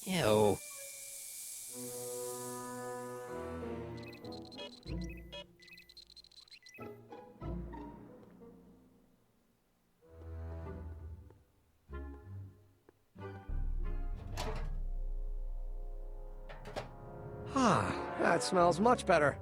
Speaker 1: Ew.
Speaker 14: Ah, that smells much better.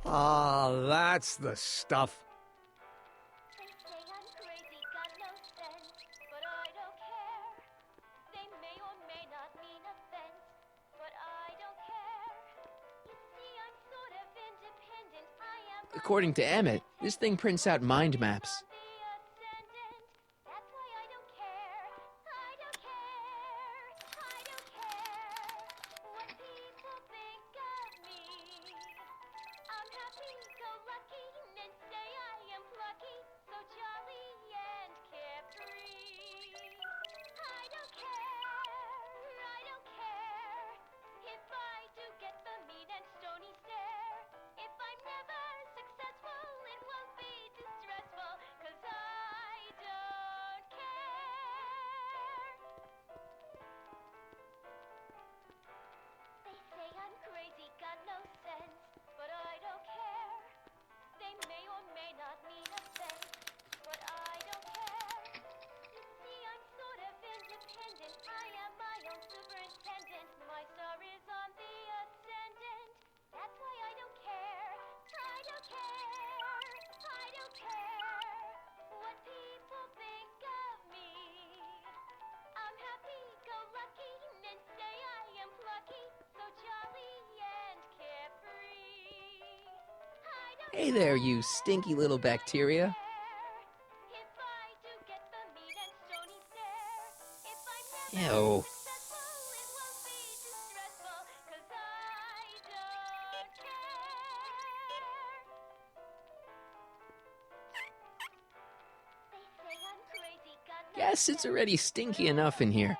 Speaker 14: Ah, that's the stuff.
Speaker 1: According to Emmett, this thing prints out mind maps. Hey there, you stinky little bacteria. Ew. Guess it's already stinky enough in here.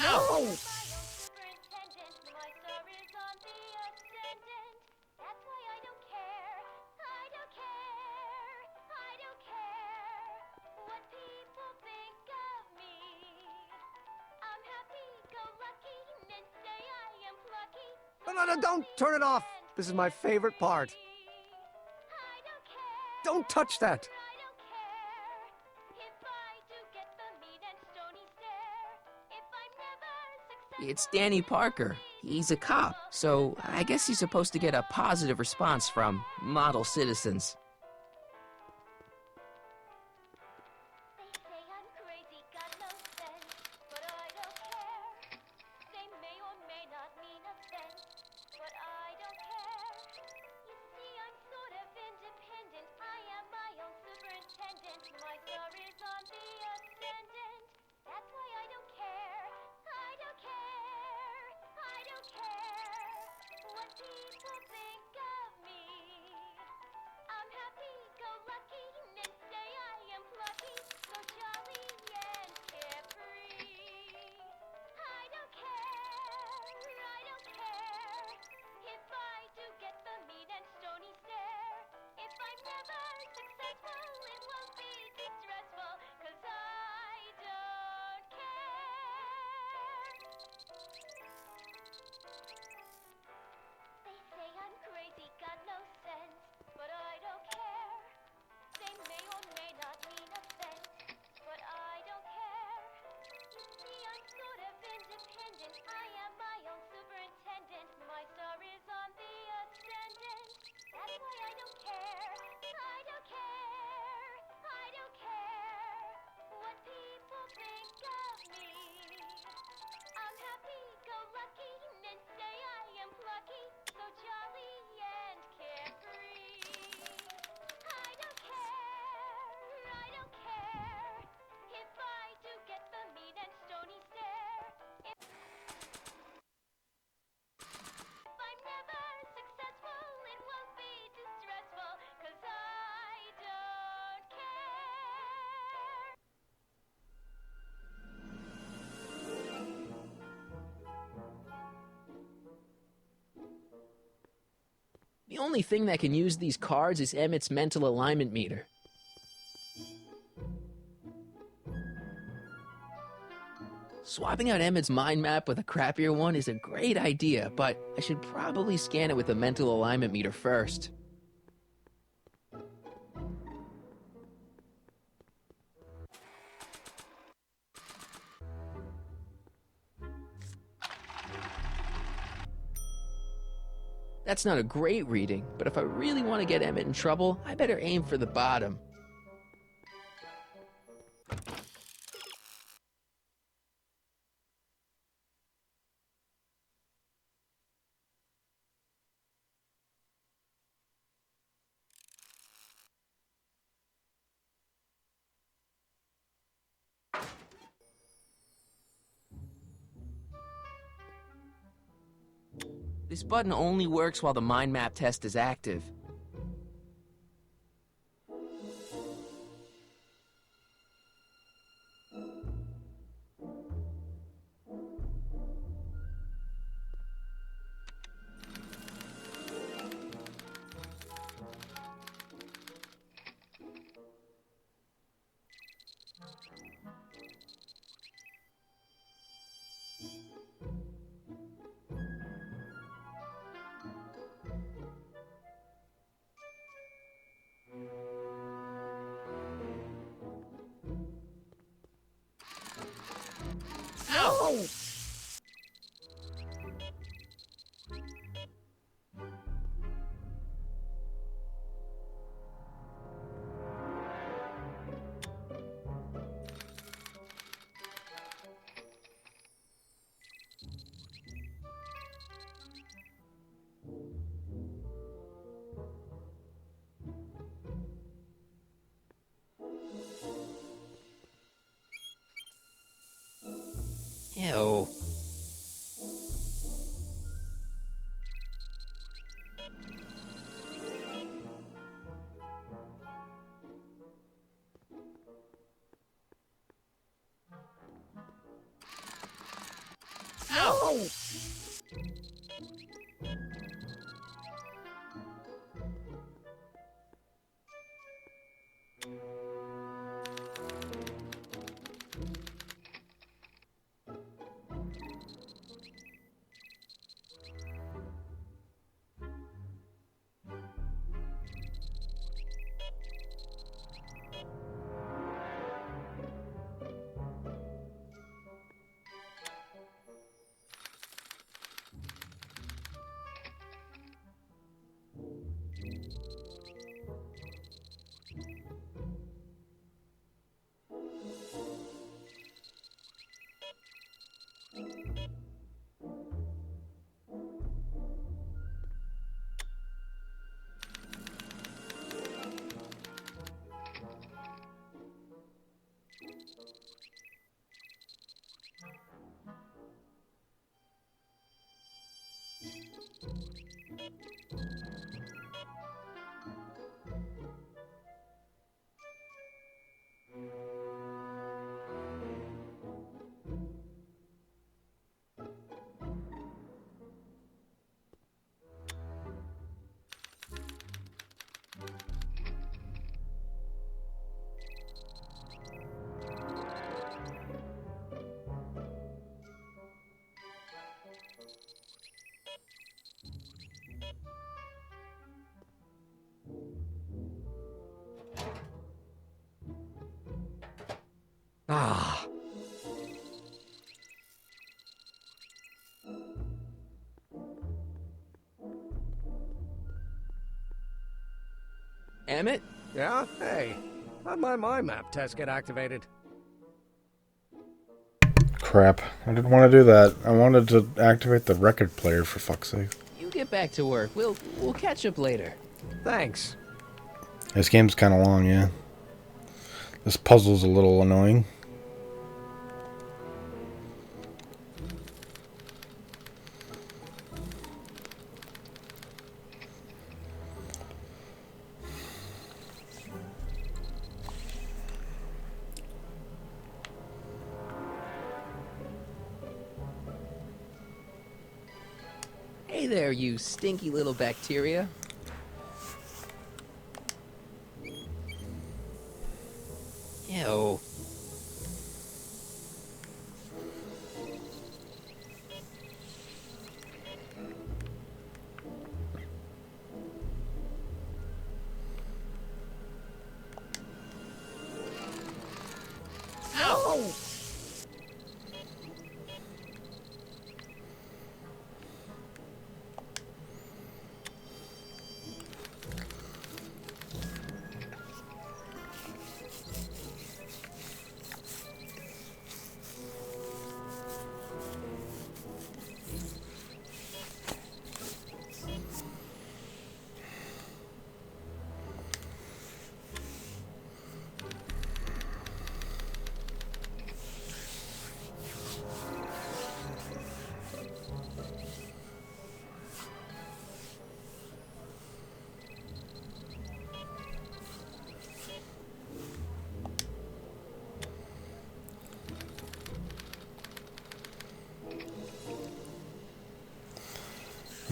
Speaker 14: Ow! No, don't turn it off. This is my favorite part. Don't touch that.
Speaker 1: It's Danny Parker. He's a cop, so I guess he's supposed to get a positive response from model citizens. The only thing that can use these cards is Emmett's mental alignment meter. Swapping out Emmett's mind map with a crappier one is a great idea, but I should probably scan it with a mental alignment meter first. That's not a great reading, but if I really want to get Emmett in trouble, I better aim for the bottom. This button only works while the mind map test is active.
Speaker 14: Ow!
Speaker 1: Ew.
Speaker 14: Ow! Ah.
Speaker 1: Emmett?
Speaker 14: Yeah? Hey, how'd my mind map test get activated?
Speaker 4: Crap. I didn't want to do that. I wanted to activate the record player, for fuck's sake.
Speaker 1: You get back to work. We'll catch up later.
Speaker 14: Thanks.
Speaker 4: This game's kind of long, yeah. This puzzle's a little annoying.
Speaker 1: Hey there, you stinky little bacteria. Ew.
Speaker 14: Ow!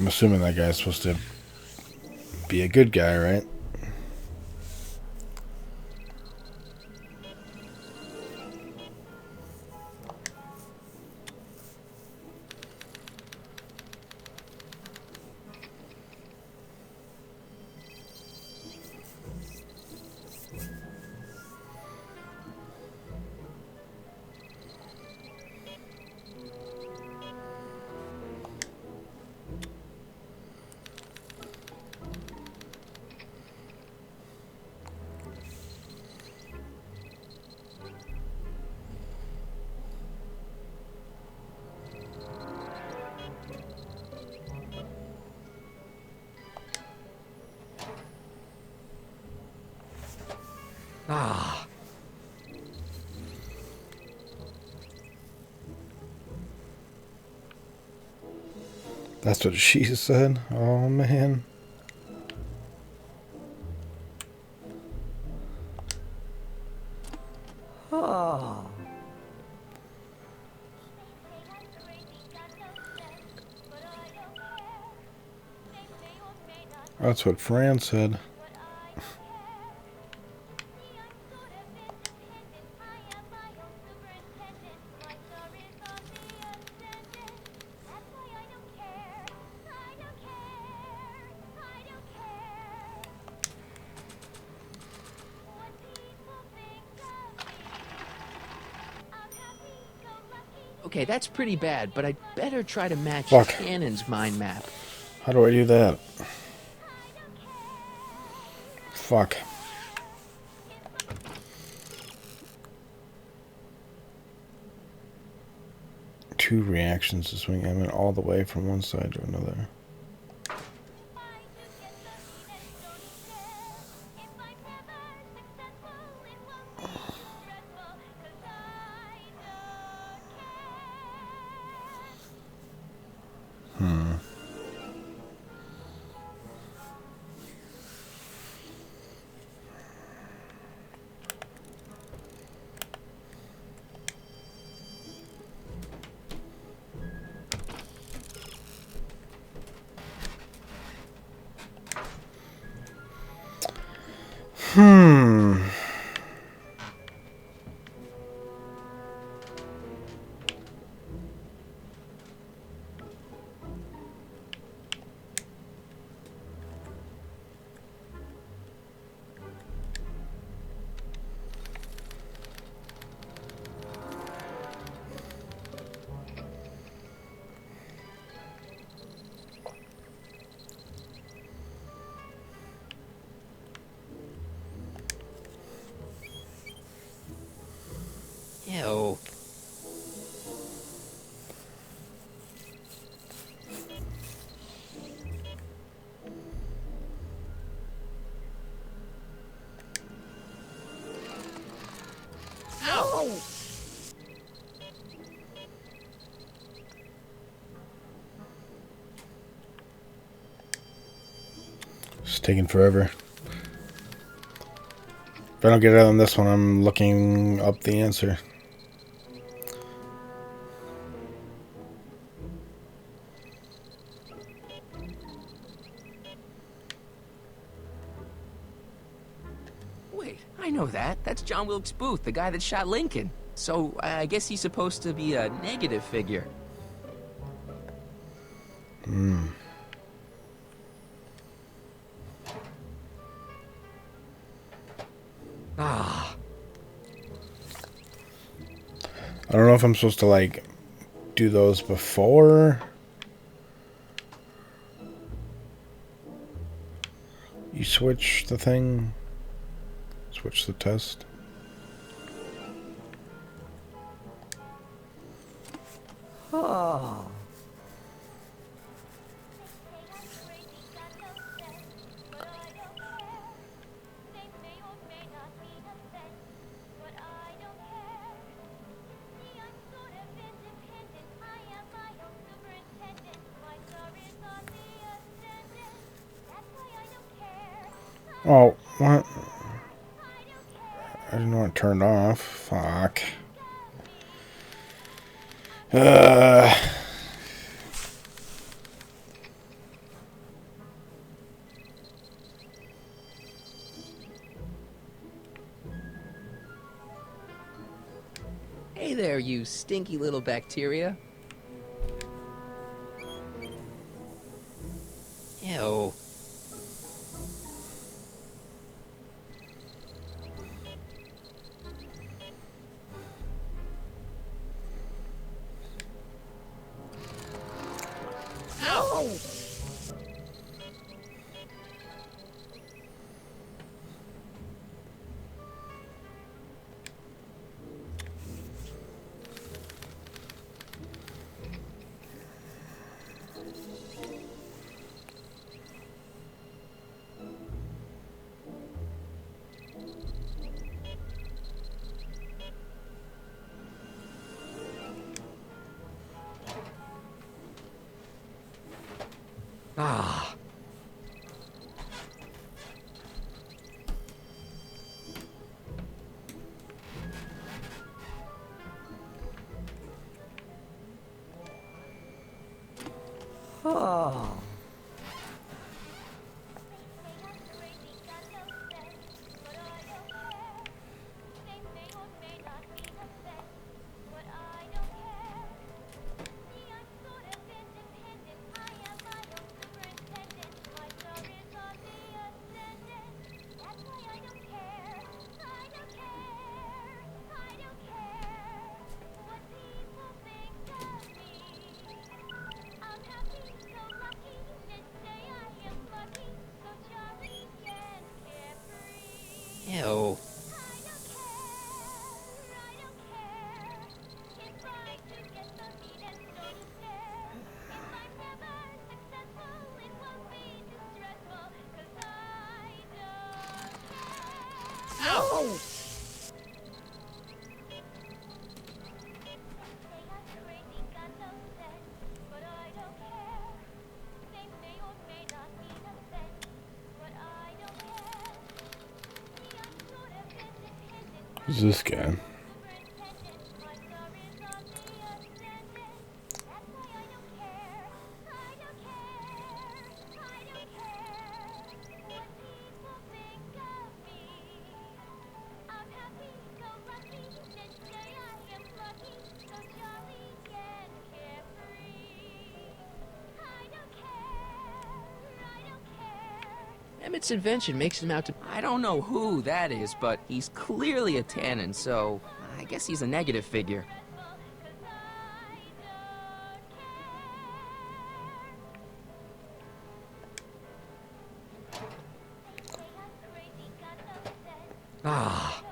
Speaker 4: assuming that guy's supposed to be a good guy, right?
Speaker 14: Ah.
Speaker 4: That's what she said. Oh, man.
Speaker 14: Oh.
Speaker 4: That's what Fran said.
Speaker 1: Okay, that's pretty bad, but I'd better try to match
Speaker 4: Fuck.
Speaker 1: Tannen's mind map.
Speaker 4: How do I do that? Fuck. Two reactions to swing Emmett all the way from one side to another.
Speaker 1: Ew.
Speaker 14: Ow!
Speaker 4: It's taking forever. If I don't get it on this one, I'm looking up the answer.
Speaker 1: Wait, I know that. That's John Wilkes Booth, the guy that shot Lincoln. So I guess he's supposed to be a negative figure.
Speaker 4: Hmm.
Speaker 14: Ah.
Speaker 4: I don't know if I'm supposed to, like, do those before you switch the thing, switch the test.
Speaker 14: Oh.
Speaker 4: Oh, what? I didn't want it turned off. Fuck.
Speaker 1: Hey there, you stinky little bacteria. Ew. Ow!
Speaker 14: Ah. Oh.
Speaker 1: Ew. Ow!
Speaker 4: Who's this guy?
Speaker 1: Emmett's invention makes him out to... I don't know who that is, but he's clearly a Tannen, so I guess he's a negative figure.
Speaker 14: Ah.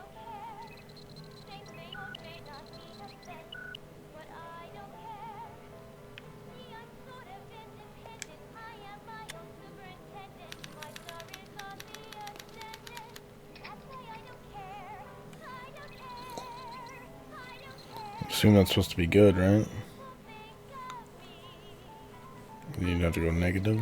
Speaker 4: Assume that's supposed to be good, right? You have to go negative.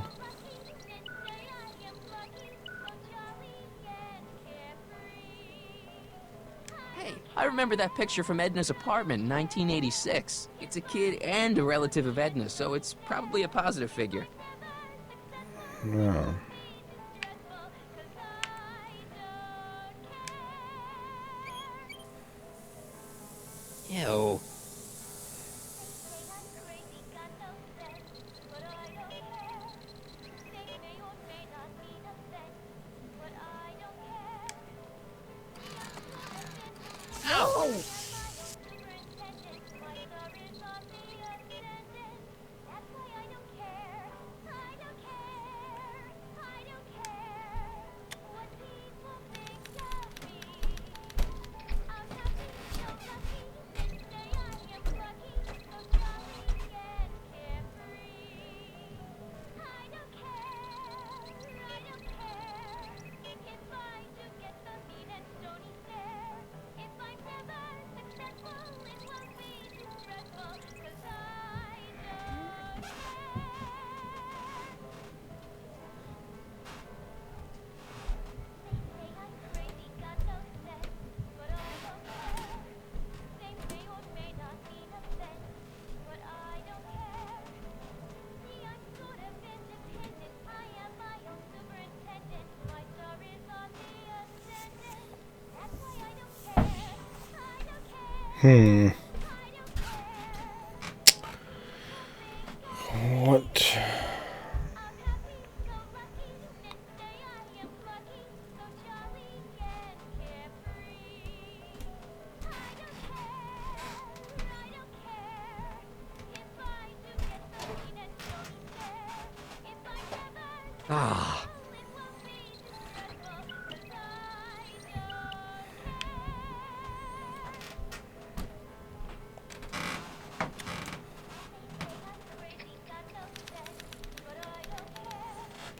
Speaker 1: Hey, I remember that picture from Edna's apartment in 1986. It's a kid and a relative of Edna, so it's probably a positive figure.
Speaker 4: No.
Speaker 1: Ew. Ow!
Speaker 14: Ah.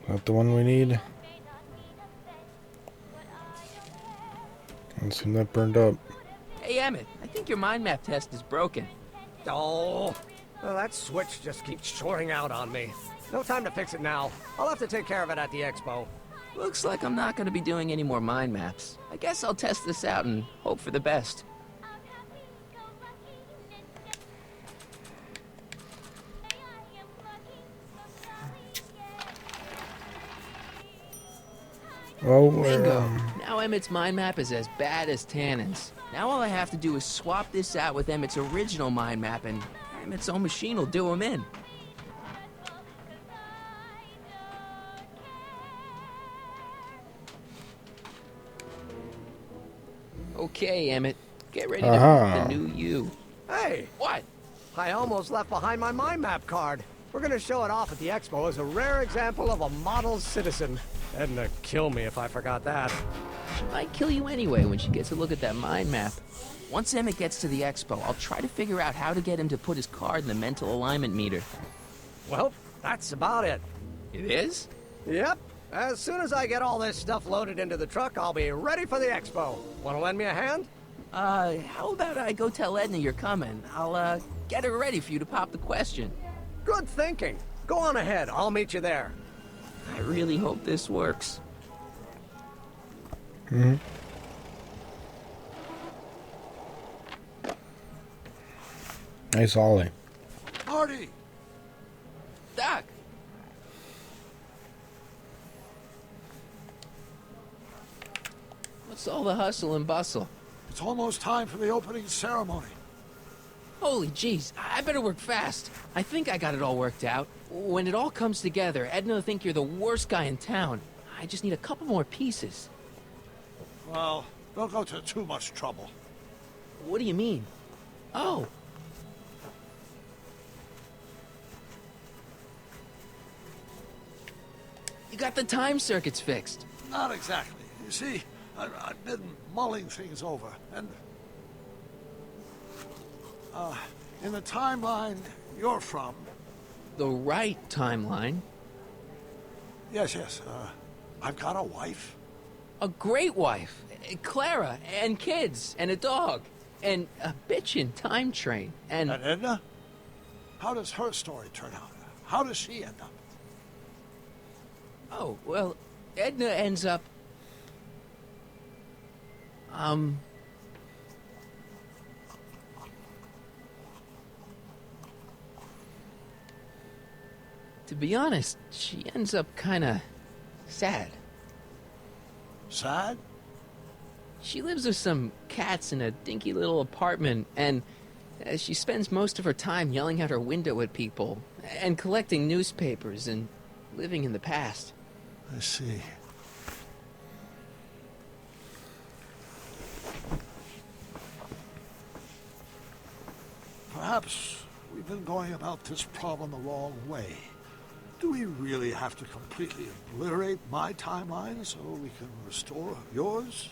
Speaker 4: That the one we need? Let's see that burned up.
Speaker 1: Hey, Emmett, I think your mind map test is broken.
Speaker 14: Oh, well, that switch just keeps shorting out on me. No time to fix it now. I'll have to take care of it at the expo.
Speaker 1: Looks like I'm not going to be doing any more mind maps. I guess I'll test this out and hope for the best.
Speaker 4: Oh,
Speaker 1: Bingo! Now Emmett's mind map is as bad as Tannen's. Now all I have to do is swap this out with Emmett's original mind map, and Emmett's own machine will do him in. Okay, Emmett. Get ready to meet the new you.
Speaker 14: Hey!
Speaker 1: What?
Speaker 14: I almost left behind my mind map card. We're gonna show it off at the expo as a rare example of a model citizen. Edna kill me if I forgot that.
Speaker 1: She might kill you anyway when she gets a look at that mind map. Once Emmett gets to the expo, I'll try to figure out how to get him to put his card in the mental alignment meter.
Speaker 14: Well, that's about it.
Speaker 1: It is?
Speaker 14: Yep. As soon as I get all this stuff loaded into the truck, I'll be ready for the expo. Wanna lend me a hand?
Speaker 1: How about I go tell Edna you're coming? I'll, get her ready for you to pop the question.
Speaker 14: Good thinking. Go on ahead. I'll meet you there.
Speaker 1: I really hope this works.
Speaker 4: Hmm. Nice ollie.
Speaker 12: Marty!
Speaker 1: Doc! What's all the hustle and bustle?
Speaker 12: It's almost time for the opening ceremony.
Speaker 1: Holy jeez, I better work fast. I think I got it all worked out. When it all comes together, Edna will think you're the worst guy in town. I just need a couple more pieces.
Speaker 12: Well, don't go to too much trouble.
Speaker 1: What do you mean? Oh. You got the time circuits fixed.
Speaker 12: Not exactly. You see, I've been mulling things over, and... in the timeline you're from...
Speaker 1: The right timeline?
Speaker 12: Yes, I've got a wife.
Speaker 1: A great wife. Clara, and kids, and a dog, and a bitchin' time train, and...
Speaker 12: And Edna? How does her story turn out? How does she end up?
Speaker 1: Oh, well, Edna ends up... To be honest, she ends up kinda sad.
Speaker 12: Sad?
Speaker 1: She lives with some cats in a dinky little apartment, and she spends most of her time yelling out her window at people, and collecting newspapers, and living in the past.
Speaker 12: I see. Perhaps we've been going about this problem the wrong way. Do we really have to completely obliterate my timeline so we can restore yours?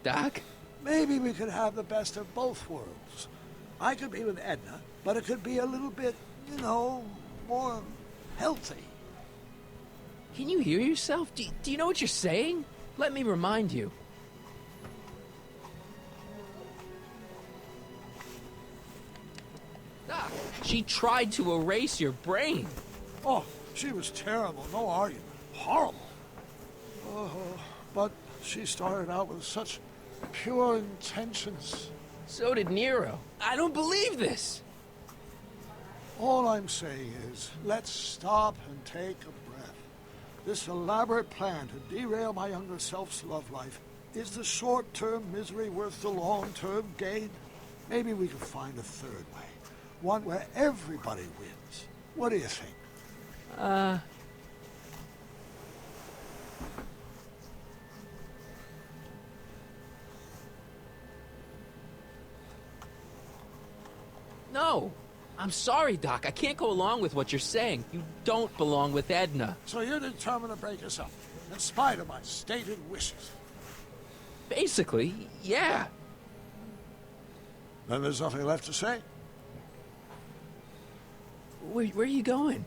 Speaker 1: Doc?
Speaker 12: Maybe we could have the best of both worlds. I could be with Edna, but it could be a little bit, you know, more healthy.
Speaker 1: Can you hear yourself? Do you know what you're saying? Let me remind you. Doc, she tried to erase your brain.
Speaker 12: Oh, she was terrible, no argument. Horrible. But she started out with such pure intentions.
Speaker 1: So did Nero. I don't believe this.
Speaker 12: All I'm saying is, let's stop and take a breath. This elaborate plan to derail my younger self's love life, is the short-term misery worth the long-term gain? Maybe we can find a third way. One where everybody wins. What do you think?
Speaker 1: No. I'm sorry, Doc. I can't go along with what you're saying. You don't belong with Edna.
Speaker 12: So you're determined to break us up, in spite of my stated wishes.
Speaker 1: Basically, yeah.
Speaker 12: Then there's nothing left to say.
Speaker 1: Where are you going?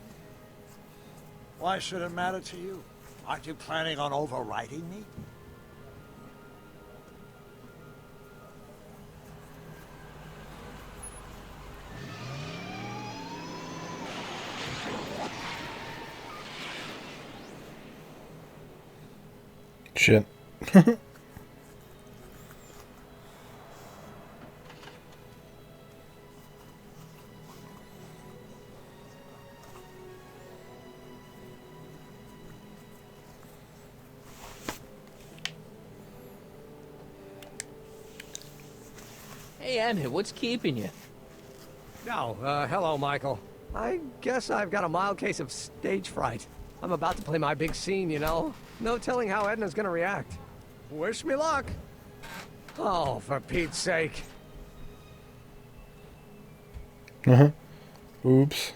Speaker 12: Why should it matter to you? Aren't you planning on overriding me?
Speaker 4: Shit.
Speaker 1: Hey, Emmett, what's keeping you?
Speaker 14: No, hello, Michael. I guess I've got a mild case of stage fright. I'm about to play my big scene, you know? No telling how Edna's gonna react. Wish me luck. Oh, for Pete's sake.
Speaker 4: Oops.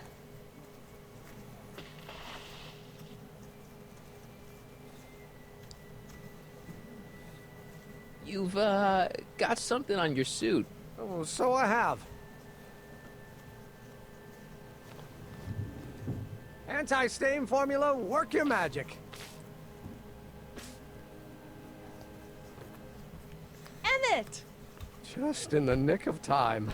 Speaker 1: You've, got something on your suit.
Speaker 14: Oh, so I have. Anti-stain formula, work your magic.
Speaker 15: Emmett!
Speaker 14: Just in the nick of time.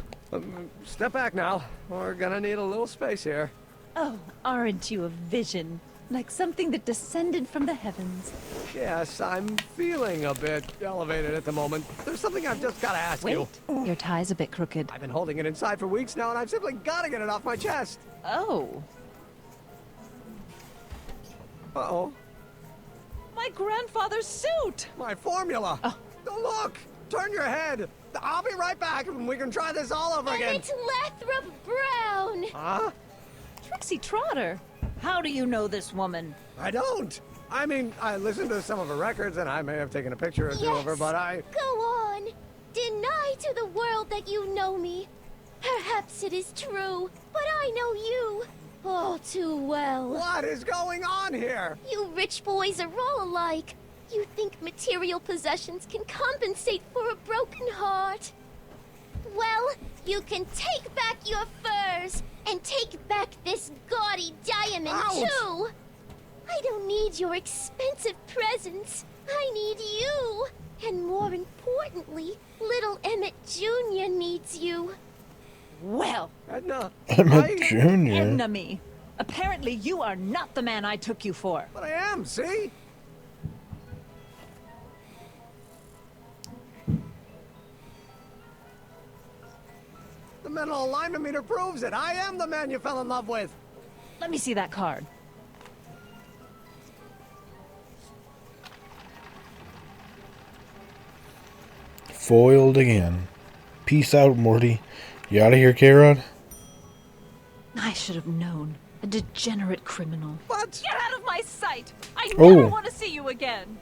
Speaker 14: Step back now. We're gonna need a little space here.
Speaker 15: Oh, aren't you a vision? Like something that descended from the heavens.
Speaker 14: Yes, I'm feeling a bit elevated at the moment. There's something I've just gotta ask you.
Speaker 15: Wait, your tie's a bit crooked.
Speaker 14: I've been holding it inside for weeks now, and I've simply gotta get it off my chest.
Speaker 15: Oh.
Speaker 14: Uh-oh.
Speaker 15: My grandfather's suit!
Speaker 14: My formula! Oh. Look! Turn your head! I'll be right back, and we can try this all over again.
Speaker 16: Emmett Lathrop Brown!
Speaker 14: Huh?
Speaker 15: Trixie Trotter! How do you know this woman?
Speaker 14: I don't! I mean, I listened to some of her records, and I may have taken a picture or two of her, but I...
Speaker 16: Go on! Deny to the world that you know me. Perhaps it is true, but I know you all too well.
Speaker 14: What is going on here?
Speaker 16: You rich boys are all alike. You think material possessions can compensate for a broken heart. Well, you can take back your furs, and take back this gaudy diamond, too! I don't need your expensive presents. I need you. And more importantly, little Emmett Jr. needs you.
Speaker 15: Well,
Speaker 14: Edna.
Speaker 4: Emmett Jr.
Speaker 15: Edna me. Apparently you are not the man I took you for.
Speaker 14: But I am, see? The mental alignment meter proves it. I am the man you fell in love with.
Speaker 15: Let me see that card.
Speaker 4: Foiled again. Peace out, Morty. You out of here, K-Rod?
Speaker 15: I should have known. A degenerate criminal.
Speaker 14: What?
Speaker 15: Get out of my sight! I never want to see you again!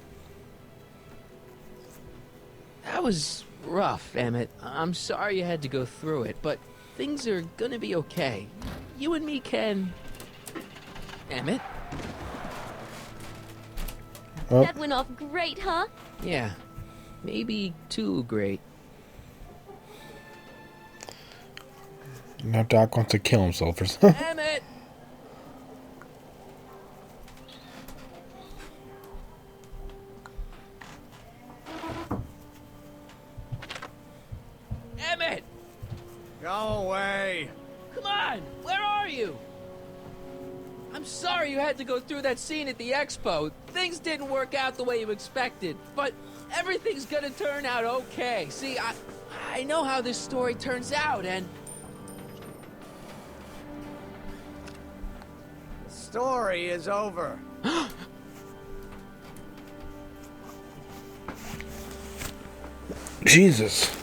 Speaker 1: That was rough, Emmett. I'm sorry you had to go through it, but things are gonna be okay. You and me can... Emmett?
Speaker 4: Oh.
Speaker 16: That went off great, huh?
Speaker 1: Yeah. Maybe too great.
Speaker 4: Now Doc wants to kill himself or something.
Speaker 1: Emmett! Emmett!
Speaker 14: Go away.
Speaker 1: Come on! Where are you? I'm sorry you had to go through that scene at the expo. Things didn't work out the way you expected, but everything's gonna turn out okay. See, I know how this story turns out, and...
Speaker 14: The story is over.
Speaker 4: Jesus.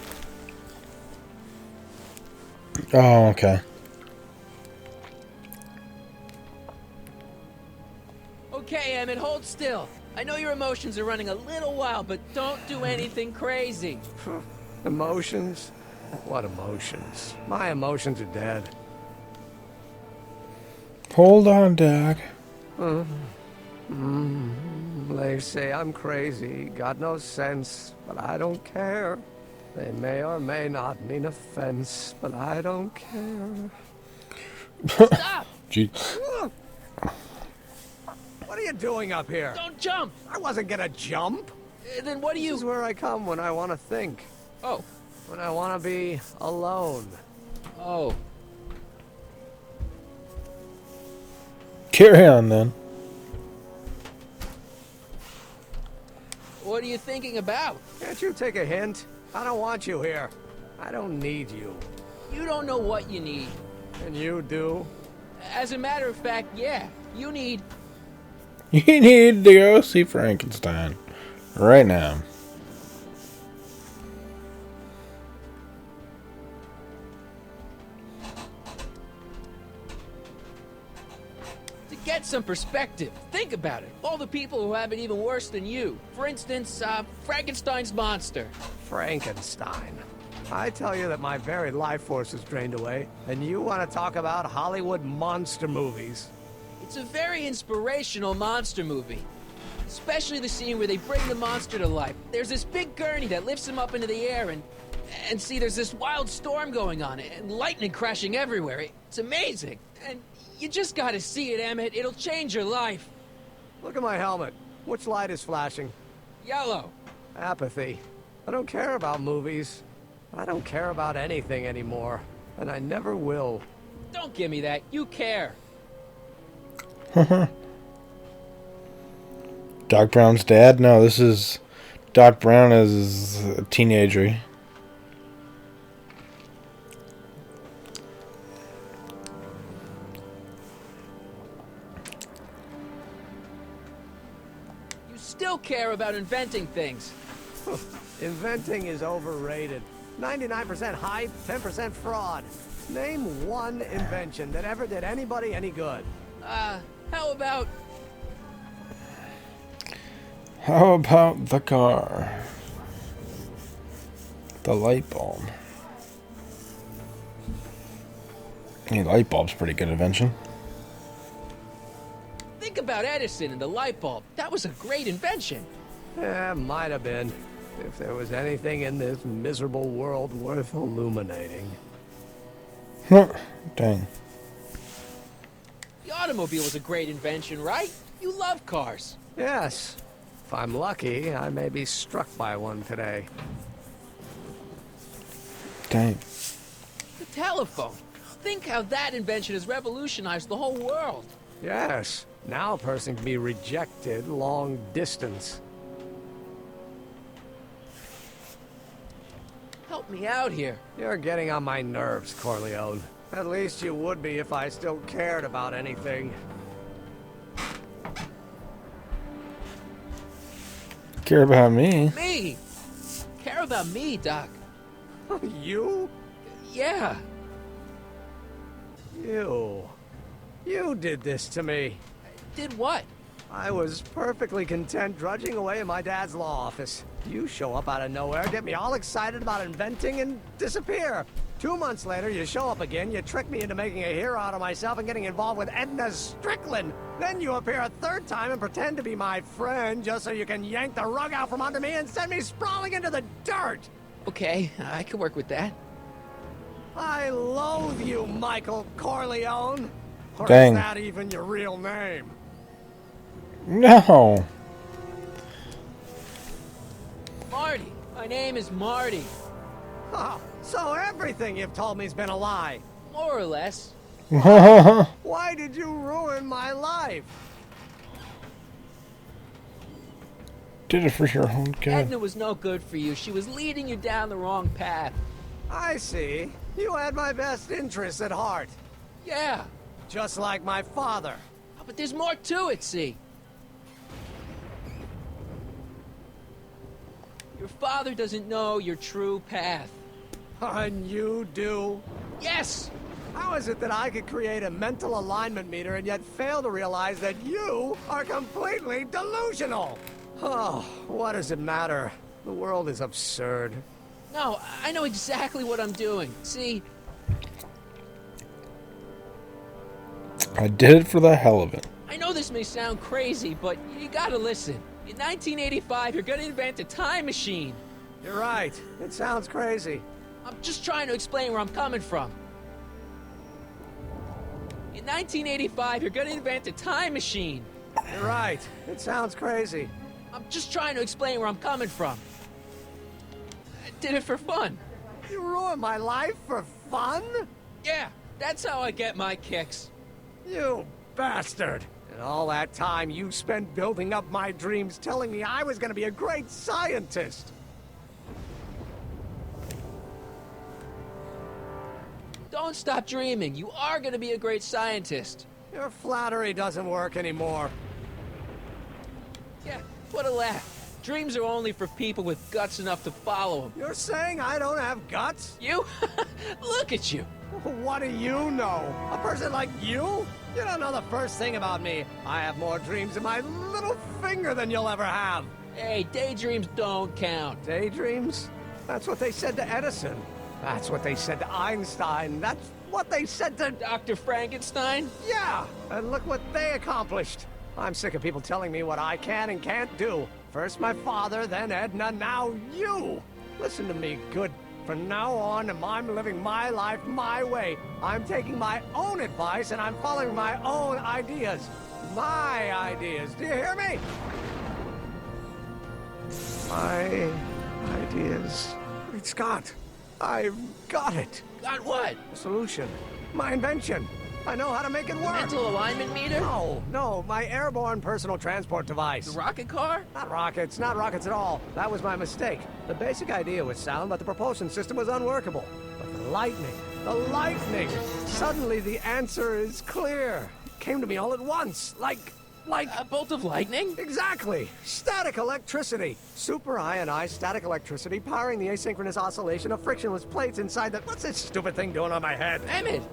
Speaker 4: Oh, okay.
Speaker 1: Okay, Emmett, hold still. I know your emotions are running a little wild, but don't do anything crazy.
Speaker 14: Emotions? What emotions? My emotions are dead.
Speaker 4: Hold on, Doc.
Speaker 14: They say I'm crazy, got no sense, but I don't care. They may or may not mean offense, but I don't care.
Speaker 1: Stop!
Speaker 4: Gee.
Speaker 14: What are you doing up here?
Speaker 1: Don't jump!
Speaker 14: I wasn't gonna jump.
Speaker 1: Then what do you...
Speaker 14: This is where I come when I want to think.
Speaker 1: Oh.
Speaker 14: When I want to be alone.
Speaker 1: Oh.
Speaker 4: Carry on, then.
Speaker 1: What are you thinking about?
Speaker 14: Can't you take a hint? I don't want you here. I don't need you.
Speaker 1: You don't know what you need.
Speaker 14: And you do?
Speaker 1: As a matter of fact, yeah. You need...
Speaker 4: You need to go see Frankenstein. Right now.
Speaker 1: To get some perspective, think about it. All the people who have it even worse than you. For instance, Frankenstein's monster.
Speaker 14: Frankenstein. I tell you that my very life force is drained away, and you want to talk about Hollywood monster movies.
Speaker 1: It's a very inspirational monster movie. Especially the scene where they bring the monster to life. There's this big gurney that lifts him up into the air, and see, there's this wild storm going on, and lightning crashing everywhere. It's amazing. And you just gotta see it, Emmett. It'll change your life.
Speaker 14: Look at my helmet. Which light is flashing?
Speaker 1: Yellow.
Speaker 14: Apathy. I don't care about movies. I don't care about anything anymore. And I never will.
Speaker 1: Don't give me that. You care.
Speaker 4: Doc Brown's dad? No, this is... Doc Brown is a teenager.
Speaker 1: You still care about inventing things.
Speaker 14: Inventing is overrated. 99% hype, 10% fraud. Name one invention that ever did anybody any good.
Speaker 1: How about...
Speaker 4: How about the car? The light bulb. Hey, light bulb's a pretty good invention.
Speaker 1: Think about Edison and the light bulb. That was a great invention.
Speaker 14: Yeah, might have been. If there was anything in this miserable world worth illuminating.
Speaker 4: Dang.
Speaker 1: The automobile was a great invention, right? You love cars.
Speaker 14: Yes. If I'm lucky, I may be struck by one today.
Speaker 4: Dang.
Speaker 1: The telephone. Think how that invention has revolutionized the whole world.
Speaker 14: Yes. Now a person can be rejected long distance.
Speaker 1: Help me out here.
Speaker 14: You're getting on my nerves, Corleone. At least you would be if I still cared about anything.
Speaker 4: Care about me?
Speaker 1: Me? Care about me, Doc.
Speaker 14: You?
Speaker 1: Yeah.
Speaker 14: You did this to me.
Speaker 1: Did what?
Speaker 14: I was perfectly content drudging away in my dad's law office. You show up out of nowhere, get me all excited about inventing, and disappear. 2 months later, you show up again, you trick me into making a hero out of myself and getting involved with Edna Strickland. Then you appear a third time and pretend to be my friend just so you can yank the rug out from under me and send me sprawling into the dirt.
Speaker 1: Okay, I can work with that.
Speaker 14: I loathe you, Michael Corleone. Or
Speaker 4: Dang.
Speaker 14: is that even your real name?
Speaker 4: No.
Speaker 1: Marty. My name is Marty.
Speaker 14: Oh, so everything you've told me's been a lie.
Speaker 1: More or less.
Speaker 14: Why did you ruin my life?
Speaker 4: Did it for your own good.
Speaker 1: Edna was no good for you. She was leading you down the wrong path.
Speaker 14: I see. You had my best interests at heart.
Speaker 1: Yeah.
Speaker 14: Just like my father.
Speaker 1: Oh, but there's more to it, see. Your father doesn't know your true path.
Speaker 14: And you do?
Speaker 1: Yes!
Speaker 14: How is it that I could create a mental alignment meter and yet fail to realize that you are completely delusional? Oh, what does it matter? The world is absurd.
Speaker 1: No, I know exactly what I'm doing. See?
Speaker 4: I did it for the hell of it.
Speaker 1: I know this may sound crazy, but you gotta listen. In 1985, you're gonna invent a time machine.
Speaker 14: You're right. It sounds crazy.
Speaker 1: I'm just trying to explain where I'm coming from. In 1985, you're gonna invent a time machine.
Speaker 14: You're right. It sounds crazy.
Speaker 1: I'm just trying to explain where I'm coming from. I did it for fun.
Speaker 14: You ruined my life for fun?
Speaker 1: Yeah, that's how I get my kicks.
Speaker 14: You bastard. And all that time you spent building up my dreams, telling me I was gonna be a great scientist.
Speaker 1: Don't stop dreaming. You are gonna be a great scientist.
Speaker 14: Your flattery doesn't work anymore.
Speaker 1: Yeah, what a laugh. Dreams are only for people with guts enough to follow them.
Speaker 14: You're saying I don't have guts?
Speaker 1: You? Look at you.
Speaker 14: What do you know? A person like you? You don't know the first thing about me. I have more dreams in my little finger than you'll ever have.
Speaker 1: Hey, daydreams don't count.
Speaker 14: Daydreams? That's what they said to Edison. That's what they said to Einstein. That's what they said to
Speaker 1: Dr. Frankenstein?
Speaker 14: Yeah, and look what they accomplished. I'm sick of people telling me what I can and can't do. First my father, then Edna, now you. Listen to me, good. From now on, I'm living my life my way. I'm taking my own advice and I'm following my own ideas. My ideas. Do you hear me? My ideas. Great Scott. I've got it.
Speaker 1: Got what?
Speaker 14: A solution. My invention. I know how to make it work.
Speaker 1: Mental alignment meter?
Speaker 14: No, my airborne personal transport device.
Speaker 1: The rocket car?
Speaker 14: Not rockets at all. That was my mistake. The basic idea was sound, but the propulsion system was unworkable. But the lightning! Suddenly the answer is clear. It came to me all at once, like
Speaker 1: a bolt of lightning?
Speaker 14: Exactly! Static electricity! Super ionized static electricity powering the asynchronous oscillation of frictionless plates inside the... What's this stupid thing doing on my head?
Speaker 1: Emmett,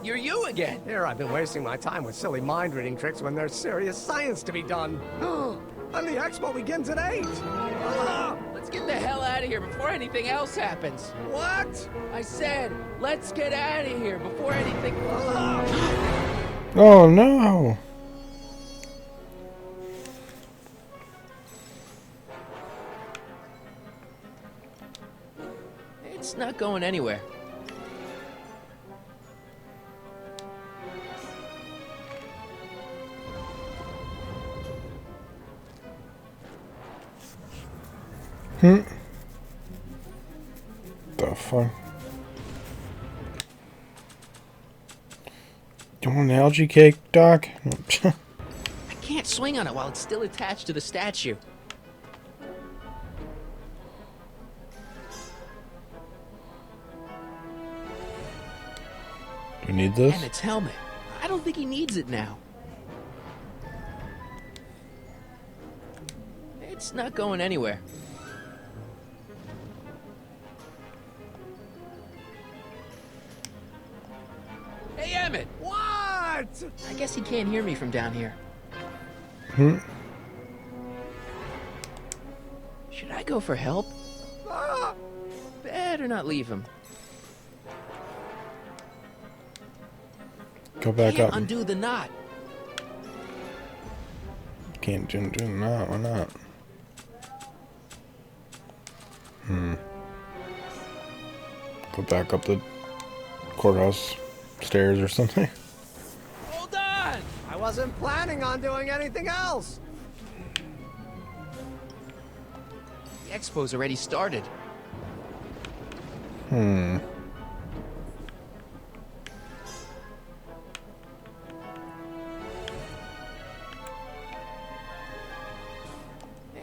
Speaker 1: you're you again.
Speaker 14: Here, I've been wasting my time with silly mind-reading tricks when there's serious science to be done. And the expo begins at 8!
Speaker 1: Let's get the hell out of here before anything else happens.
Speaker 14: What?
Speaker 1: I said, let's get out of here before anything...
Speaker 4: Oh, no!
Speaker 1: It's not going anywhere.
Speaker 4: The fuck? You want an algae cake, Doc?
Speaker 1: I can't swing on it while it's still attached to the statue.
Speaker 4: Do you need this?
Speaker 1: Emmett's helmet. I don't think he needs it now. It's not going anywhere. Hey, Emmett!
Speaker 14: What?
Speaker 1: I guess he can't hear me from down here. Should I go for help? Better not leave him.
Speaker 4: Go back up.
Speaker 1: Undo the knot.
Speaker 4: Can't do the knot. Why not? Go back up the courthouse stairs or something.
Speaker 1: Hold on!
Speaker 14: I wasn't planning on doing anything else.
Speaker 1: The expo's already started.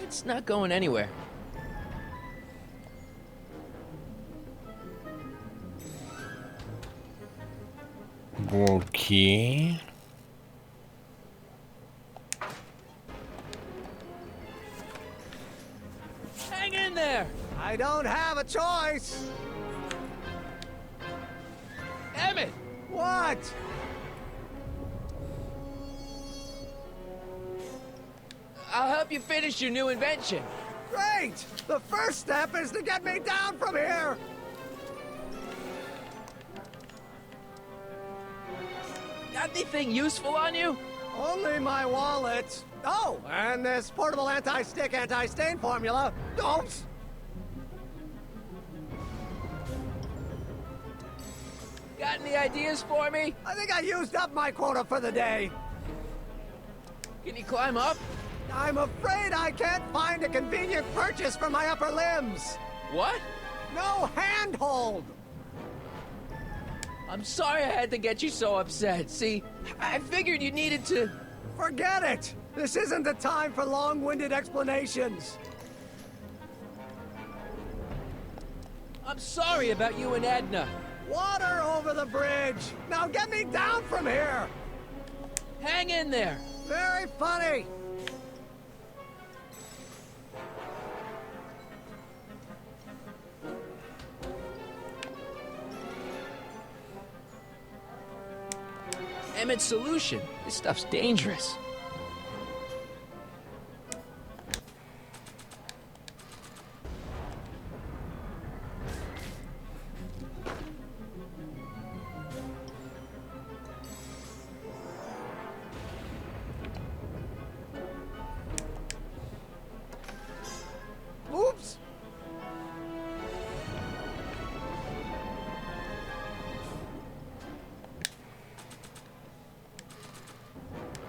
Speaker 1: It's not going anywhere.
Speaker 4: Okay.
Speaker 1: Hang in there!
Speaker 14: I don't have a choice.
Speaker 1: Emmett!
Speaker 14: What?
Speaker 1: I'll help you finish your new invention.
Speaker 14: Great! The first step is to get me down from here!
Speaker 1: Got anything useful on you?
Speaker 14: Only my wallet. Oh, and this portable anti-stick, anti-stain formula. Oops.
Speaker 1: Got any ideas for me?
Speaker 14: I think I used up my quota for the day.
Speaker 1: Can you climb up?
Speaker 14: I'm afraid I can't find a convenient purchase for my upper limbs.
Speaker 1: What?
Speaker 14: No handhold.
Speaker 1: I'm sorry I had to get you so upset. See, I figured you needed to...
Speaker 14: Forget it! This isn't the time for long-winded explanations.
Speaker 1: I'm sorry about you and Edna.
Speaker 14: Water over the bridge! Now get me down from here!
Speaker 1: Hang in there!
Speaker 14: Very funny!
Speaker 1: Emmett's solution. This stuff's dangerous.
Speaker 14: Oops!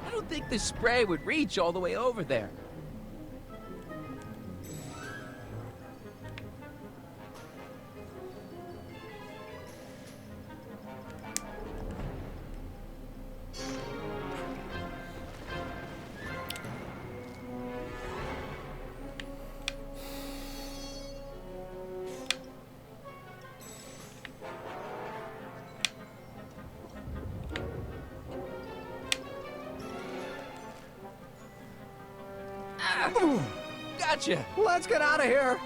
Speaker 1: I don't think this spray would reach all the way over there. Gotcha!
Speaker 14: Let's get out of here!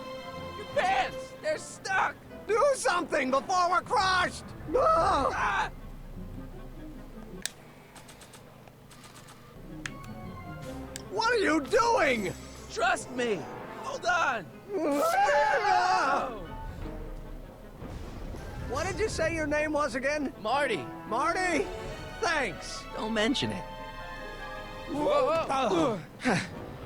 Speaker 1: Your pants! They're stuck!
Speaker 14: Do something before we're crushed! Ah! What are you doing?
Speaker 1: Trust me! Hold on!
Speaker 14: What did you say your name was again?
Speaker 1: Marty!
Speaker 14: Marty? Thanks!
Speaker 1: Don't mention it.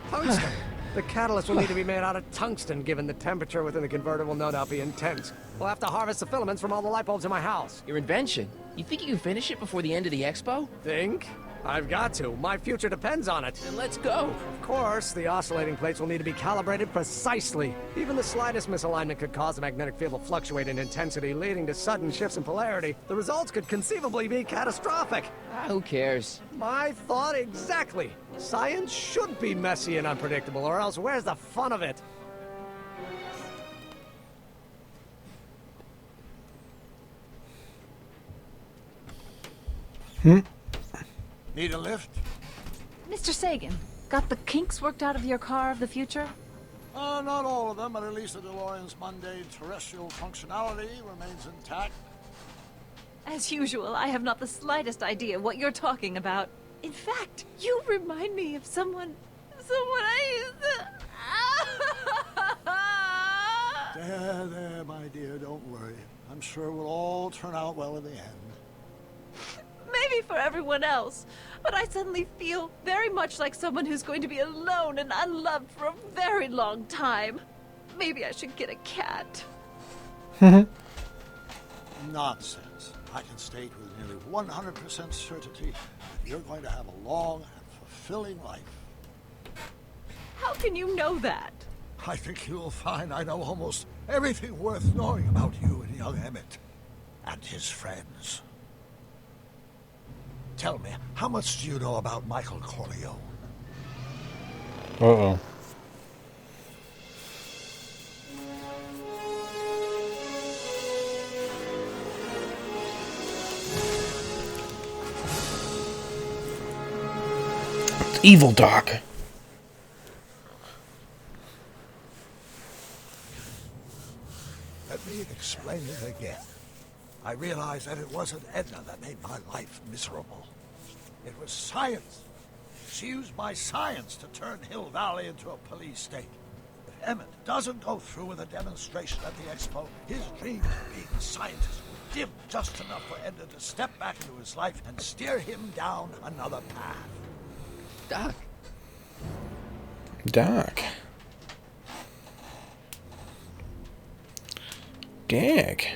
Speaker 14: Tungsten! The catalyst will need to be made out of tungsten, given the temperature within the converter will no doubt be intense. We'll have to harvest the filaments from all the light bulbs in my house.
Speaker 1: Your invention? You think you can finish it before the end of the expo?
Speaker 14: Think? I've got to. My future depends on it.
Speaker 1: Then let's go.
Speaker 14: Of course, the oscillating plates will need to be calibrated precisely. Even the slightest misalignment could cause the magnetic field to fluctuate in intensity, leading to sudden shifts in polarity. The results could conceivably be catastrophic.
Speaker 1: Who cares?
Speaker 14: My thought exactly. Science should be messy and unpredictable, or else where's the fun of it?
Speaker 12: Need a lift?
Speaker 15: Mr. Sagan, got the kinks worked out of your car of the future?
Speaker 12: Not all of them, but at least the DeLorean's mundane terrestrial functionality remains intact.
Speaker 15: As usual, I have not the slightest idea what you're talking about. In fact, you remind me of someone I used to...
Speaker 12: There, my dear, don't worry. I'm sure we'll all turn out well in the end.
Speaker 15: Maybe for everyone else, but I suddenly feel very much like someone who's going to be alone and unloved for a very long time. Maybe I should get a cat.
Speaker 12: Nonsense. I can state with nearly 100% certainty that you're going to have a long and fulfilling life.
Speaker 15: How can you know that?
Speaker 12: I think you'll find I know almost everything worth knowing about you and young Emmett and his friends. Tell me, how much do you know about Michael Corleone?
Speaker 4: Uh-oh. It's evil, Doc.
Speaker 12: Let me explain it again. I realized that it wasn't Edna that made my life miserable. It was science. She used my science to turn Hill Valley into a police state. If Emmett doesn't go through with a demonstration at the expo, his dream of being a scientist dim just enough for Edna to step back into his life and steer him down another path.
Speaker 1: Doc.
Speaker 4: Doc. Dick.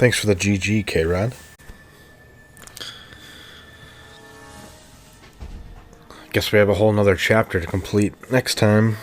Speaker 4: Thanks for the GG, K-Rod. Guess we have a whole nother chapter to complete next time.